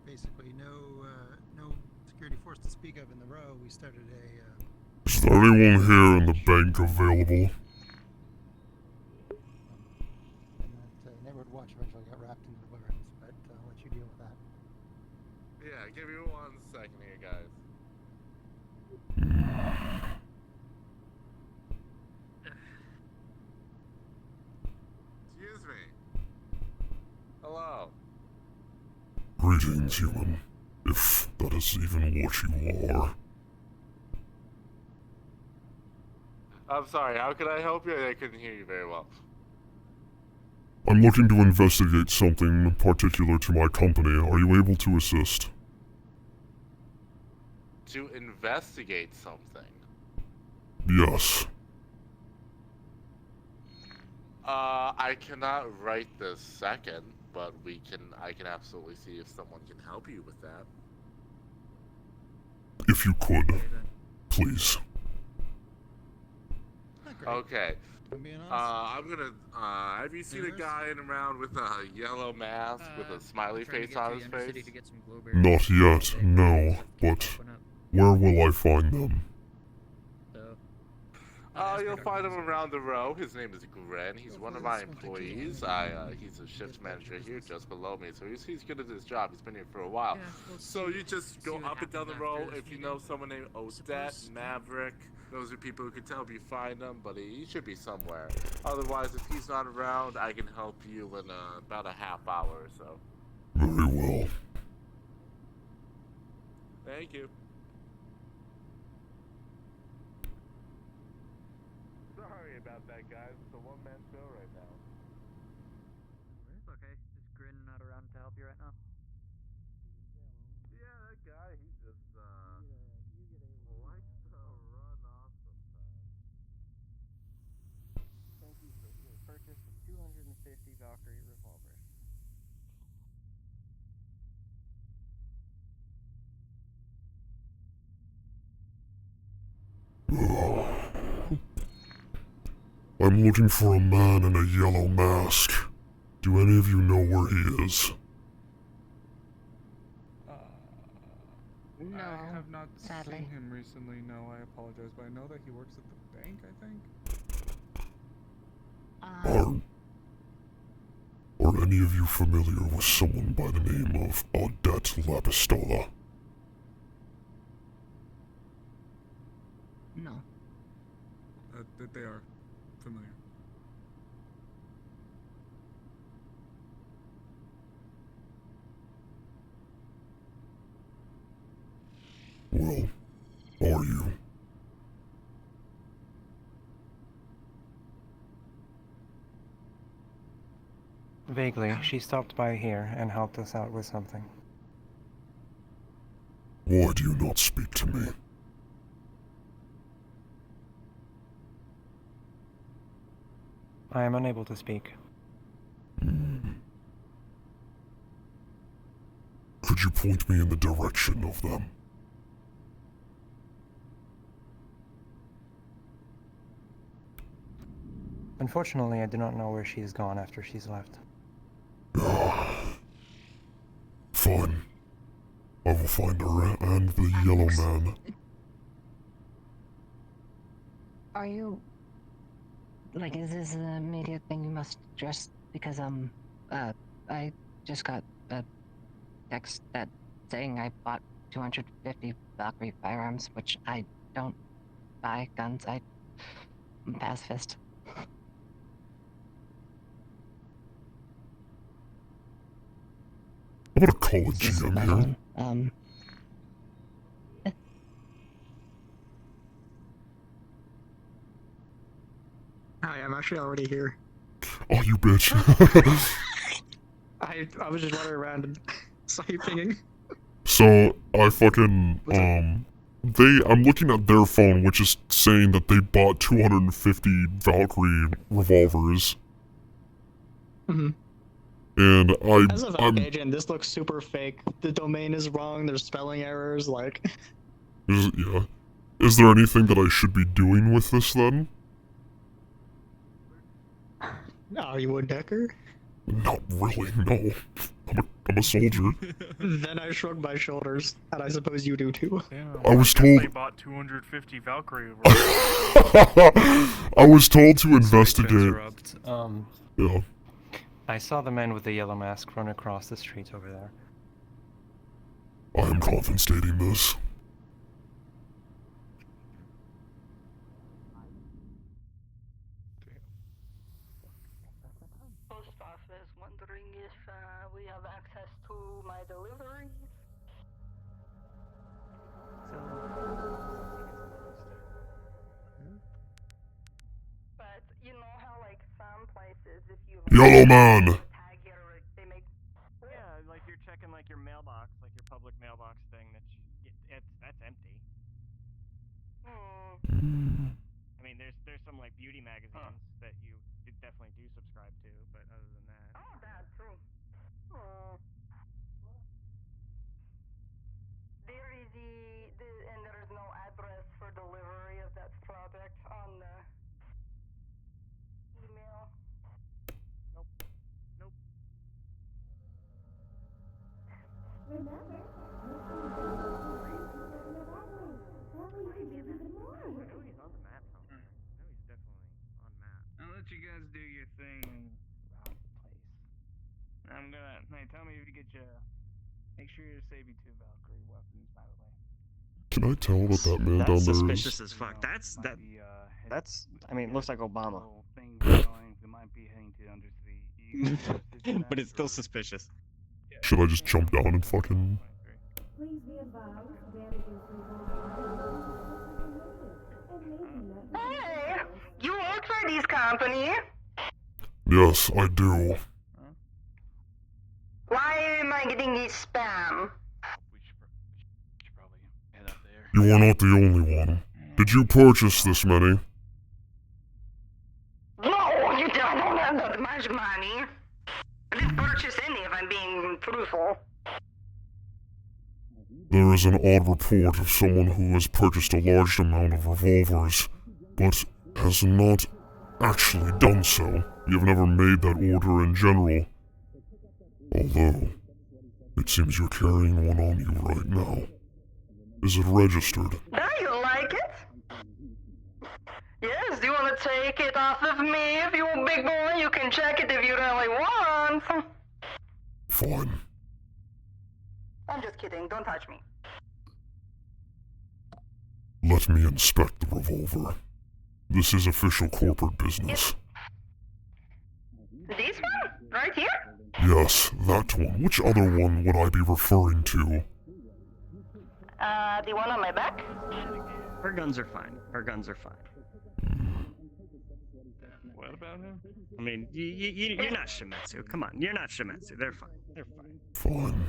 basically no security force to speak of in the row. We started a. Is there anyone here in the bank available? And that neighborhood watch eventually got wrapped into the barns, but I'll let you deal with that. Yeah, give me 1 second here, guys. Excuse me. Hello. Greetings, human. If that is even what you are. I'm sorry, how can I help you? I couldn't hear you very well. I'm looking to investigate something particular to my company. Are you able to assist? To investigate something? Yes. I cannot right this second, but I can absolutely see if someone can help you with that. If you could, please. Okay. I'm being honest. I'm gonna, have you seen a guy in around with a yellow mask with a smiley face on his face? Not yet, no, but where will I find them? You'll find him around the row. His name is Gren. He's one of my employees. He's a shift manager here just below me, so he's good at his job. He's been here for a while. So you just go up and down the row. If you know someone named Odette, Maverick, those are people who can help you find him, but he should be somewhere. Otherwise, if he's not around, I can help you in about a half hour or so. Very well. Thank you. sorry about that, guys. It's a one-man show right now. Okay, is Grin not around to help you right now? Yeah, that guy, he just, likes to run off sometimes. Thank you for your purchase of 250 Valkyrie revolvers. I'm looking for a man in a yellow mask. Do any of you know where he is? No, I have not sadly. seen him recently, no, I apologize, but I know that he works at the bank, I think? Are any of you familiar with someone by the name of Odette La Pistola? No. That they are familiar. Well, are you? Vaguely, she stopped by here and helped us out with something. Why do you not speak to me? I am unable to speak. Could you point me in the direction of them? Unfortunately, I do not know where she has gone after she's left. Fine. I will find her and the yellow man. Are you... Like, is this an immediate thing you must address? Because, I just got a text that saying I bought 250 Valkyrie firearms, which I don't buy guns. I'm a pacifist. I'm gonna call a GM here. Hi, I'm actually already here. Oh, you bitch. I was just running around and saw you pinging. So, I fucking, I'm looking at their phone, which is saying that they bought 250 Valkyrie revolvers. Mm-hmm. And As a Valk agent, this looks super fake. The domain is wrong, there's spelling errors, like... Is there anything that I should be doing with this, then? Are you a decker? Not really, no. I'm a soldier. Then I shrug my shoulders, and I suppose you do too. I was told... They bought 250 Valkyrie. I was told to investigate... Yeah. I saw the man with the yellow mask run across the street over there. I am confiscating this. Post office wondering if we have access to my deliveries. But you know how like some places, if you Yellow man! tag it or they make. Yeah, like you're checking like your mailbox, like your public mailbox thing. That's empty. I mean, there's some like beauty magazines that you definitely do subscribe to, but other than that. Oh, that's true. There is and there is no address for delivery of that product on the email. Nope. Remember, make sure you don't let your dreams before they evaporate. That way you can drink even more. I know he's on the map somewhere. I know he's definitely on map. I'll let you guys do your thing. Wrong place. I'm gonna. Hey, tell me if you get your. Make sure you save you 2 Valkyrie weapons, by the way. Can I tell what that man That's down there suspicious is? as fuck. That's. I mean, it looks like Obama. Things going. We might be heading to undersea. But it's still suspicious. Should I just jump down and fucking... Please be advised, bandages revolve and maybe not. Hey, you work for this company? Yes, I do. Why am I getting this spam? You are not the only one. Did you purchase this many? No, you don't have that much money. I didn't purchase any if I'm being truthful. There is an odd report of someone who has purchased a large amount of revolvers, but has not actually done so. You've never made that order in general. Although, it seems you're carrying one on you right now. Is it registered? Do you like it? Yes, do you want to take it off of me? If you're a big boy, you can check it if you really want. Fine. I'm just kidding, don't touch me. Let me inspect the revolver. This is official corporate business. This one? Right here? Yes, that one. Which other one would I be referring to? The one on my back? Her guns are fine. Her guns are fine. What about him? I mean, you're not Shimetsu. Come on, you're not Shimetsu. They're fine. They're fine. Fine.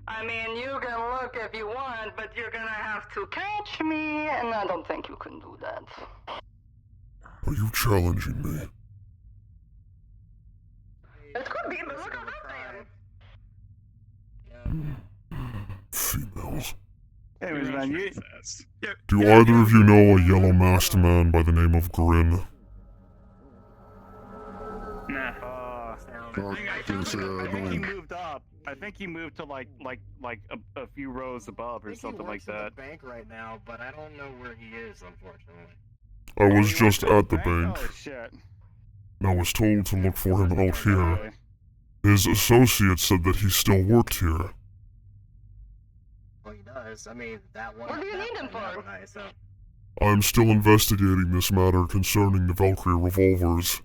I mean, you can look if you want, but you're gonna have to catch me, and I don't think you can do that. Are you challenging me? It could be, but look how Females. Anyways, man, Do either of you know a yellow-masked man by the name of Grin? Nah. I think he moved up. I think he moved to like a few rows above or something like that. At the bank right now, but I don't know where he is, unfortunately. I was just at the bank. Oh shit. And I was told to look for him out here. His associate said that he still worked here. Well, he does. I mean, that one. What do you need him for? I am still investigating this matter concerning the Valkyrie revolvers.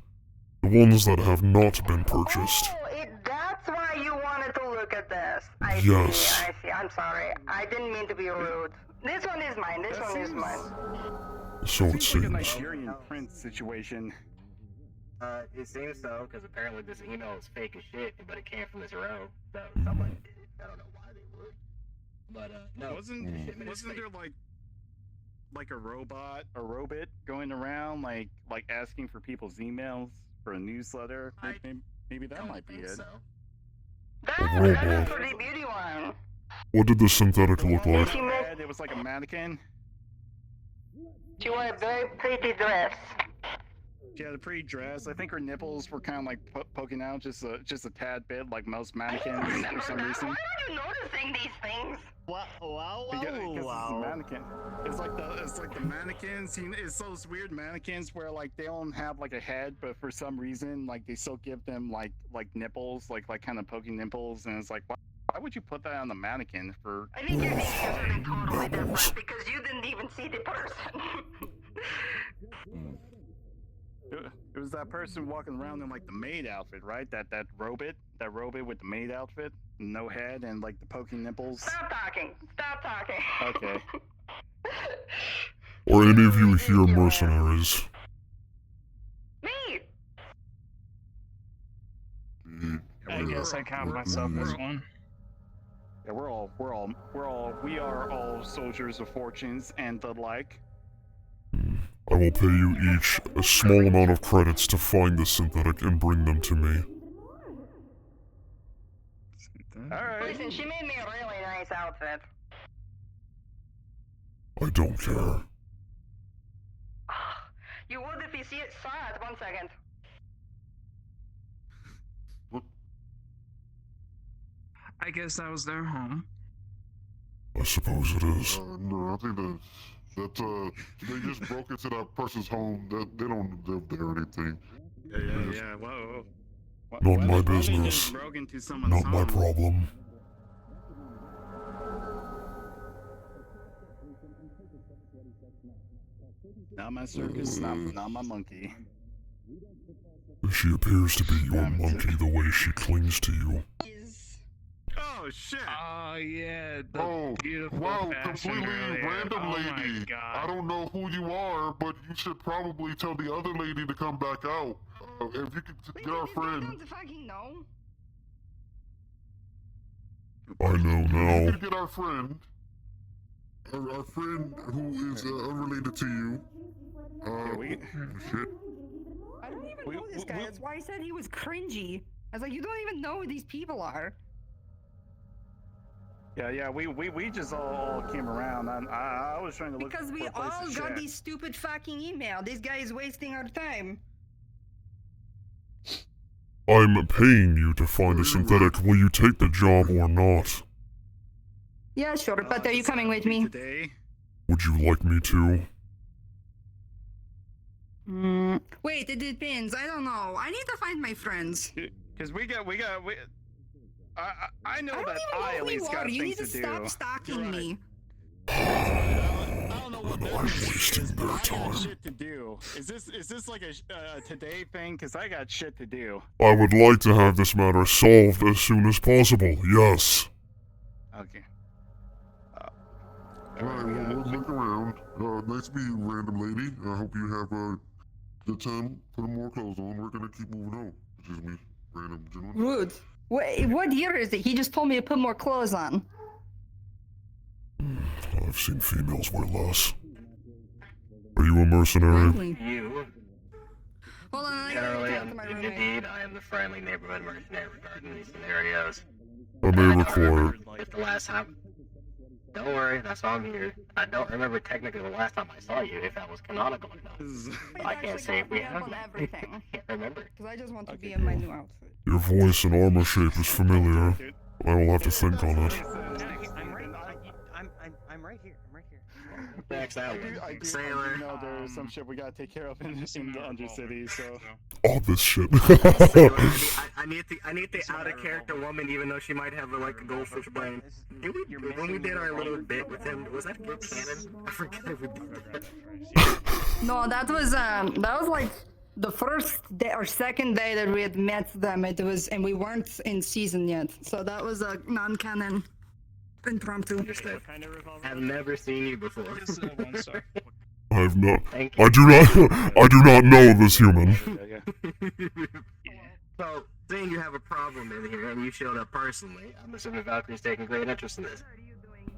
The ones that have not been purchased. Oh, that's why you wanted to look at this. I Yes. see, I see. I'm sorry. I didn't mean to be rude. This one is mine. This one is mine. So it Seems like a seems. Nigerian prince situation. It seems so, because apparently this email is fake as shit, but it came from this row. So someone did it. I don't know why they would. But, no. Wasn't there like a robot going around like asking for people's emails for a newsletter? Maybe that might be it. A robot. Pretty beauty one. What did the synthetic look like? It was like a mannequin. She wore a very pretty dress. She had a pretty dress. I think her nipples were kind of like poking out just a tad bit, like most mannequins for some reason. Why are you noticing these things? Wow! Because it's a mannequin. It's like the mannequins. It's those weird mannequins where like they don't have like a head, but for some reason like they still give them like nipples, like kind of poking nipples, and it's like why would you put that on the mannequin for? I think you're thinking of something totally different because you didn't even see the person. It was that person walking around in like the maid outfit, right? That robot with the maid outfit, no head, and like the poking nipples. Stop talking. Stop talking. Okay. Are any of you here mercenaries? Me. I guess I count myself as one. Yeah, we are all soldiers of fortunes and the like. I will pay you each a small amount of credits to find the synthetic and bring them to me. Alright. Listen, she made me a really nice outfit. I don't care. You would if you saw it. 1 second. I guess that was their home. I suppose it is. No, I think that they just broke into that person's home. That they don't live there or anything. Yeah. Whoa. Not my business. Broke into someone's Not my home. problem. Not my circus, not my monkey. She appears to be your monkey the way she clings to you. Oh, Oh shit! Oh yeah, the Oh, beautiful wow, fashion completely earlier. random Oh my lady. God. I don't know who you are, but you should probably tell the other lady to come back out. If you could get our friend. Fucking no. I know If you now. could get our friend who is unrelated to you. Shit. I don't even know this guy. That's why I said he was cringy. I was like, you don't even know who these people are. Yeah, we just all came around. I was trying to look Because we for a place all to got shit. these stupid fucking email. This guy is wasting our time. I'm paying you to find a synthetic. Will you take the job or not? Yeah, sure, but are you coming with me? Today? Would you like me to? Wait, it depends. I don't know. I need to find my friends. Because we I know I don't that even know I at who least you got are. You need things to to do. stop stalking me. I don't know what I'm wasting their I got time. shit to do. Is this like a today thing? Because I got shit to do. I would like to have this matter solved as soon as possible, yes. Okay. Alright, well, we'll look around. Nice to meet you, random lady. I hope you have a good time putting more clothes on. We're gonna keep moving on. Excuse me, random gentleman. Rude. Wait, what year is it? He just told me to put more clothes on. I've seen females wear less. Are you a mercenary? You. Hold on, I Generally, gotta talk to my roommate. indeed, I am the friendly neighborhood mercenary regarding these scenarios. I may require. If the last time. Don't worry, that's why I'm here. I don't remember technically the last time I saw you, if that was canonical or not. I can't say if we have. on everything. Can't remember. Because I just want to be in my new outfit. Your voice and armor shape is familiar. I will have to think on it. I'm right here. I'm right here. Max out. I do Sailor. know there's some shit we gotta take care of in the Undercity, so. All this shit. I need the out of character woman, even though she might have like a goldfish brain. When we did our little bit with him, was that good canon? I forget if we did that. No, that was like the first day or second day that we had met them. It was, and we weren't in season yet, so that was a non-canon impromptu. Understood. I've never seen you before. I have not. Thank you. I do not know this human. So, seeing you have a problem in here and you showed up personally, I'm assuming Valkyrie's taking great interest in this.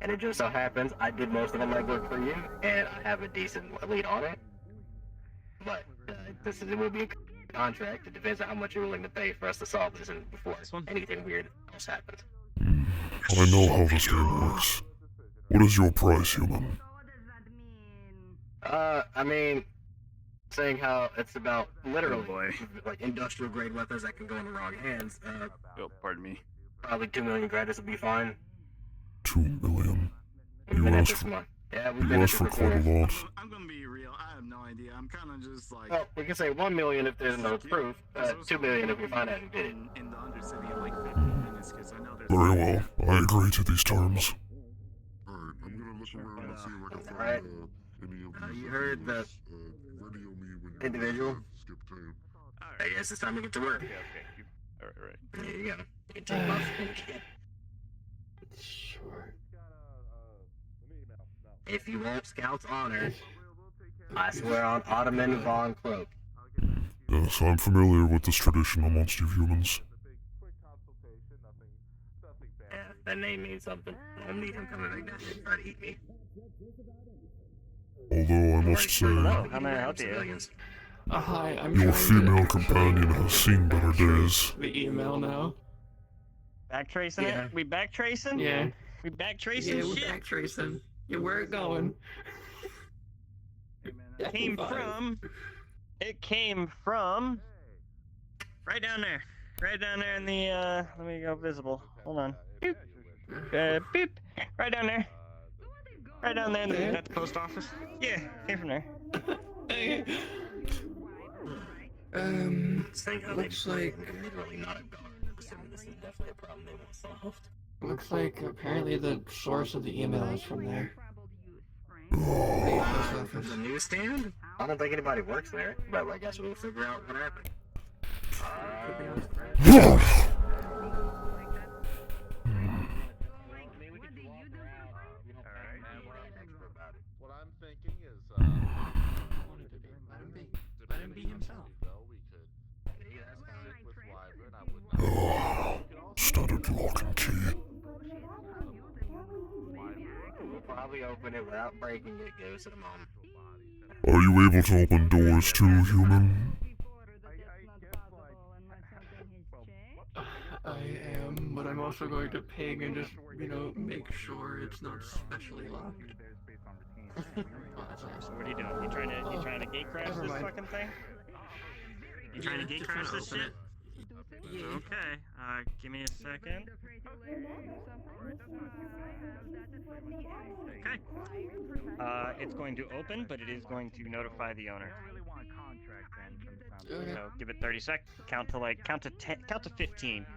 And it just so happens I did most of the legwork for you, and I have a decent lead on it. But it will be a contract. It depends on how much you're willing to pay for us to solve this and before anything weird else happens. I know how this game works. What is your price, human? I mean, saying how it's about literally like industrial grade weapons that can go in the wrong hands. Pardon me. Probably 2 million credits would be fine. 2 million. We've been You at asked this for, month. Yeah, we've you been at asked this for for quite a lot. I'm gonna be real. I have no idea. I'm kind of just like. Well, we can say 1 million if there's no proof. 2 million if we find out who did it. In the Undercity in like 15 minutes, because I know there's. Very well. I agree to these terms. Alright, I'm gonna look around and see if I can find Alright. any of these. You heard the radio me when individual? Skip time. I guess it's time to get to work. Okay. Alright. There you go. You can take off. Sure. If you want Scout's honor, I swear on Ottoman Von Cloak. Yes, I'm familiar with this tradition amongst you humans. Yeah, that name means something. I'll need him coming back down here and try to eat me. Although I must say, How may I help you? Hi, I'm your trying female companion has seen better days. the email now. Backtracing Yeah. it? We backtracing? Yeah. We backtracing Yeah, we're shit? backtracing. Yeah, where it going? It came from right down there. Right down there in the let me go visible. Hold on. Boop. Boop. Right down there. Right down there in the, at the post office. Yeah, came from there. Looks like apparently the source of the email is from there. The newsstand? I don't think anybody works there, but I guess we'll figure out what happened. be himself. Standard lock and key. We'll probably open it without breaking it, Goose, at a moment. Are you able to open doors too, human? I am, but I'm also going to ping and just, make sure it's not specially locked. So what are you doing? You trying to gate crash this fucking thing? You trying to gate crash this shit? Okay, give me a second. Okay. It's going to open, but it is going to notify the owner. So give it 30 seconds. Count to 10, count to 15. I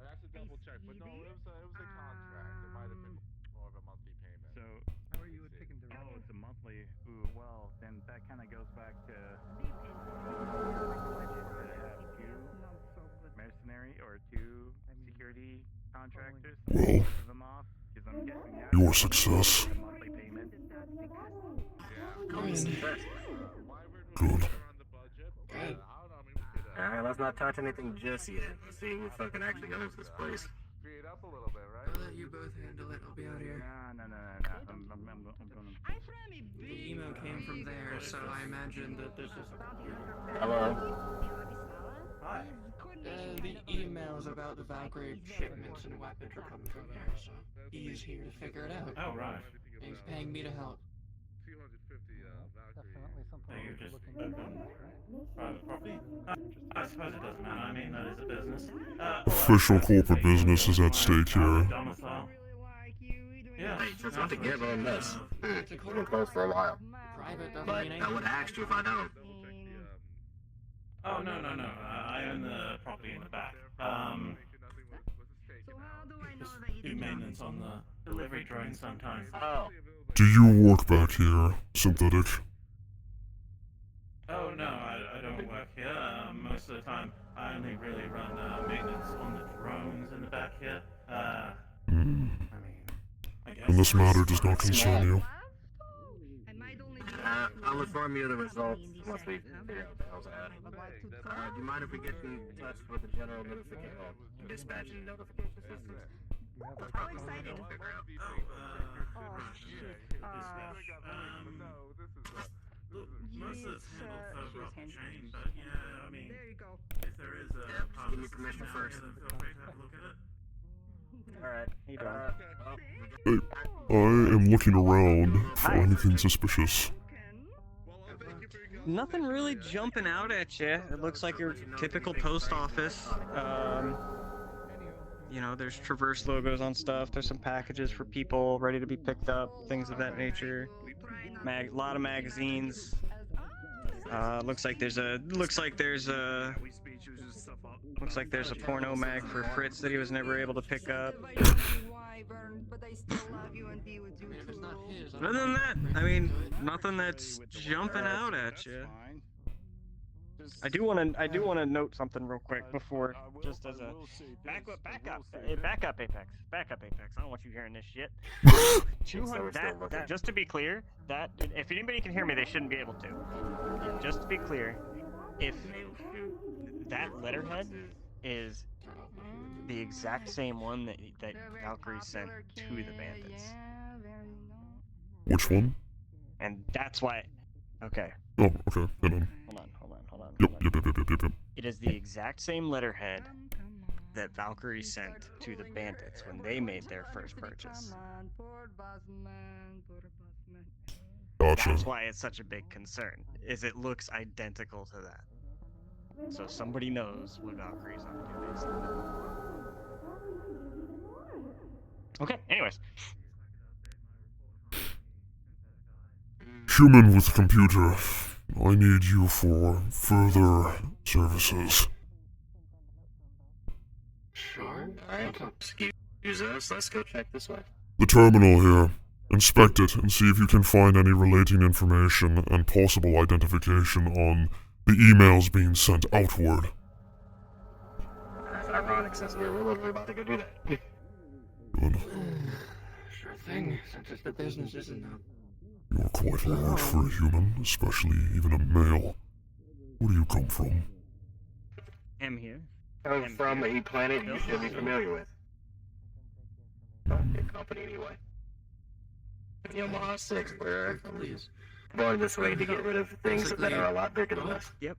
have to double check, but no, it was a contract. It might have been more of a monthly payment. So, how are you picking the role? Oh, it's a monthly. Ooh, well, then that kind of goes back to have two mercenary or two security contractors. Well, Them off, because I'm guessing your success. monthly payment. Good. Alright, let's not touch anything just yet. Let's see who fucking actually owns this place. Free it up a little bit, right? I'll let you both handle it. I'll be out here. No. I'm gonna. The email came from there, so I imagine that this is. Hello? Hi. The emails about the Valkyrie shipments and weapons are coming from here, so he's here to figure it out. Oh, right. He's paying me to help. 250 Definitely something you're just private property? I suppose it doesn't matter. I mean, that is a business. Official corporate business is at stake here. Domicile. Yeah. Hey, just want to give on this. It's been closed for a while. Private doesn't But mean I would have asked you if I don't. Oh, no. I own the property in the back. Just do maintenance on the delivery drone sometimes. Oh. Do you work back here, Synthetic? Oh, no, I don't work here. Most of the time, I only really run maintenance on the drones in the back here. And this matter does not concern you. I'll inform you of the results once we figure out what the hell's happening. Do you mind if we get in touch with the general notification, dispatch and notification systems? How excited. Most of it's handled further up the chain, but yeah, I mean, there you go. If there is a Give me permission first. then feel free to have a look at it. Alright. Hey, I am looking around for anything suspicious. Nothing really jumping out at you. It looks like your typical post office. There's Traverse logos on stuff. There's some packages for people ready to be picked up, things of that nature. A lot of magazines. Looks like there's a porno mag for Fritz that he was never able to pick up. Other than that, I mean, nothing that's jumping out at you. I do want to note something real quick before, just as a backup Apex. I don't want you hearing this shit. 200. That just to be clear, that if anybody can hear me, they shouldn't be able to. Just to be clear, if that letterhead is the exact same one that Valkyrie sent to the bandits. Which one? And that's why. Okay. Oh, okay. Hold on. Yep. It is the exact same letterhead that Valkyrie sent to the bandits when they made their first purchase. Gotcha. That's why it's such a big concern, is it looks identical to that. So somebody knows what Valkyrie's up to, basically. Okay, anyways. Human with computer. I need you for further services. Sure. Alright, excuse us. Let's go check this way. The terminal here. Inspect it and see if you can find any relating information and possible identification on the emails being sent outward. That's ironic since we're literally about to go do that. Good. Sure thing, since it's the business, isn't it? You're quite large for a human, especially even a male. Where do you come from? I'm here. I'm from a planet you should be familiar with. Good company anyway. Omaha 6, where please. Going this way to get rid of things that are a lot bigger than us. Yep.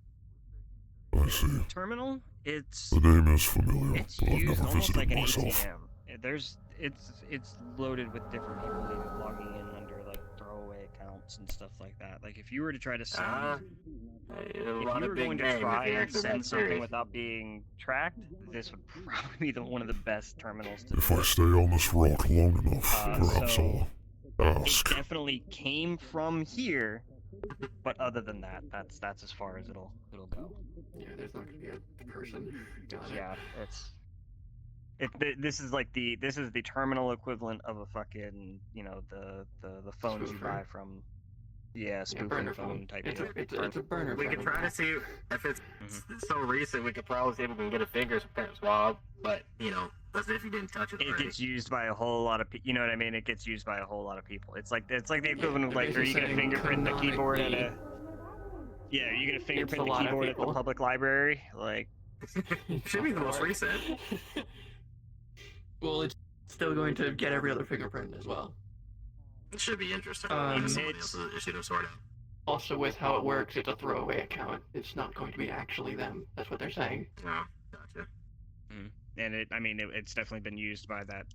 I see. Terminal, it's The name is familiar, it's but I've used never almost visited like an myself. ATM. It's loaded with different people even logging in under like throwaway accounts and stuff like that. Like if you were to try to send, if you were going to try and send something without being tracked, this would probably be one of the best terminals to If do I it. stay on this rock long enough, perhaps So I'll ask. it definitely came from here, but other than that, that's as far as it'll go. Yeah, there's not gonna be a person. Yeah, this is like this is the terminal equivalent of a fucking the phones you Spoofer. buy from. Yeah, spoofing burner phone phone. type It's deal. a burner We phone. could try to see if it's so recent. We could probably see if we can get a fingerprint swab, but as if you didn't touch it. It gets used by a whole lot of people. You know what I mean? It gets used by a whole lot of people. It's like the equivalent of like, are you gonna fingerprint the keyboard at a? Yeah, are you gonna fingerprint the keyboard at the public library? Like, should be the most recent. Well, it's still going to get every other fingerprint as well. It should be interesting. Also, with how it works, it's a throwaway account. It's not going to be actually them. That's what they're saying. Oh, gotcha. And it's definitely been used by that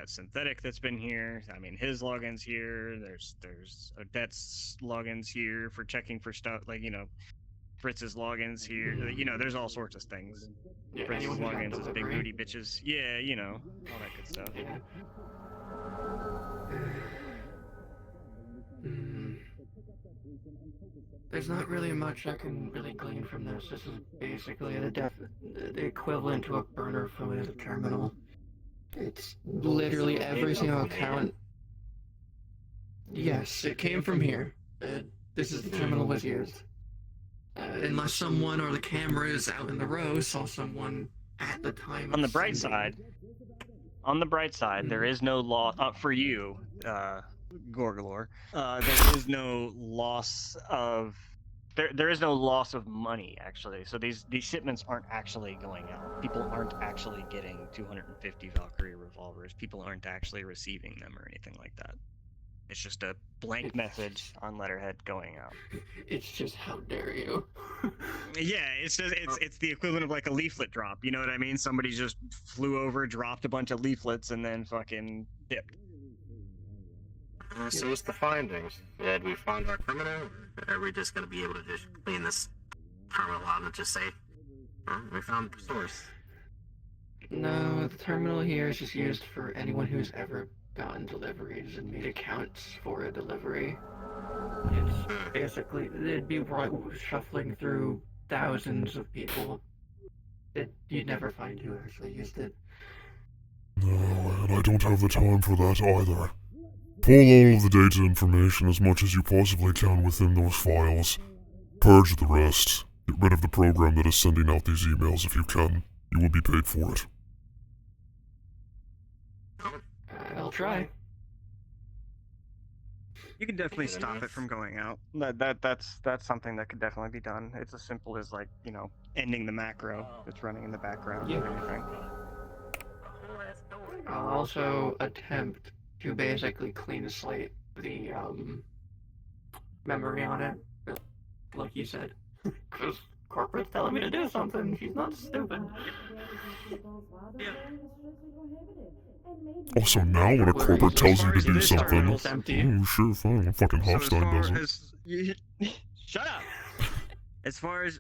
synthetic that's been here. I mean, his logins here. There's Odette's logins here for checking for stuff like Fritz's logins here. There's all sorts of things. Yeah, Fritz's anyone who's on logins is big delivery. booty bitches. Yeah, all that good stuff. Yeah. There's not really much I can really glean from this. This is basically the equivalent to a burner phone as a terminal. It's literally every single account. Yes, it came from here. This is the terminal was used. Unless someone or the cameras out in the row saw someone at the time. On the bright side, there is no loss for you, Gorgalor. There is no loss of there is no loss of money actually. So these shipments aren't actually going out. People aren't actually getting 250 Valkyrie revolvers. People aren't actually receiving them or anything like that. It's just a blank message on letterhead going out. It's just how dare you. Yeah, it's the equivalent of like a leaflet drop. You know what I mean? Somebody just flew over, dropped a bunch of leaflets, and then fucking dipped. So what's the findings? Did we find our criminal? Or are we just gonna be able to just clean this terminal out and just say, oh, we found the source? No, the terminal here is just used for anyone who's ever gotten deliveries and made accounts for a delivery. It's basically, they'd be shuffling through thousands of people. You'd never find who actually used it. No, and I don't have the time for that either. Pull all of the data information as much as you possibly can within those files. Purge the rest. Get rid of the program that is sending out these emails if you can. You will be paid for it. I'll try. You can definitely stop it from going out. That's something that could definitely be done. It's as simple as like, ending the macro that's running in the background and everything. I'll also attempt to basically clean the slate, the memory on it, like you said. Because corporate's telling me to do something. She's not stupid. Also, now when a corporate tells you to do something, oh, sure, fine, fucking Hoffstein doesn't. Shut up! As far as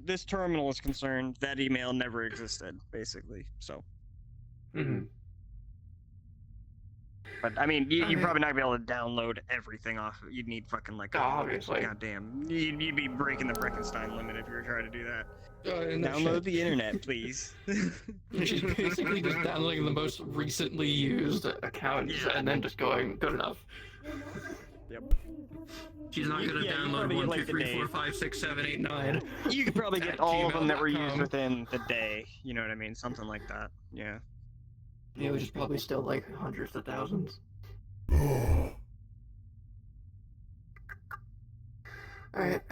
this terminal is concerned, that email never existed, basically. So. Mm-hmm. But I mean, you're probably not gonna be able to download everything off. You'd need fucking like obviously. Goddamn, you'd be breaking the Breckenstein limit if you were trying to do that. No Download shit. the internet, please. She's basically just downloading the most recently used accounts and then just going, good enough. Yep. She's not gonna download 1, 2, 3, 4, 5, 6, 7, 8, 9. You could probably get all of them that were used gmail.com. within the day. You know what I mean? Something like that. Yeah. Yeah, which is probably still like hundreds of thousands. Alright.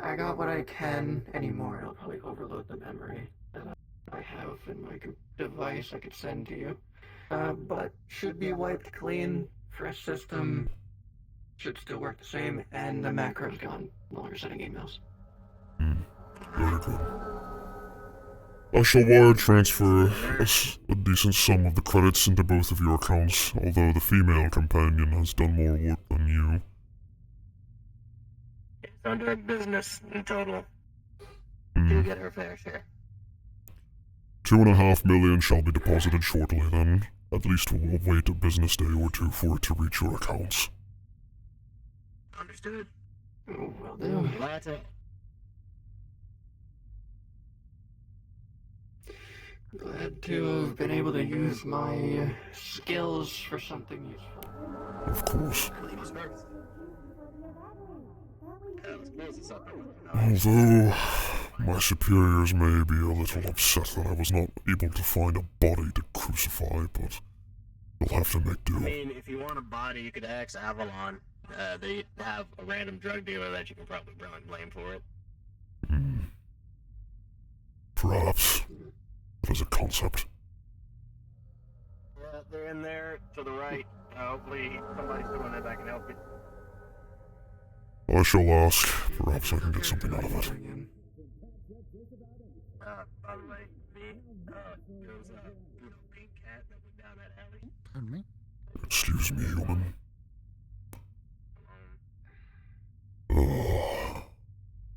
I got what I can. Anymore, it'll probably overload the memory that I have in my device I could send to you. But should be wiped clean. Fresh system should still work the same, and the macro's gone. No longer sending emails. Very good. I shall wire transfer a decent sum of the credits into both of your accounts, although the female companion has done more work than you. It's under business in total. Do get her fair share. 2.5 million shall be deposited shortly then. At least we'll wait a business day or two for it to reach your accounts. Understood. Well do. Glad to. Glad to have been able to use my skills for something useful. Of course. Although, my superiors may be a little upset that I was not able to find a body to crucify, but we'll have to make do. I mean, if you want a body, you could ask Avalon. They have a random drug dealer that you can probably blame for it. Perhaps. As a concept. Yeah, they're in there to the right. Hopefully somebody's doing it that can help you. I shall ask. Perhaps I can get something out of it. By the way, there was a pink cat that went down that alley. Pardon me? Excuse me, human.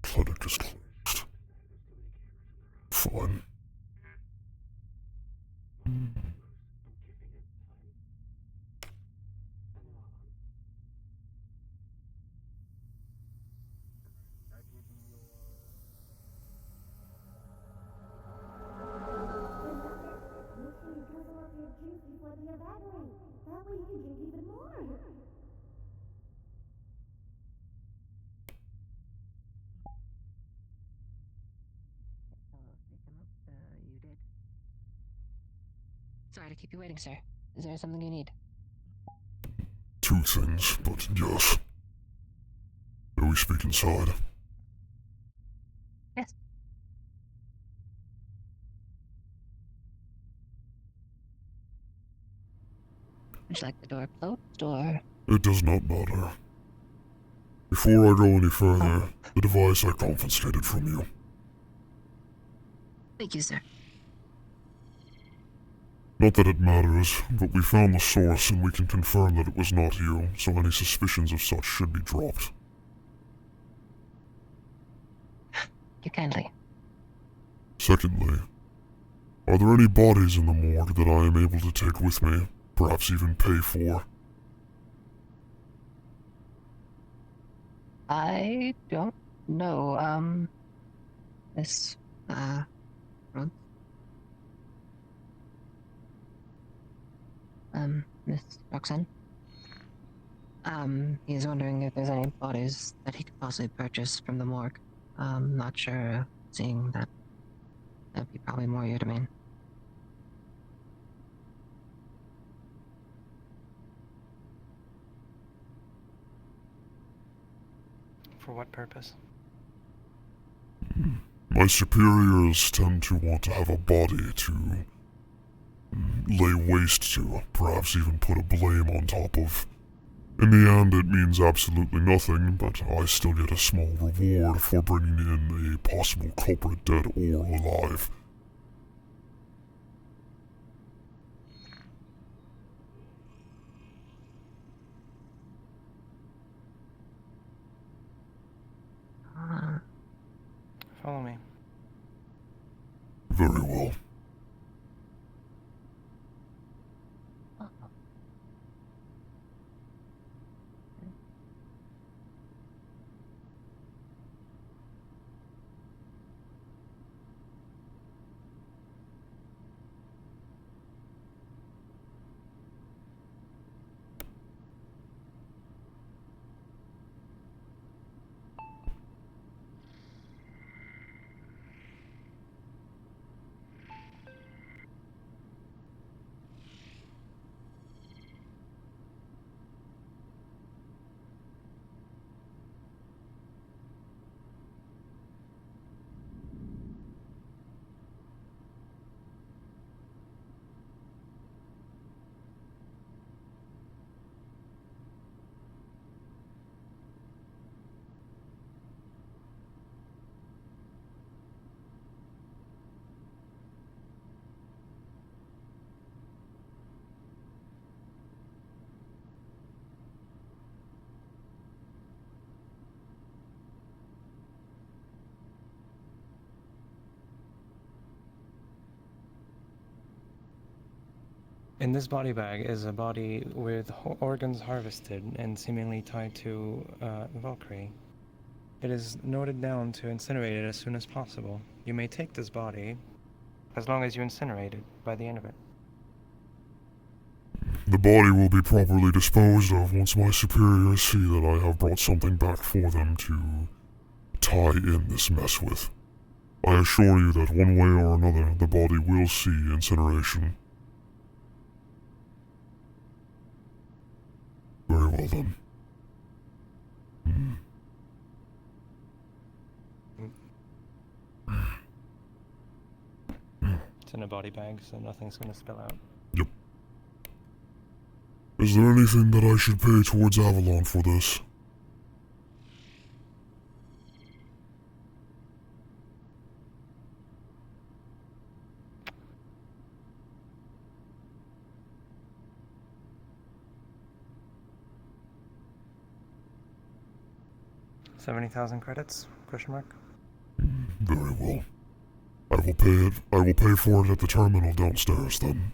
Clinic is closed. Fine. You did. Sorry to keep you waiting, sir. Is there something you need? 2 things, but yes. May we speak inside? Yes. Would you like the door closed, or...? It does not matter. Before I go any further, the device I confiscated from you. Thank you, sir. Not that it matters, but we found the source and we can confirm that it was not you, so any suspicions of such should be dropped. You kindly. Secondly, are there any bodies in the morgue that I am able to take with me, perhaps even pay for? I don't know, Miss, Rhodes? Miss Roxanne? He's wondering if there's any bodies that he could possibly purchase from the morgue. Not sure, seeing that that'd be probably more your domain. For what purpose? My superiors tend to want to have a body to lay waste to, perhaps even put a blame on top of. In the end, it means absolutely nothing, but I still get a small reward for bringing in a possible culprit, dead or alive. Follow me. Very well. In this body bag is a body with organs harvested and seemingly tied to Valkyrie. It is noted down to incinerate it as soon as possible. You may take this body as long as you incinerate it by the end of it. The body will be properly disposed of once my superiors see that I have brought something back for them to tie in this mess with. I assure you that one way or another, the body will see incineration. Very well then. It's in a body bag, so nothing's gonna spill out. Yep. Is there anything that I should pay towards Avalon for this? $70,000 credits? Question mark. Very well. I will pay it. I will pay for it at the terminal downstairs then.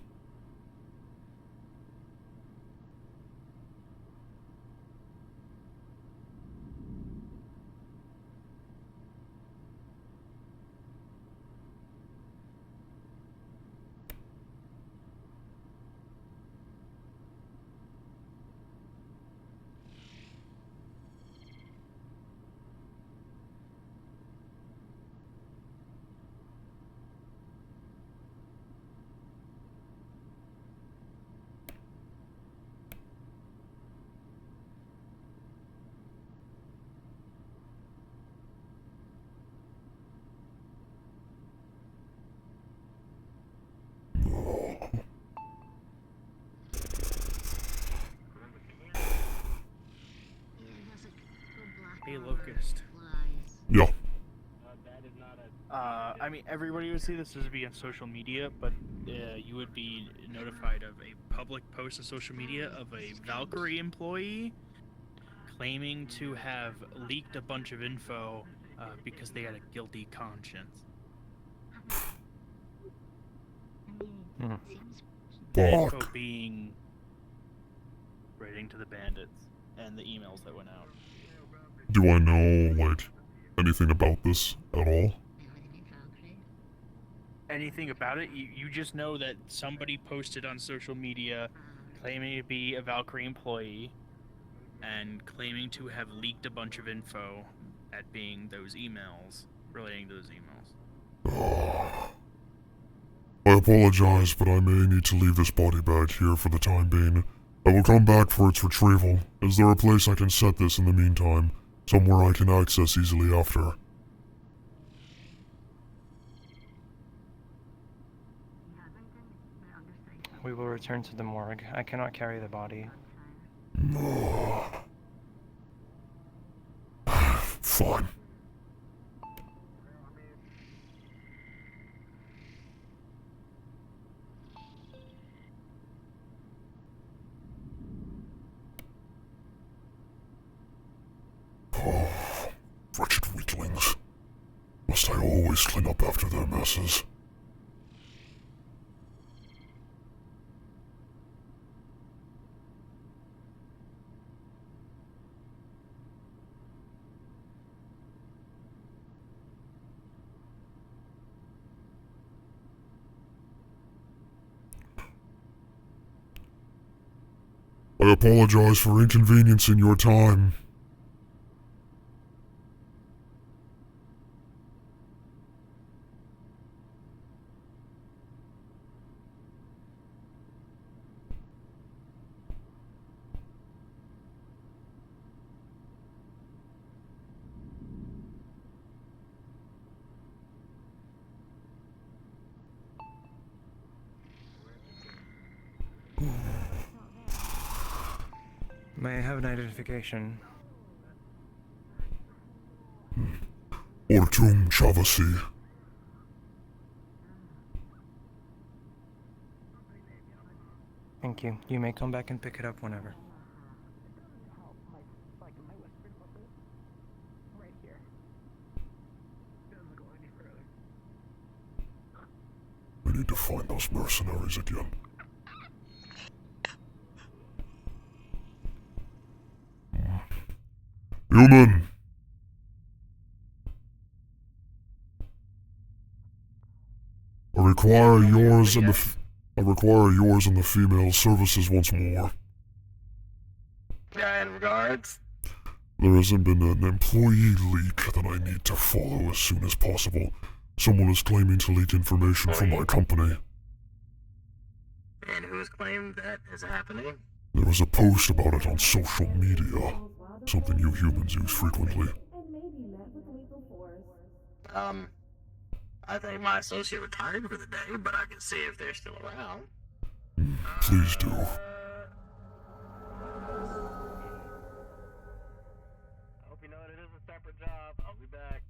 Hey, Locust. Yeah. I mean, everybody would see this as being on social media, but you would be notified of a public post on social media of a Valkyrie employee claiming to have leaked a bunch of info because they had a guilty conscience. That info being writing to the bandits and the emails that went out. Do I know, like, anything about this at all? Anything about it? You just know that somebody posted on social media claiming to be a Valkyrie employee and claiming to have leaked a bunch of info at being those emails, relating to those emails. I apologize, but I may need to leave this body bag here for the time being. I will come back for its retrieval. Is there a place I can set this in the meantime? Somewhere I can access easily after? We will return to the morgue. I cannot carry the body. Fine. Oh, wretched weaklings. Must I always clean up after their messes? I apologize for inconveniencing your time. May I have an identification? Ortum Chavasi. Thank you. You may come back and pick it up whenever. We need to find those mercenaries again. Human! I require yours and the female services once more. In regards. There hasn't been an employee leak that I need to follow as soon as possible. Someone is claiming to leak information from my company. And who's claimed that is happening? There was a post about it on social media, something you humans use frequently. I think my associate retired for the day, but I can see if they're still around. Please do. I hope you know it is a separate job. I'll be back.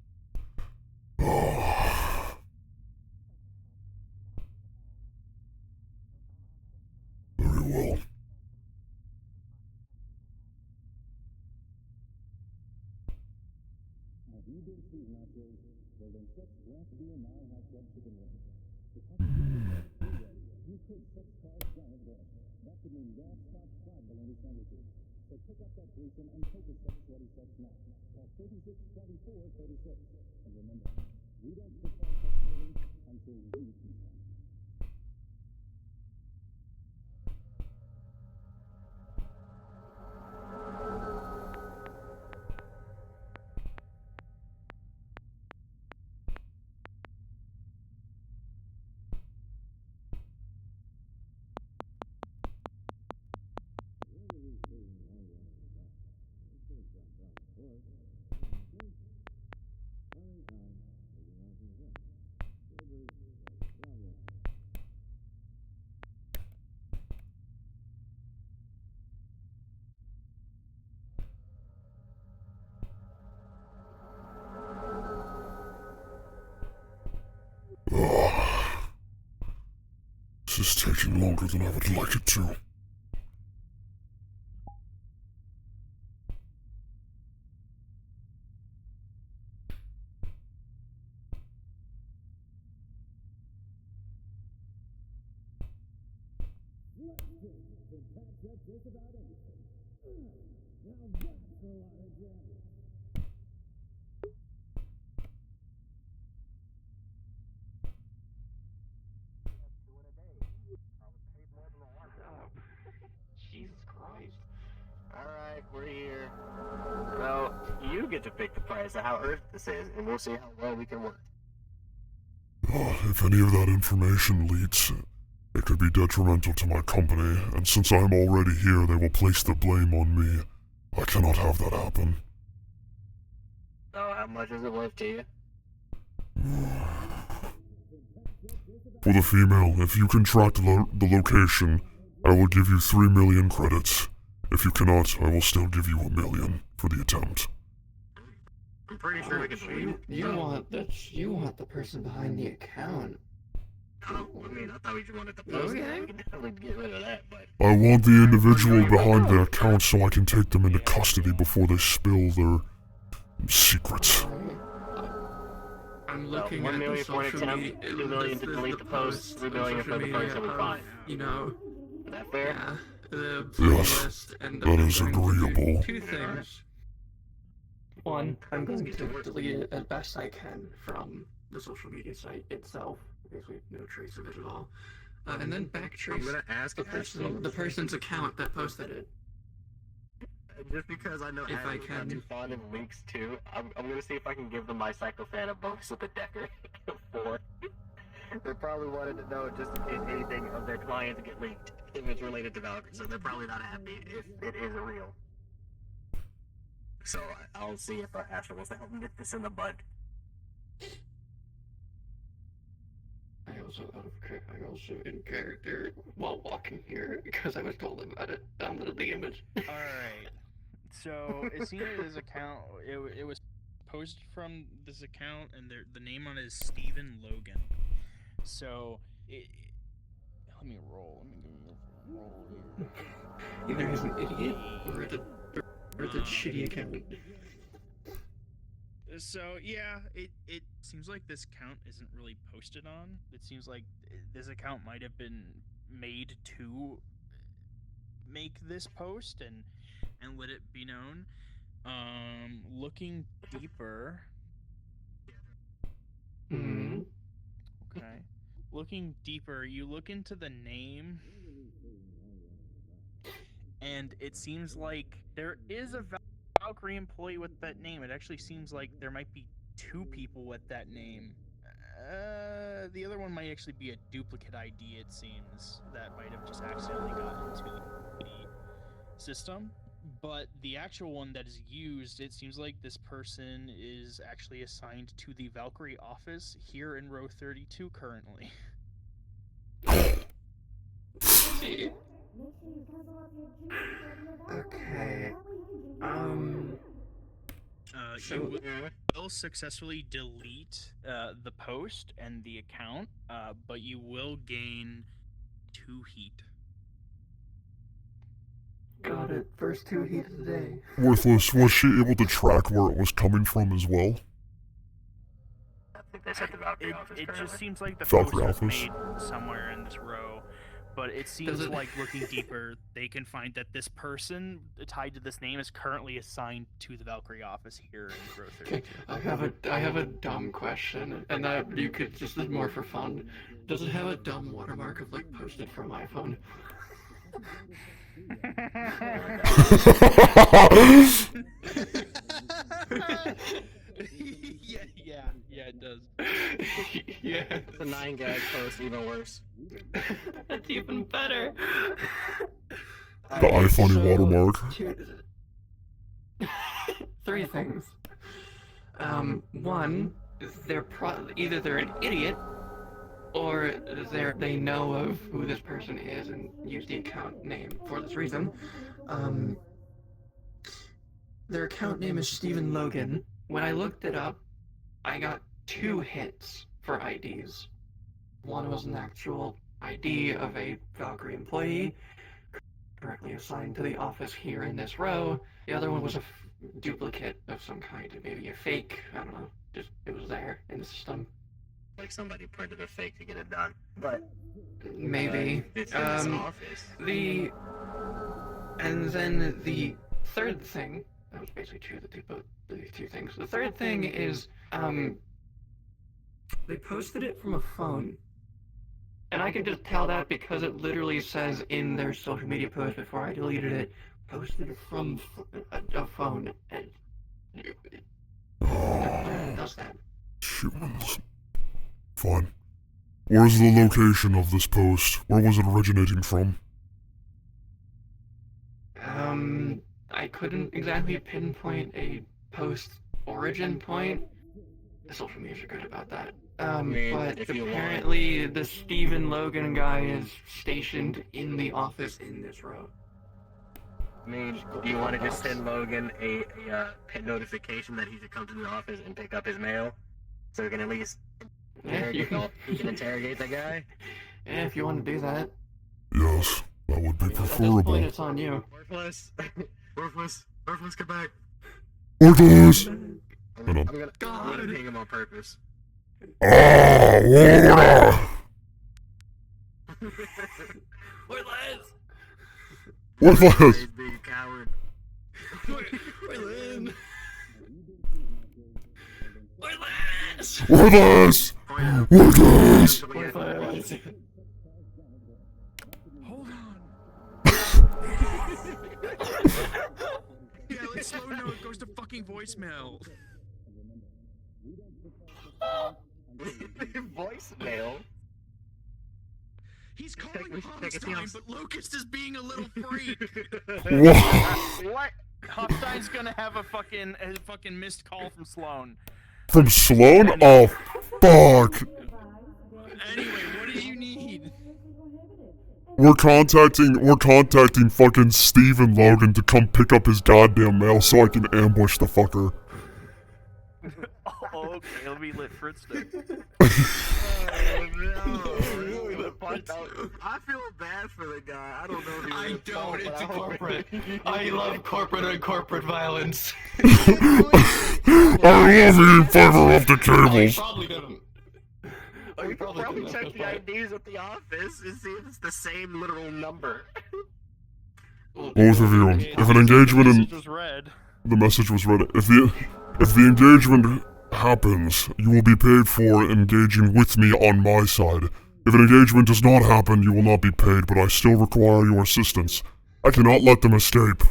Very well. This is taking longer than I would like it to. Jesus Christ. Alright, we're here. Well, you get to pick the price of how urgent this is, and we'll see how well we can work. If any of that information leaks, it could be detrimental to my company, and since I'm already here, they will place the blame on me. I cannot have that happen. So, how much is it worth to you? For the female, if you can track the location, I will give you 3 million credits. If you cannot, I will still give you 1 million for the attempt. I'm pretty sure we can You want the person behind the account. Oh, I mean, I thought we just wanted to post it. We can definitely get rid of that, but... I want the individual behind the account so I can take them into custody before they spill their secrets. I'm looking 1 at million the for an social attempt, media. 2 million to delete the post, 3 million for the person we find. You know. Is that fair? Yeah. The Yes, playlist and the that is agreeable. two things. One, I'm going to delete it as best I can from the social media site itself. Basically, no trace of it at all. And then backtrace I'm gonna ask the person's account that posted it. Just because I know If I Adam's not can. too fond of links too, I'm gonna see if I can give them my Psychofan a bonus with a Decker 4. They probably wanted to know just in case anything of their clients get leaked if it's related to Valkyrie, so they're probably not happy if it is real. So I'll see if Asher wants to help nip this in the bud. I also in character while walking here because I was told about it. Downloaded the image. Alright. So, it seems that his account, it was posted from this account, and the name on it is Steven Logan. So, let me roll. Let me give you a roll here. Either he's an idiot or the shitty account. So yeah, it seems like this account isn't really posted on. It seems like this account might have been made to make this post and let it be known. Looking deeper. Okay. Looking deeper, you look into the name, and it seems like there is a Valkyrie employee with that name. It actually seems like there might be 2 people with that name. The other one might actually be a duplicate ID, it seems, that might have just accidentally gotten into the system. But the actual one that is used, it seems like this person is actually assigned to the Valkyrie office here in row 32 currently. Okay. You will successfully delete the post and the account, but you will gain 2 heat. Got it. First 2 heat of the day. Worthless, was she able to track where it was coming from as well? It just seems like the Valkyrie post was office. made somewhere in this row, but it seems like looking deeper, they can find that this person tied to this name is currently assigned to the Valkyrie office here in row 32. Okay, I have a dumb question, and that you could just is more for fun. Does it have a dumb watermark of like posted from iPhone? Yeah, it does. Yeah. It's a 9-gag post, even worse. That's even better. The iPhone watermark. 3 things. One, either they're an idiot, or they know of who this person is and use the account name for this reason. Their account name is Stephen Logan. When I looked it up, I got 2 hits for IDs. One was an actual ID of a Valkyrie employee, correctly assigned to the office here in this row. The other one was a duplicate of some kind, maybe a fake, I don't know, just it was there in the system. Like somebody printed a fake to get it done, but maybe. It's in this office. And then the third thing, that was basically the 2 things. The third thing is, they posted it from a phone. And I can just tell that because it literally says in their social media post before I deleted it, posted from a phone. And it does that. Humans. Fine. Where's the location of this post? Where was it originating from? I couldn't exactly pinpoint a post origin point. The social medias are good about that. But apparently the Stephen Logan guy is stationed in the office in this row. I mean, do you want to just send Logan a pin notification that he should come to the office and pick up his mail, so we can at least he can interrogate the guy? Yeah, if you want to do that. Yes, that would be At this preferable. point, it's on you. Worthless, worthless, come back. Worthless! I'm gonna ping him on purpose. Worthless! Worthless! Being a coward. Worthless! Worthless! Hold on. Yeah, let's slow down. It goes to fucking voicemail. Voicemail? He's calling Hoffstein, but Locust is being a little freak. What? Hoffstein's gonna have a fucking missed call from Sloan. From Sloan? Oh, fuck. Anyway, what do you need? We're contacting fucking Stephen Logan to come pick up his goddamn mail so I can ambush the fucker. Oh, okay, it'll be lit for its day. I feel bad for the guy. I don't know if he I don't, it's a corporate. I love corporate and corporate violence. I love you, favor of the cables. Probably didn't. You can probably check the IDs at the office and see if it's the same literal number. Both of you, if an engagement in... Just read. The message was read. If the engagement happens, you will be paid for engaging with me on my side. If an engagement does not happen, you will not be paid, but I still require your assistance. I cannot let them escape.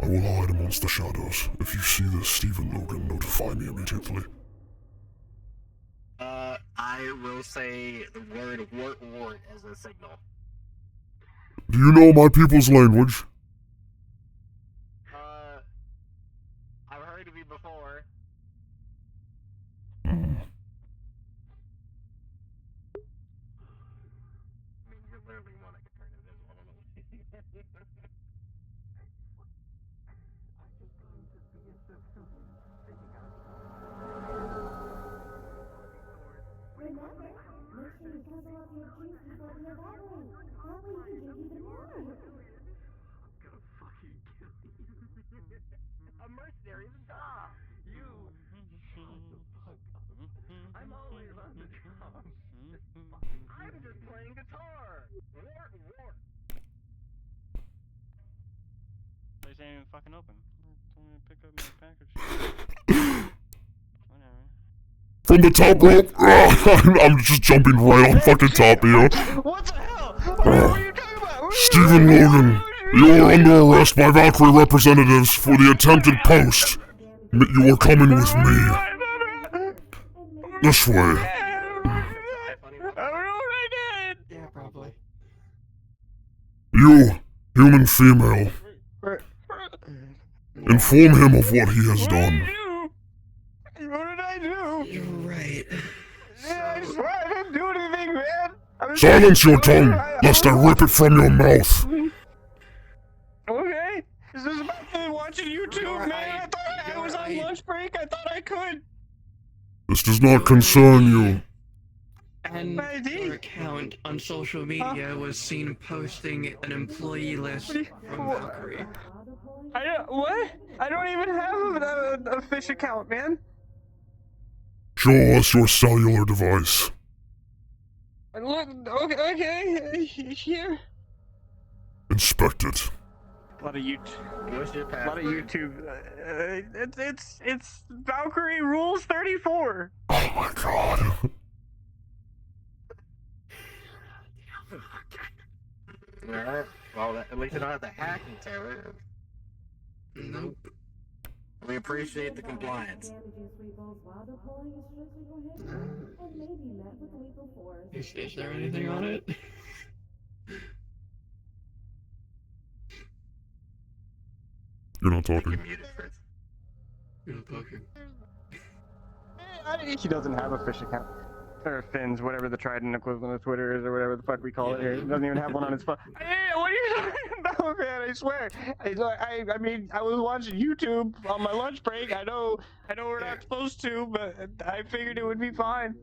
I will hide amongst the shadows. If you see this, Stephen Logan, notify me immediately. I will say the word wart as a signal. Do you know my people's language? I've heard of you before. Hmm. I mean, you're literally one I could turn invisible. Remember, make sure you guzzle up your juice before they evaporate. That way you can drink even more. I'm gonna fucking kill you. A mercenary is a job. You shut the fuck up. I'm always on the job. I'm just playing guitar. Wart. Place ain't even fucking open. Told me to pick up my package. Whatever. From the top rope? I'm just jumping right on fucking top of you. What the hell? What are you talking about? Stephen Logan, you are under arrest by Valkyrie representatives for the attempted post. You are coming with me. This way. I don't know what I did. Yeah, probably. You, human female, inform him of what he has done. What did I do? You're right. I swear I didn't do anything, man. Silence your tongue, lest I rip it from your mouth. Okay. This is about me watching YouTube, man. I thought I was on lunch break. I thought I could. This does not concern you. And your account on social media was seen posting an employee list from Valkyrie. What? I don't even have a fish account, man. Show us your cellular device. Look, okay, here. Inspect it. A lot of YouTube. It's Valkyrie Rules 34. Oh my god. Alright. Well, at least you don't have to hack and Taylor. Nope. We appreciate the compliance. Is there anything on it? You're not talking. You're not talking. He doesn't have a fish account. Or Finn's, whatever the Trident equivalent of Twitter is, or whatever the fuck we call it here. He doesn't even have one on his phone. Hey, what are you talking about, man? I swear. I mean, I was watching YouTube on my lunch break. I know we're not supposed to, but I figured it would be fine.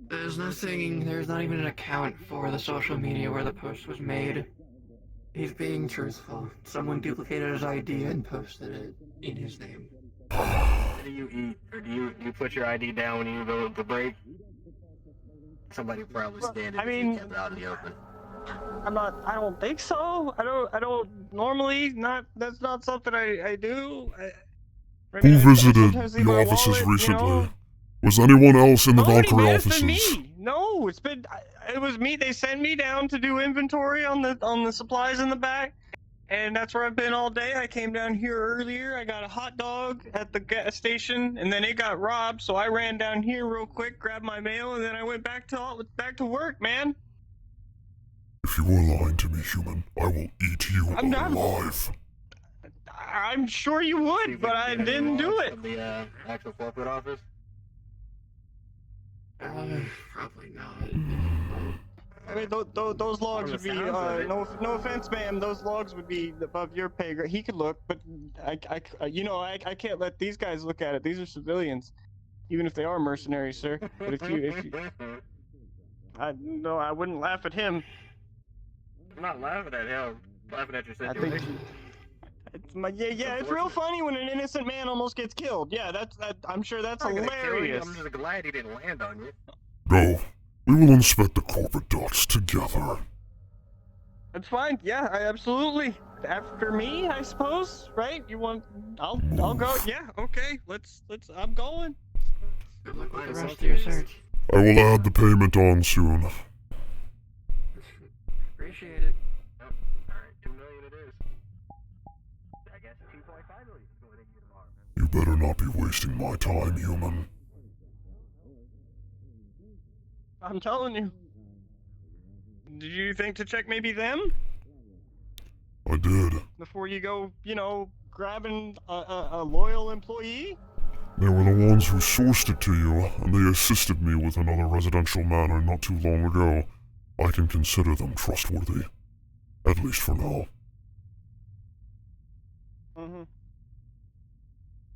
There's not even an account for the social media where the post was made. He's being truthful. Someone duplicated his ID and posted it in his name. Do you eat, or do you put your ID down when you go to break? Somebody probably standing. I mean, out in the open. I don't think so. I don't normally. That's not something I do. Who visited the offices recently? Was anyone else in the Valkyrie offices? Me. No, it was me. They sent me down to do inventory on the supplies in the back. And that's where I've been all day. I came down here earlier. I got a hot dog at the gas station, and then it got robbed. So I ran down here real quick, grabbed my mail, and then I went back to work, man. If you are lying to me, human, I will eat you alive. I'm sure you would, but I didn't do it. From the actual corporate office. Probably not. I mean, those logs would be, no offense, ma'am, those logs would be above your pay grade. He could look, but I can't let these guys look at it. These are civilians, even if they are mercenaries, sir. But if you, I wouldn't laugh at him. I'm not laughing at him. I'm laughing at your I think situation. it's real funny when an innocent man almost gets killed. Yeah, I'm sure that's I'm not gonna kill you. hilarious. I'm just glad he didn't land on you. No, we will inspect the corporate docks together. That's fine. Yeah, I absolutely. After me, I suppose. Right? You want? I'll go. Yeah. Okay. Let's. I'm going. Good luck with the rest of your search. I will add the payment on soon. Appreciate it. Yep. Alright, 2 million it is. I guess 2.5 million is going to you tomorrow. You better not be wasting my time, human. I'm telling you. Did you think to check maybe them I did. before you go? Grabbing a loyal employee. They were the ones who sourced it to you, and they assisted me with another residential matter not too long ago. I can consider them trustworthy. At least for now.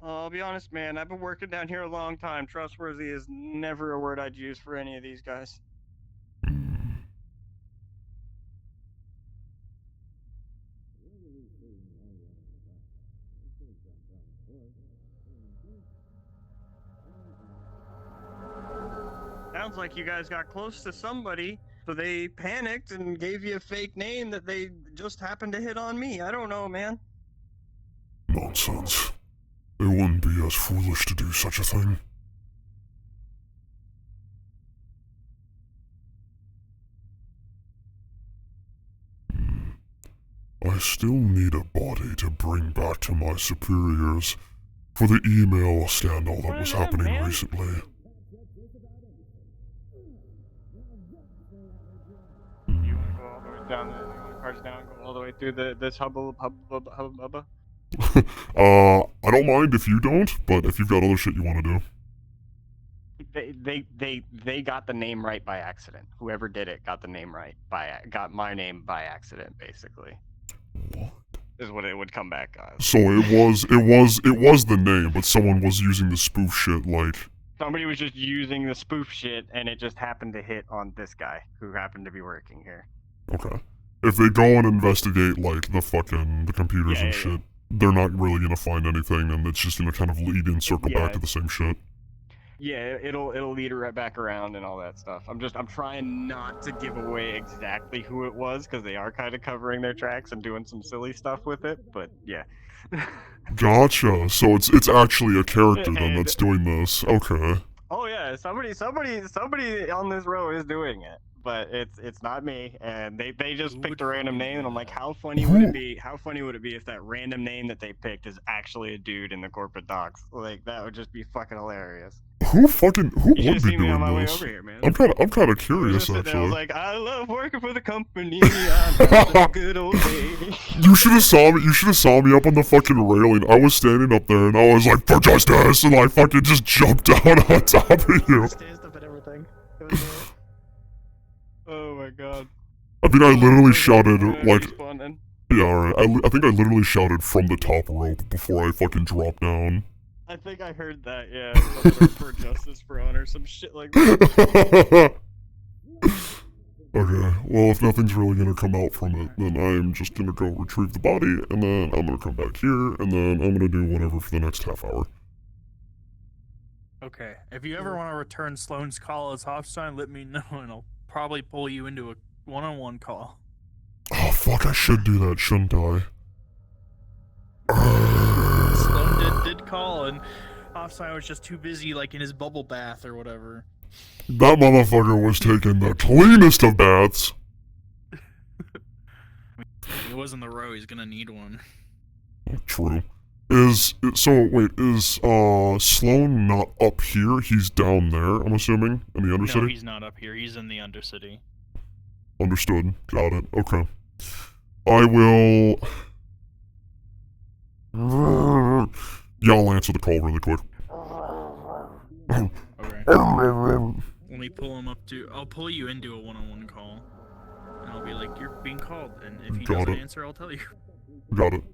I'll be honest, man. I've been working down here a long time. Trustworthy is never a word I'd use for any of these guys. Sounds like you guys got close to somebody, so they panicked and gave you a fake name that they just happened to hit on me. I don't know, man. Nonsense. They wouldn't be as foolish to do such a thing. I still need a body to bring back to my superiors for the email scandal that was happening recently. You want to go all the way down there? You want to cars down, go all the way through this hubba? I don't mind if you don't, but if you've got other shit you want to do. They got the name right by accident. Whoever did it got the name right got my name by accident, basically. What? Is what it would come back as. So it was the name, but someone was using the spoof shit like... Somebody was just using the spoof shit, and it just happened to hit on this guy, who happened to be working here. Okay. If they go and investigate, like, the computers and shit, they're not really gonna find anything, and it's just gonna kind of lead and circle back to the same shit. Yeah, it'll lead right back around and all that stuff. I'm trying not to give away exactly who it was, because they are kind of covering their tracks and doing some silly stuff with it, but yeah. Gotcha. So it's actually a character then that's doing this. Okay. Oh yeah, somebody on this row is doing it, but it's not me. And they just picked a random name, and I'm like, how funny would it be? How funny would it be if that random name that they picked is actually a dude in the corporate docks? Like, that would just be fucking hilarious. Who would be me doing on my way this? over here, man. I'm kind of curious I was actually. like, I love working for the company. I'm good old day. You should have saw me up on the fucking railing. I was standing up there and I was like, for justice, and I fucking just jumped down on top of you. Oh my god. I mean, I literally shouted like, yeah, alright. I think I literally shouted from the top rope before I fucking dropped down. I think I heard that, yeah. Something for justice for honor, some shit like that. Okay, well, if nothing's really gonna come out from it, then I'm just gonna go retrieve the body, and then I'm gonna come back here, and then I'm gonna do whatever for the next half hour. Okay, if you ever want to return Sloane's call as Hoffstein, let me know, and I'll probably pull you into a one-on-one call. Oh, fuck, I should do that, shouldn't I? Sloane did call, and Hoffstein was just too busy, like, in his bubble bath or whatever. That motherfucker was taking the cleanest of baths. He was in the row, he's gonna need one. True. Is Sloane not up here? He's down there, I'm assuming, in the Undercity? No, he's not up here, he's in the Undercity. Understood. Got it. Okay. I will... Yeah, I'll answer the call really quick. Okay. Let me pull him up to... I'll pull you into a one-on-one call. And I'll be like, you're being called. And if he doesn't answer, I'll tell you. Got it.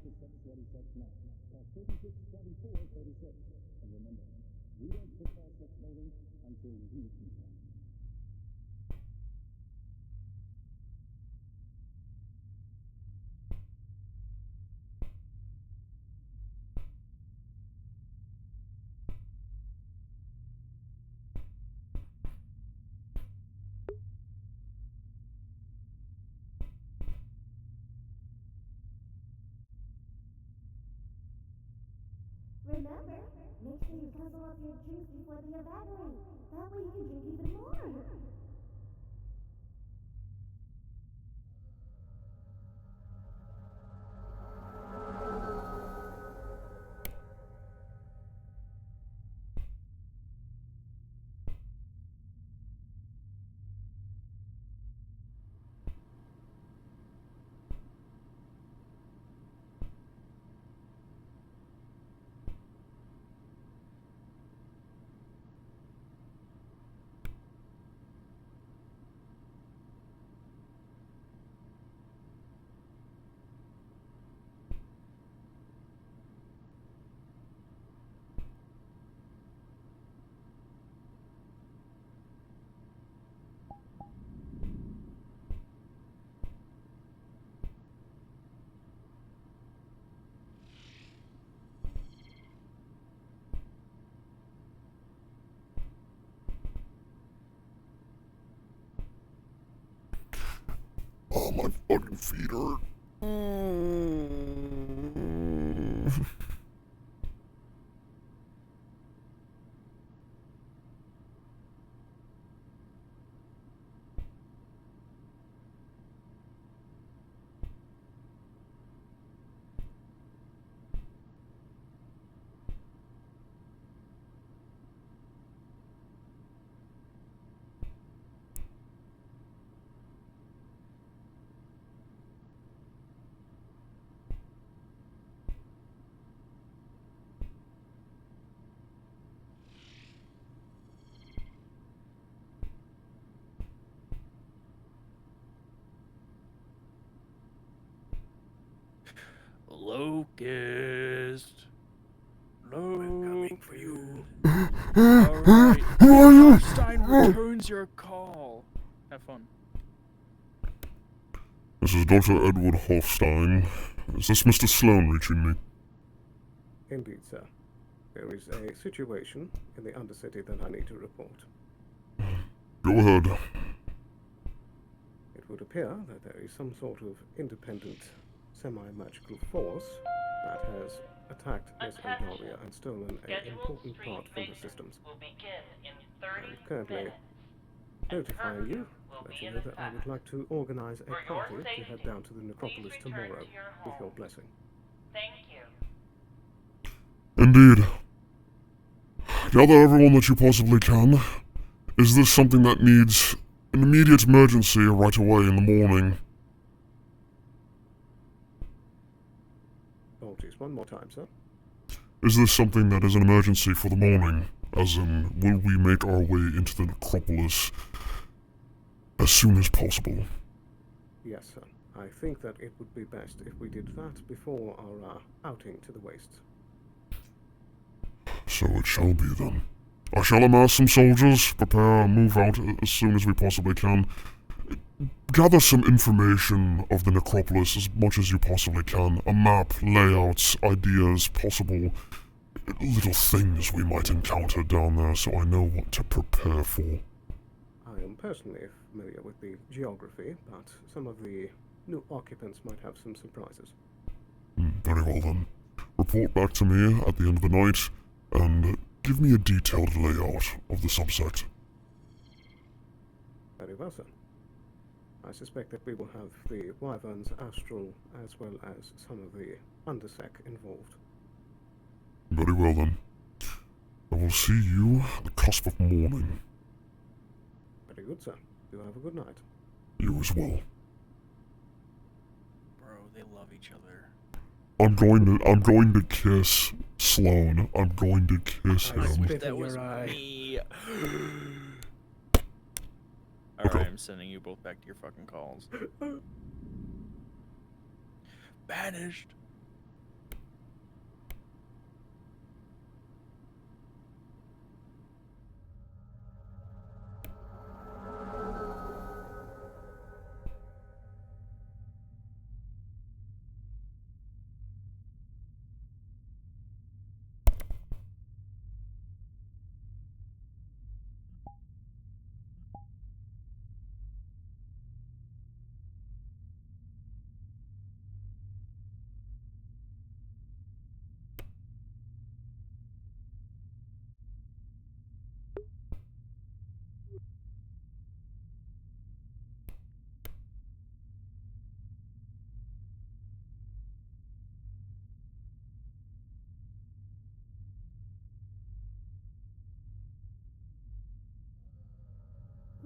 Remember, make sure you guzzle up your drinks before they evaporate. That way you can drink even more. Oh, my fucking feet hurt. Locust. We're coming for you. Alright. Alright. Who are you? Hoffstein returns your call. Have fun. This is Dr. Edward Hoffstein. Is this Mr. Sloan reaching me? Indeed, sir. There is a situation in the Undercity that I need to report. Go ahead. It would appear that there is some sort of independent semi-magical force that has attacked Miss Andaria and stolen an important part from the systems. I'm currently notifying you that you know that I would like to organize a party to head down to the necropolis tomorrow with your blessing. Indeed. Gather everyone that you possibly can. Is this something that needs an immediate emergency right away in the morning? Apologies, one more time, sir. Is this something that is an emergency for the morning? As in, will we make our way into the necropolis as soon as possible? Yes, sir. I think that it would be best if we did that before our outing to the wastes. So it shall be then. I shall amass some soldiers, prepare and move out as soon as we possibly can. Gather some information of the necropolis as much as you possibly can. A map, layouts, ideas, possible little things we might encounter down there so I know what to prepare for. I am personally familiar with the geography, but some of the new occupants might have some surprises. Very well then. Report back to me at the end of the night, and give me a detailed layout of the subsect. Very well, sir. I suspect that we will have the Wyvern's astral as well as some of the Undersec involved. Very well then. I will see you at the cusp of morning. Very good, sir. Do have a good night. You as well. Bro, they love each other. I'm going to kiss Sloan. I'm going to kiss him. That was me. Okay. Alright, I'm sending you both back to your fucking calls. Banished.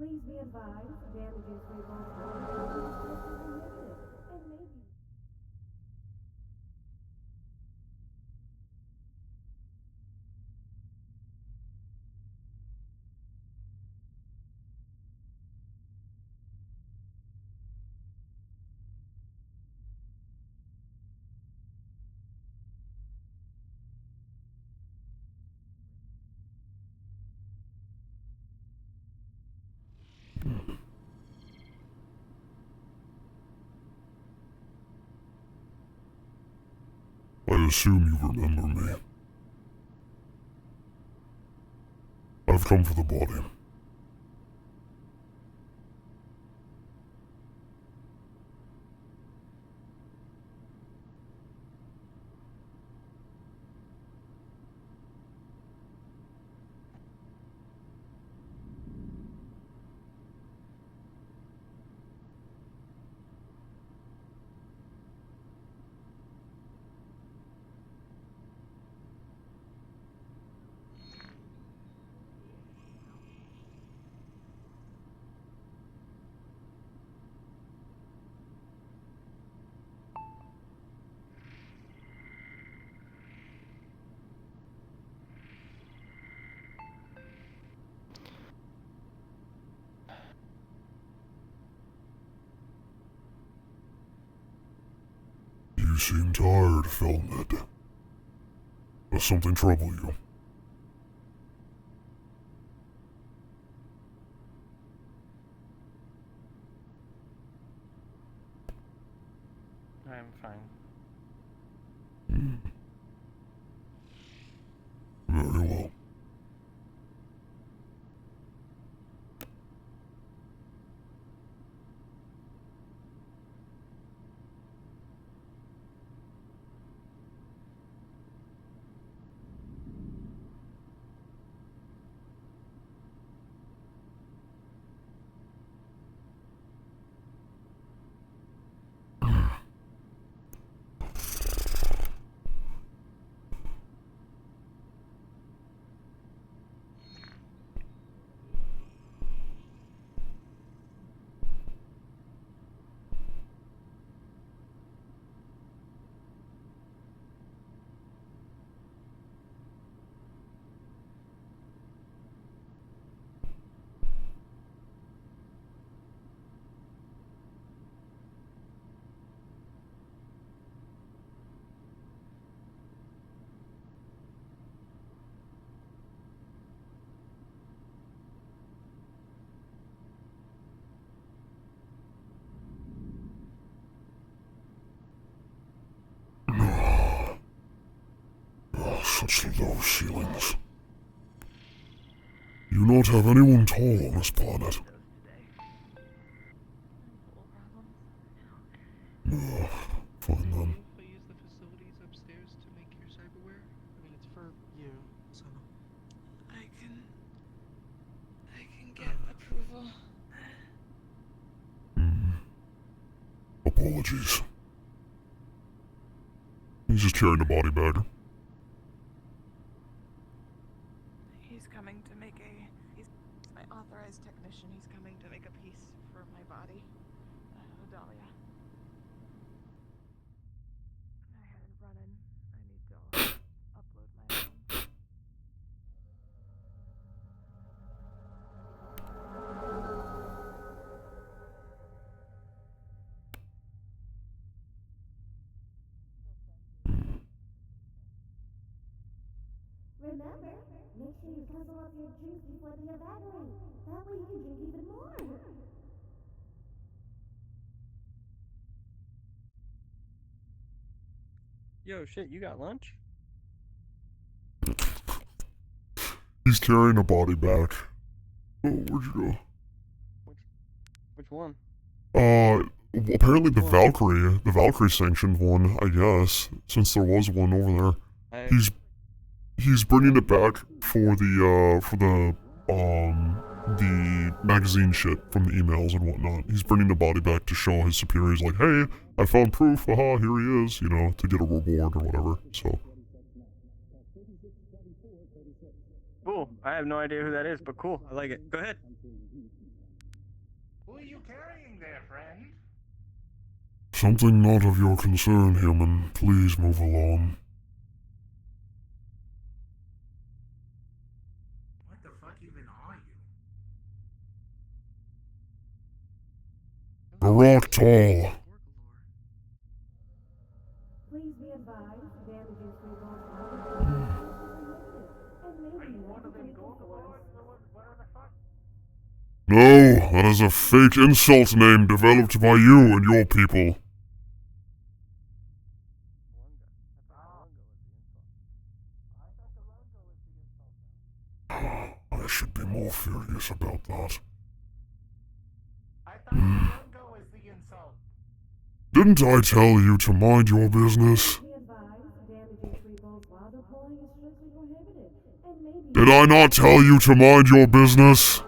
Please be advised, damages for both water is strictly prohibited, and may be. I assume you remember me. I've come for the body. You seem tired, Felned. Does something trouble you? I'm fine. Very well. Such low ceilings. You not have anyone tall on this planet. No, fine then. But use the facilities upstairs to make your cyberware? I mean, it's for you, so. I can get approval. Apologies. He's just carrying a body bag. He's coming to make he's my authorized technician. He's coming to make a piece for my body. Odalia. I hadn't run in. I need to upload my own. Remember, make sure you guzzle up your juice before they evaporate. That way you can drink even more. Yo, shit, you got lunch? He's carrying a body bag. Oh, where'd you go? Which one? Apparently the Valkyrie sanctioned one, I guess, since there was one over there. He's bringing it back for the magazine shit from the emails and whatnot. He's bringing the body back to show his superiors, like, hey, I found proof, haha, here he is, you know, to get a reward or whatever, so. Cool. I have no idea who that is, but cool. I like it. Go ahead. are you carrying there, friend? Something not of your concern, human. Please move along. What the fuck even are you? Barak tall. Please be advised, damages for both and maybe one of them gargoyles. Whatever the fuck? No, that is a fake insult name developed by you and your people. I should be more furious about that. I thought Lungo was the insult. Didn't I tell you to mind your business? Be advised, damages for both while deploying is strictly prohibited, and maybe Did I not tell you to mind your business?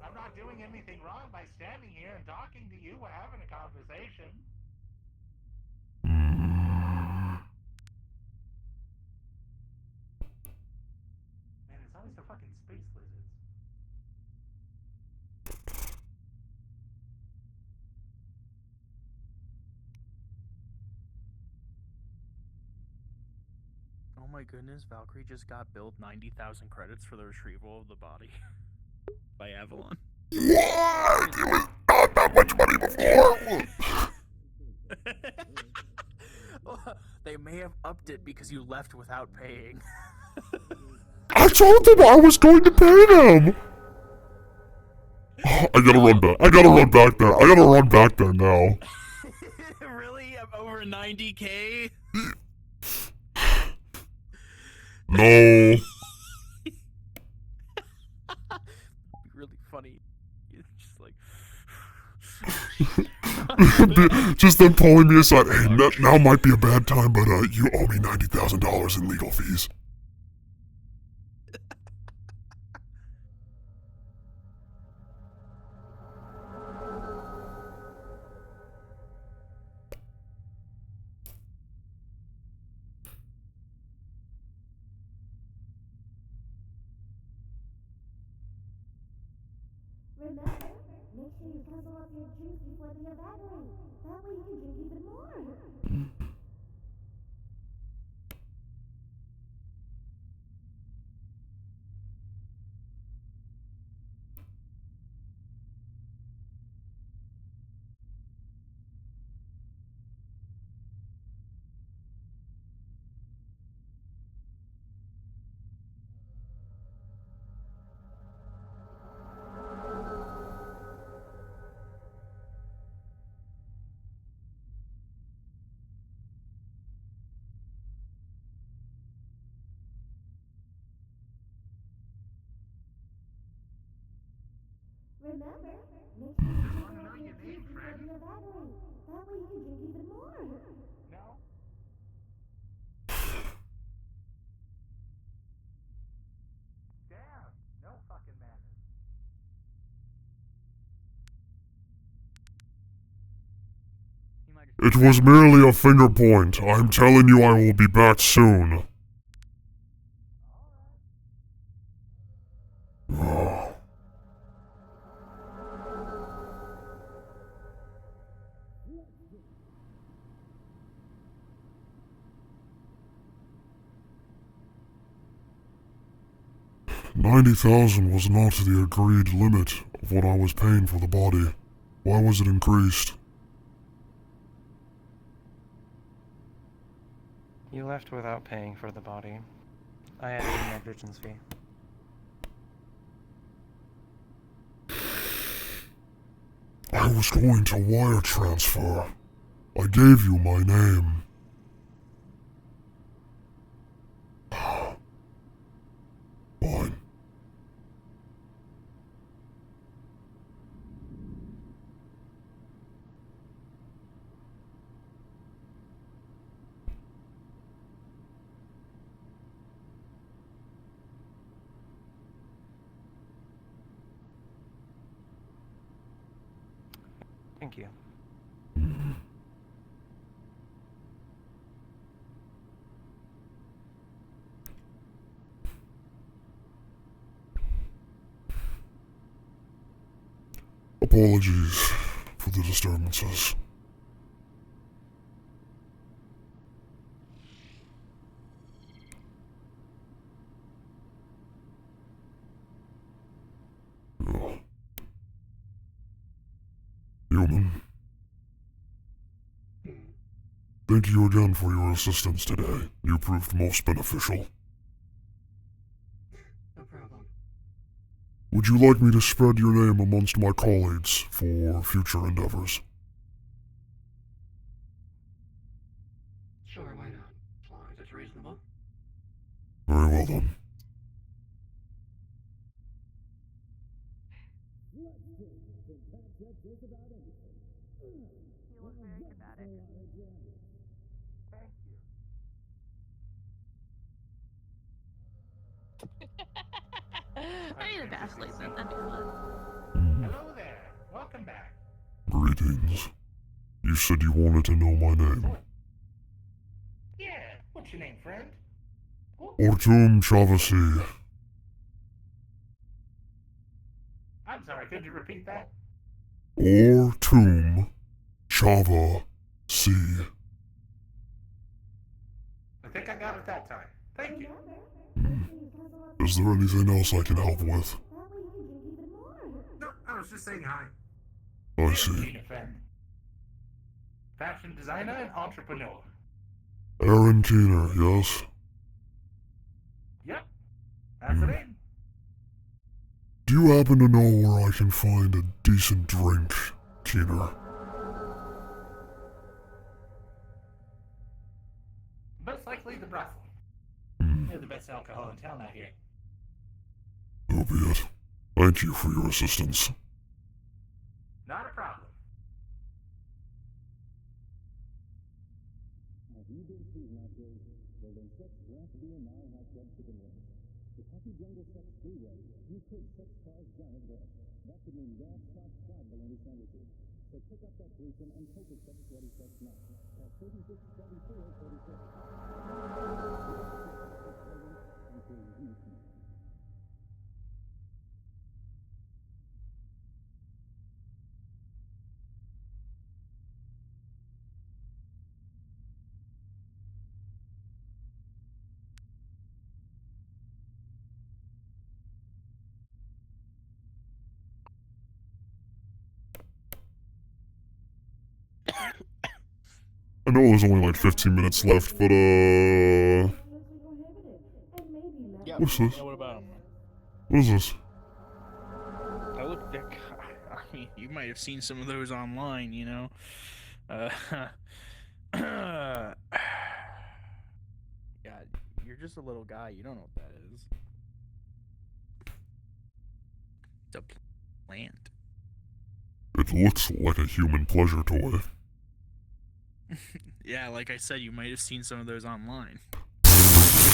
I'm not doing anything wrong by standing here and talking to you. We're having a conversation. Man, it's always the fucking space lizards. Oh my goodness, Valkyrie just got billed 90,000 credits for the retrieval of the body by Avalon. What? It was not that much money before. They may have upped it because you left without paying. I told them I was going to pay them. I gotta run back. I gotta run back there. I gotta run back there now. Really? I'm over 90K? No. Really funny. It's just like Just them pulling me aside. Hey, now might be a bad time, but you owe me $90,000 in legal fees. remember, make sure you guzzle up your drinks before they evaporate. That way you can drink even more. Remember, make sure you guzzle up your drinks before they evaporate. That way you can drink even more. No. Damn, no fucking manners. It was merely a finger point. I'm telling you I will be back soon. $90,000 was not the agreed limit of what I was paying for the body. Why was it increased? You left without paying for the body. I added a negligence fee. I was going to wire transfer. I gave you my name. Fine. Thank you. apologies for the disturbances. Human. Thank you again for your assistance today. You proved most beneficial. No problem. Would you like me to spread your name amongst my colleagues for future endeavors? Sure, why not? As long as it's reasonable. Very well then. You look very dramatic. Thank you. I need a dash like that. That'd be fun. Hello there. Welcome back. Greetings. You said you wanted to know my name. Yeah. What's your name, friend? Ortum Chavasi. I'm sorry. Could you repeat that? Ortum Chava C. I think I got it that time. Thank you. Is there anything else I can help with? No, I was just saying hi. I see. Gina friend. Fashion designer and entrepreneur. Aaron Keener, yes? Yep. That's the name. Do you happen to know where I can find a decent drink, Keener? Most likely the brothel. They're the best alcohol in town out here. So be it. Thank you for your assistance. Not a problem. I know there's only like 15 minutes left, but Yeah. what's this? Yeah, what about him? What is this? I look. I mean, you might have seen some of those online. You know. God, you're just a little guy. You don't know what that is. It's a plant. It looks like a human pleasure toy. Yeah, like I said, you might have seen some of those online.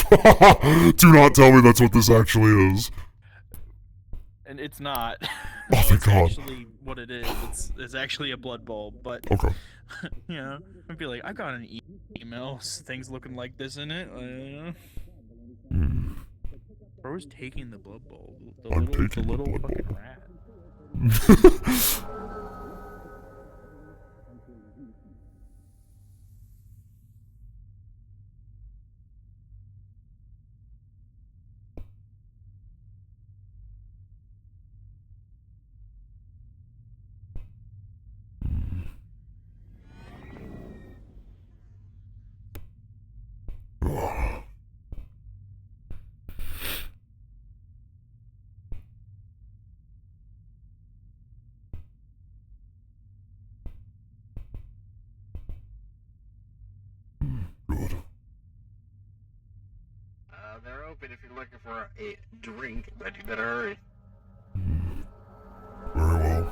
Do not tell me that's what this actually is. And it's not. Oh, thank It's God. actually what it is. It's actually a blood bulb, but Okay. you know, I'd be like, I got an email, things looking like this in it. Bro's taking the blood bulb. The little fucking rat. They're open if you're looking for a drink, but you better hurry. Very well.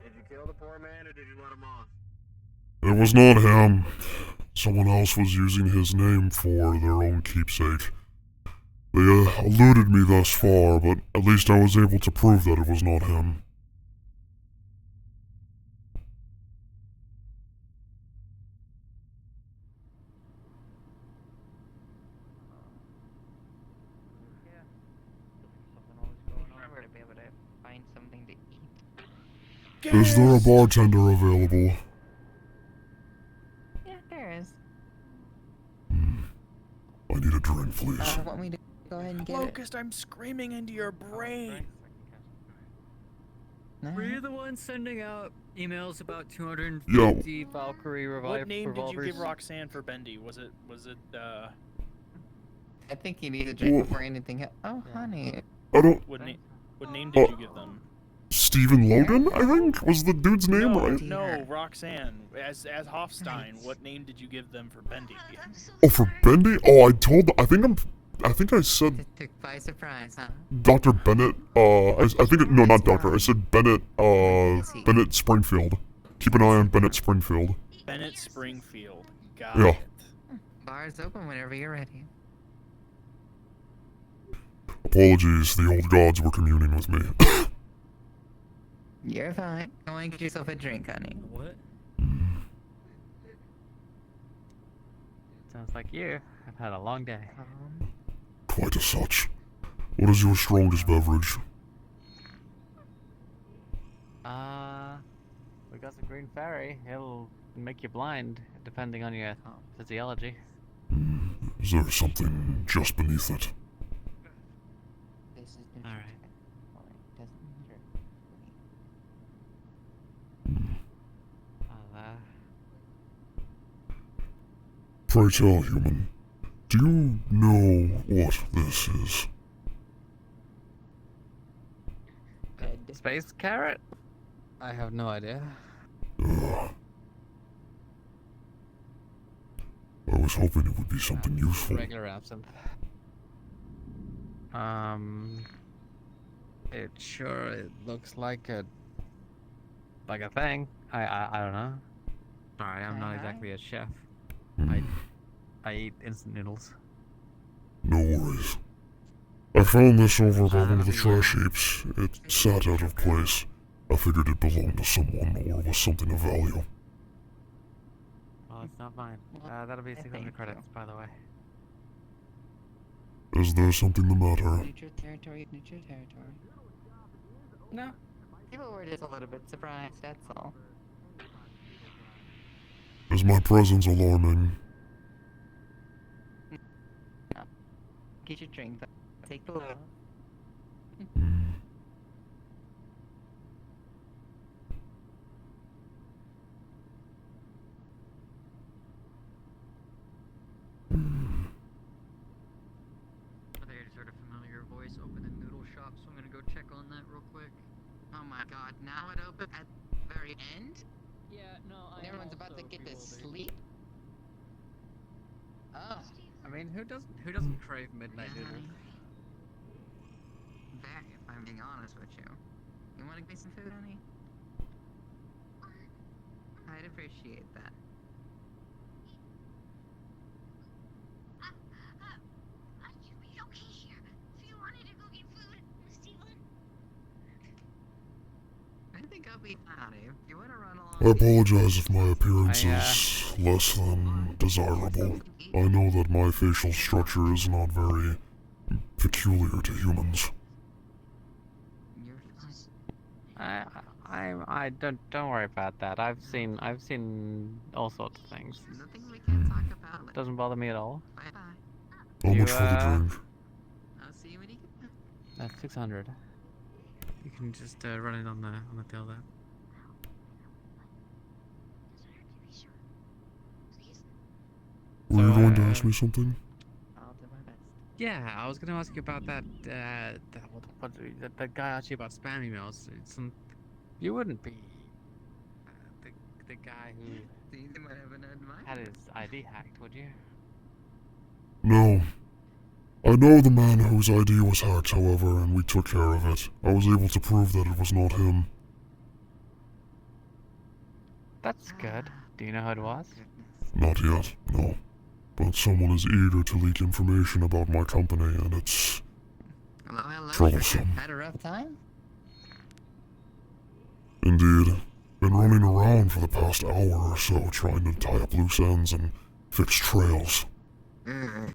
Did you kill the poor man or did you let him off? It was not him. Someone else was using his name for their own keepsake. They eluded me thus far, but at least I was able to prove that it was not him. If I were to be able to find something to eat Is there a bartender available? Yeah, there is. I need a drink, please. Want me to go ahead and get Locust, I'm screaming into your brain. Were you the one sending out emails about 250 Valkyrie What name revolvers? did you give Roxanne for Bendy? Was it I think you need a drink before anything Oh, honey. I don't... What name did you give them? Stephen Logan, I think, was the dude's name, right? No, Roxanne. As Hoffstein, what name did you give them for Bendy? Oh, for Bendy? Oh, I think I said Took by surprise, huh? Dr. Bennett, I think, no, not Doctor, I said Bennett, Bennett Springfield. Keep an eye on Bennett Springfield. Bennett Springfield. Got Yeah. it. Bar's open whenever you're ready. Apologies, the old gods were communing with me. You're fine. Go and get yourself a drink, honey. What? Sounds like you. I've had a long day. Quite as such. What is your strongest beverage? We got the Green Fairy. It'll make you blind, depending on your physiology. Is there something just beneath it? Alright. Pray tell, human, do you know what this is? Space carrot? I have no idea. I was hoping it would be something useful. Regular absinthe. It looks like a thing. I don't know. Sorry, I'm not exactly a chef. I eat instant noodles. No worries. I found this over by one of the trash heaps. It sat out of place. I figured it belonged to someone or was something of value. Well, it's not mine. That'll be 600 credits, by the way. Is there something the matter? Neutral territory. No. People were just a little bit surprised, that's all. Is my presence alarming? No. Get your drink, but take the load. I just heard a familiar voice open a noodle shop, so I'm gonna go check on that real quick. Oh my god, now it opened at the very end? Yeah, no, And everyone's about to get to sleep? Oh. I mean, who doesn't crave midnight noodles? Very, if I'm being honest with you. You wanna get me some food, honey? I'd appreciate that. I think I'll be fine. If you wanna run along. I apologize if my appearance is less than desirable. I know that my facial structure is not very peculiar to humans. I don't worry about that. I've seen all sorts of things. Nothing we can't talk about. Doesn't bother me at all. Bye-bye. How much for the drink? I'll see you when you get back. That's 600. You can just run it on the tail there. Were you going to ask me something? I'll do my best. Yeah, I was gonna ask you about that guy asked you about spam emails. You wouldn't be the guy who had his ID hacked, would you? No. I know the man whose ID was hacked, however, and we took care of it. I was able to prove that it was not him. That's good. Do you know who it was? Not yet, no. But someone is eager to leak information about my company, and it's Hello. troublesome. Had a rough time? Indeed. Been running around for the past hour or so trying to tie up loose ends and fix trails. I'm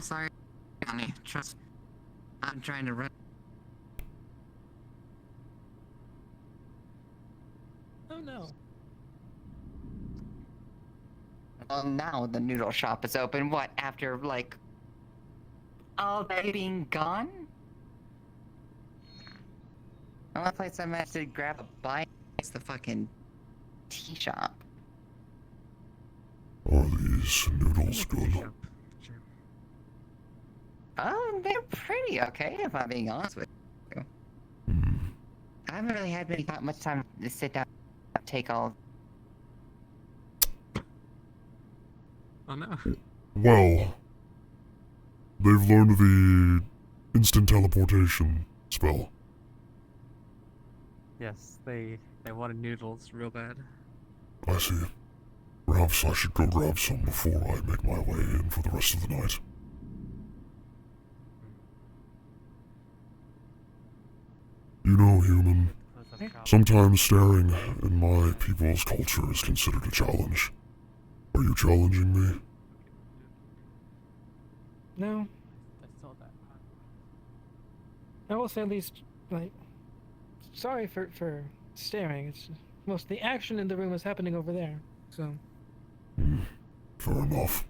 sorry, honey. Trust me. I'm trying to run. Well, now the noodle shop is open. What, after, like, all they being gone? The only place I managed to grab a bite is the fucking tea shop. Are these noodles good? Oh, they're pretty okay, if I'm being honest with you. I haven't really had much time to sit down and take all. Oh no. Well, they've learned the instant teleportation spell. Yes, they wanted noodles real bad. I see. Perhaps I should go grab some before I make my way in for the rest of the night. You know, human, sometimes staring in my people's culture is considered a challenge. Are you challenging me? No. I saw that. I will say at least, like, sorry for staring. It's most of the action in the room is happening over there, so. Fair enough.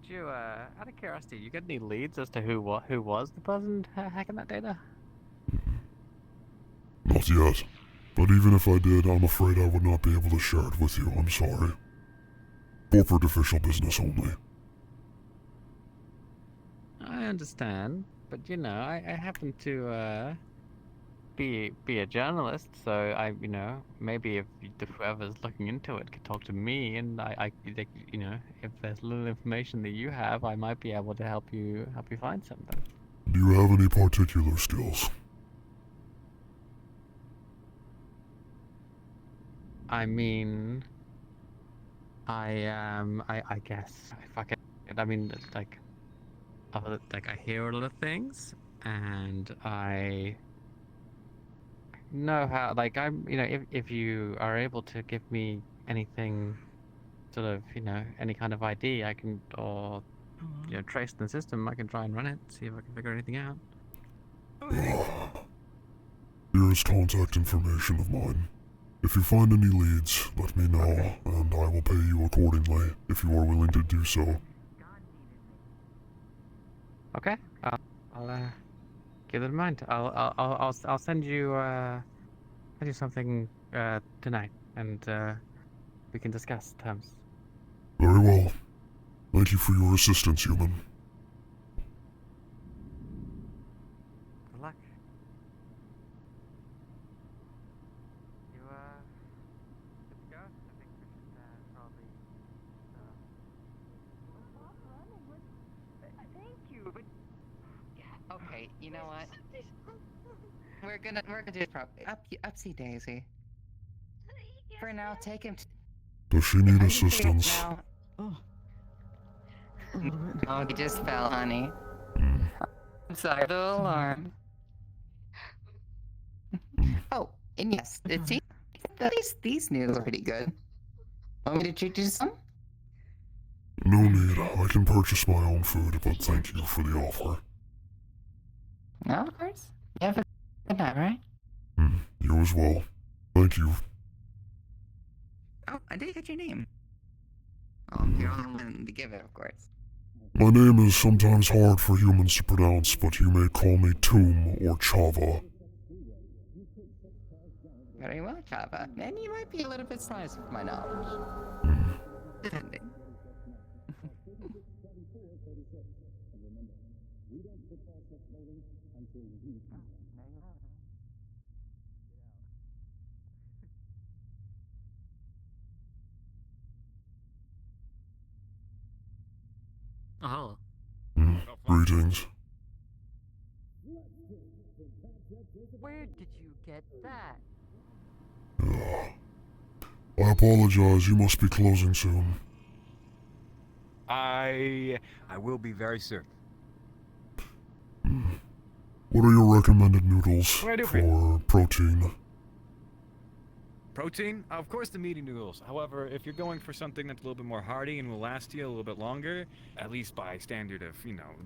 Did you, out of curiosity, you get any leads as to who was the person hacking that data? Not yet. But even if I did, I'm afraid I would not be able to share it with you. I'm sorry. Corporate official business only. I understand, but you know, I happen to be a journalist, so maybe if whoever's looking into it could talk to me, and you know, if there's little information that you have, I might be able to help you find something. Do you have any particular skills? I mean, I guess if I can, I mean, like I hear a lot of things, and I know how, like, if you are able to give me anything, sort of, any kind of ID, I can, or, trace the system, I can try and run it, see if I can figure anything out. Here is contact information of mine. If you find any leads, let me know, and I will pay you accordingly if you are willing to do so. Okay, I'll keep that in mind. I'll send you something tonight, and we can discuss terms. Very well. Thank you for your assistance, human. Good luck. You good to go? I think we should probably. Thank you, but okay, you know what? We're gonna do it properly. Upsy daisy. For now, take him. Does she need assistance? Oh, he just fell, honey. I'm sorry, the alarm. Oh, and yes, it seems that these noodles are pretty good. Want me to treat you to some? No need. I can purchase my own food, but thank you for the offer. No, of course. You have a good night, right? You as well. Thank you. Oh, I didn't get your name. Oh, you're only one to give it, of course. My name is sometimes hard for humans to pronounce, but you may call me Tomb or Chava. Very well, Chava. And you might be a little bit slice with my knowledge. Depending. Oh. Greetings. Where did you get that? I apologize, you must be closing soon. I will be very soon. What are your recommended noodles What do I do for protein? Protein? Of course the meaty noodles. However, if you're going for something that's a little bit more hearty and will last you a little bit longer, at least by standard of,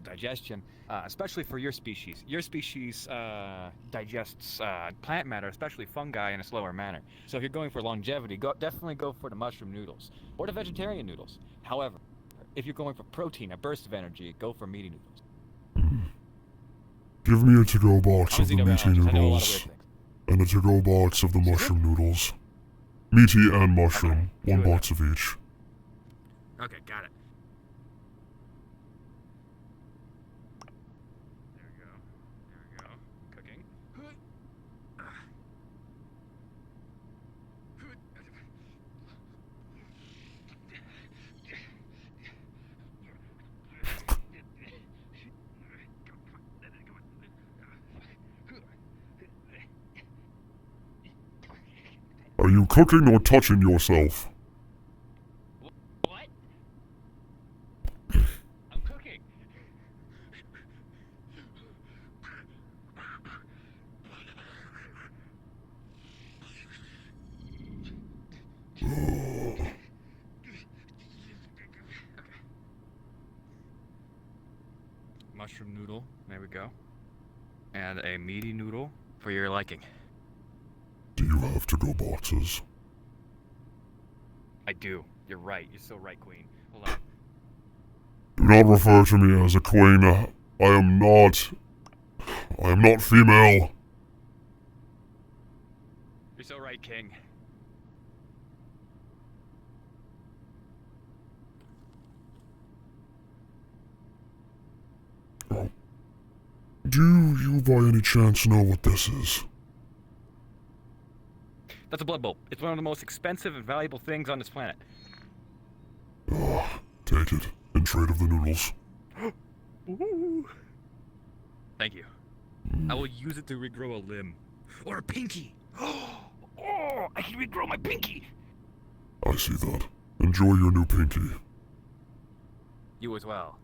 digestion, especially for your species. Your species digests plant matter, especially fungi, in a slower manner. So if you're going for longevity, definitely go for the mushroom noodles or the vegetarian noodles. However, if you're going for protein, a burst of energy, go for meaty noodles. Give me a to-go box of the meaty xenobiologist. I know a lot of weird noodles, things. and a to-go box of the mushroom noodles. Meaty and mushroom, one box of each. Okay, got it. There we go. Cooking. Are you cooking or touching yourself? What? I'm cooking. Mushroom noodle, there we go. And a meaty noodle for your liking. Do you have to-go boxes? I do. You're right. You're so right, Queen. Hold on. Do not refer to me as a queen. I am not female. You're so right, King. Do you by any chance know what this is? That's a blood bowl. It's one of the most expensive and valuable things on this planet. Take it, in trade of the noodles. Ooh. Thank you. I will use it to regrow a limb. Or a pinky. Oh, I can regrow my pinky. I see that. Enjoy your new pinky. You as well.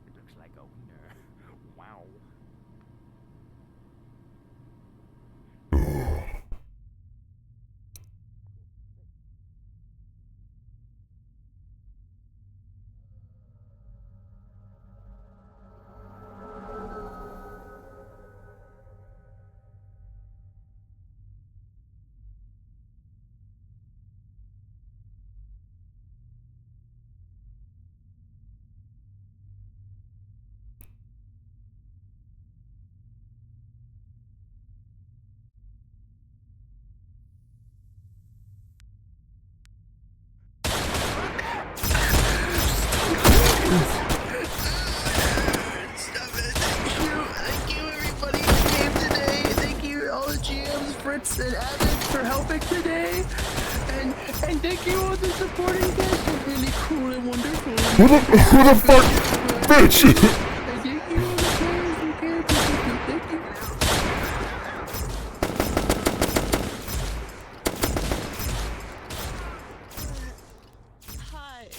It looks like a wiener. Wow. Thank you everybody who came today. Thank you all the GMs, Fritz and Abbott for helping today. And thank you all the supporting guests. You're really cool and wonderful. Who the fuck? Bitch! And thank you all the players and characters. Thank you. Hi. That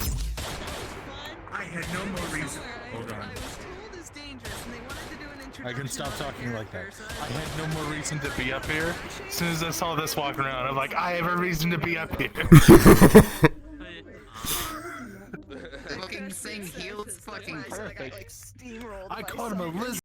was fun. I had no more reason. Hold on. I was told is dangerous and they wanted to do an introduction. I can stop of the talking like that. character, so I had no more reason to be up here. As soon as I saw this walking around, I'm like, I have a reason to be up here. Fucking thing heals fucking perfect. I caught him a lizard.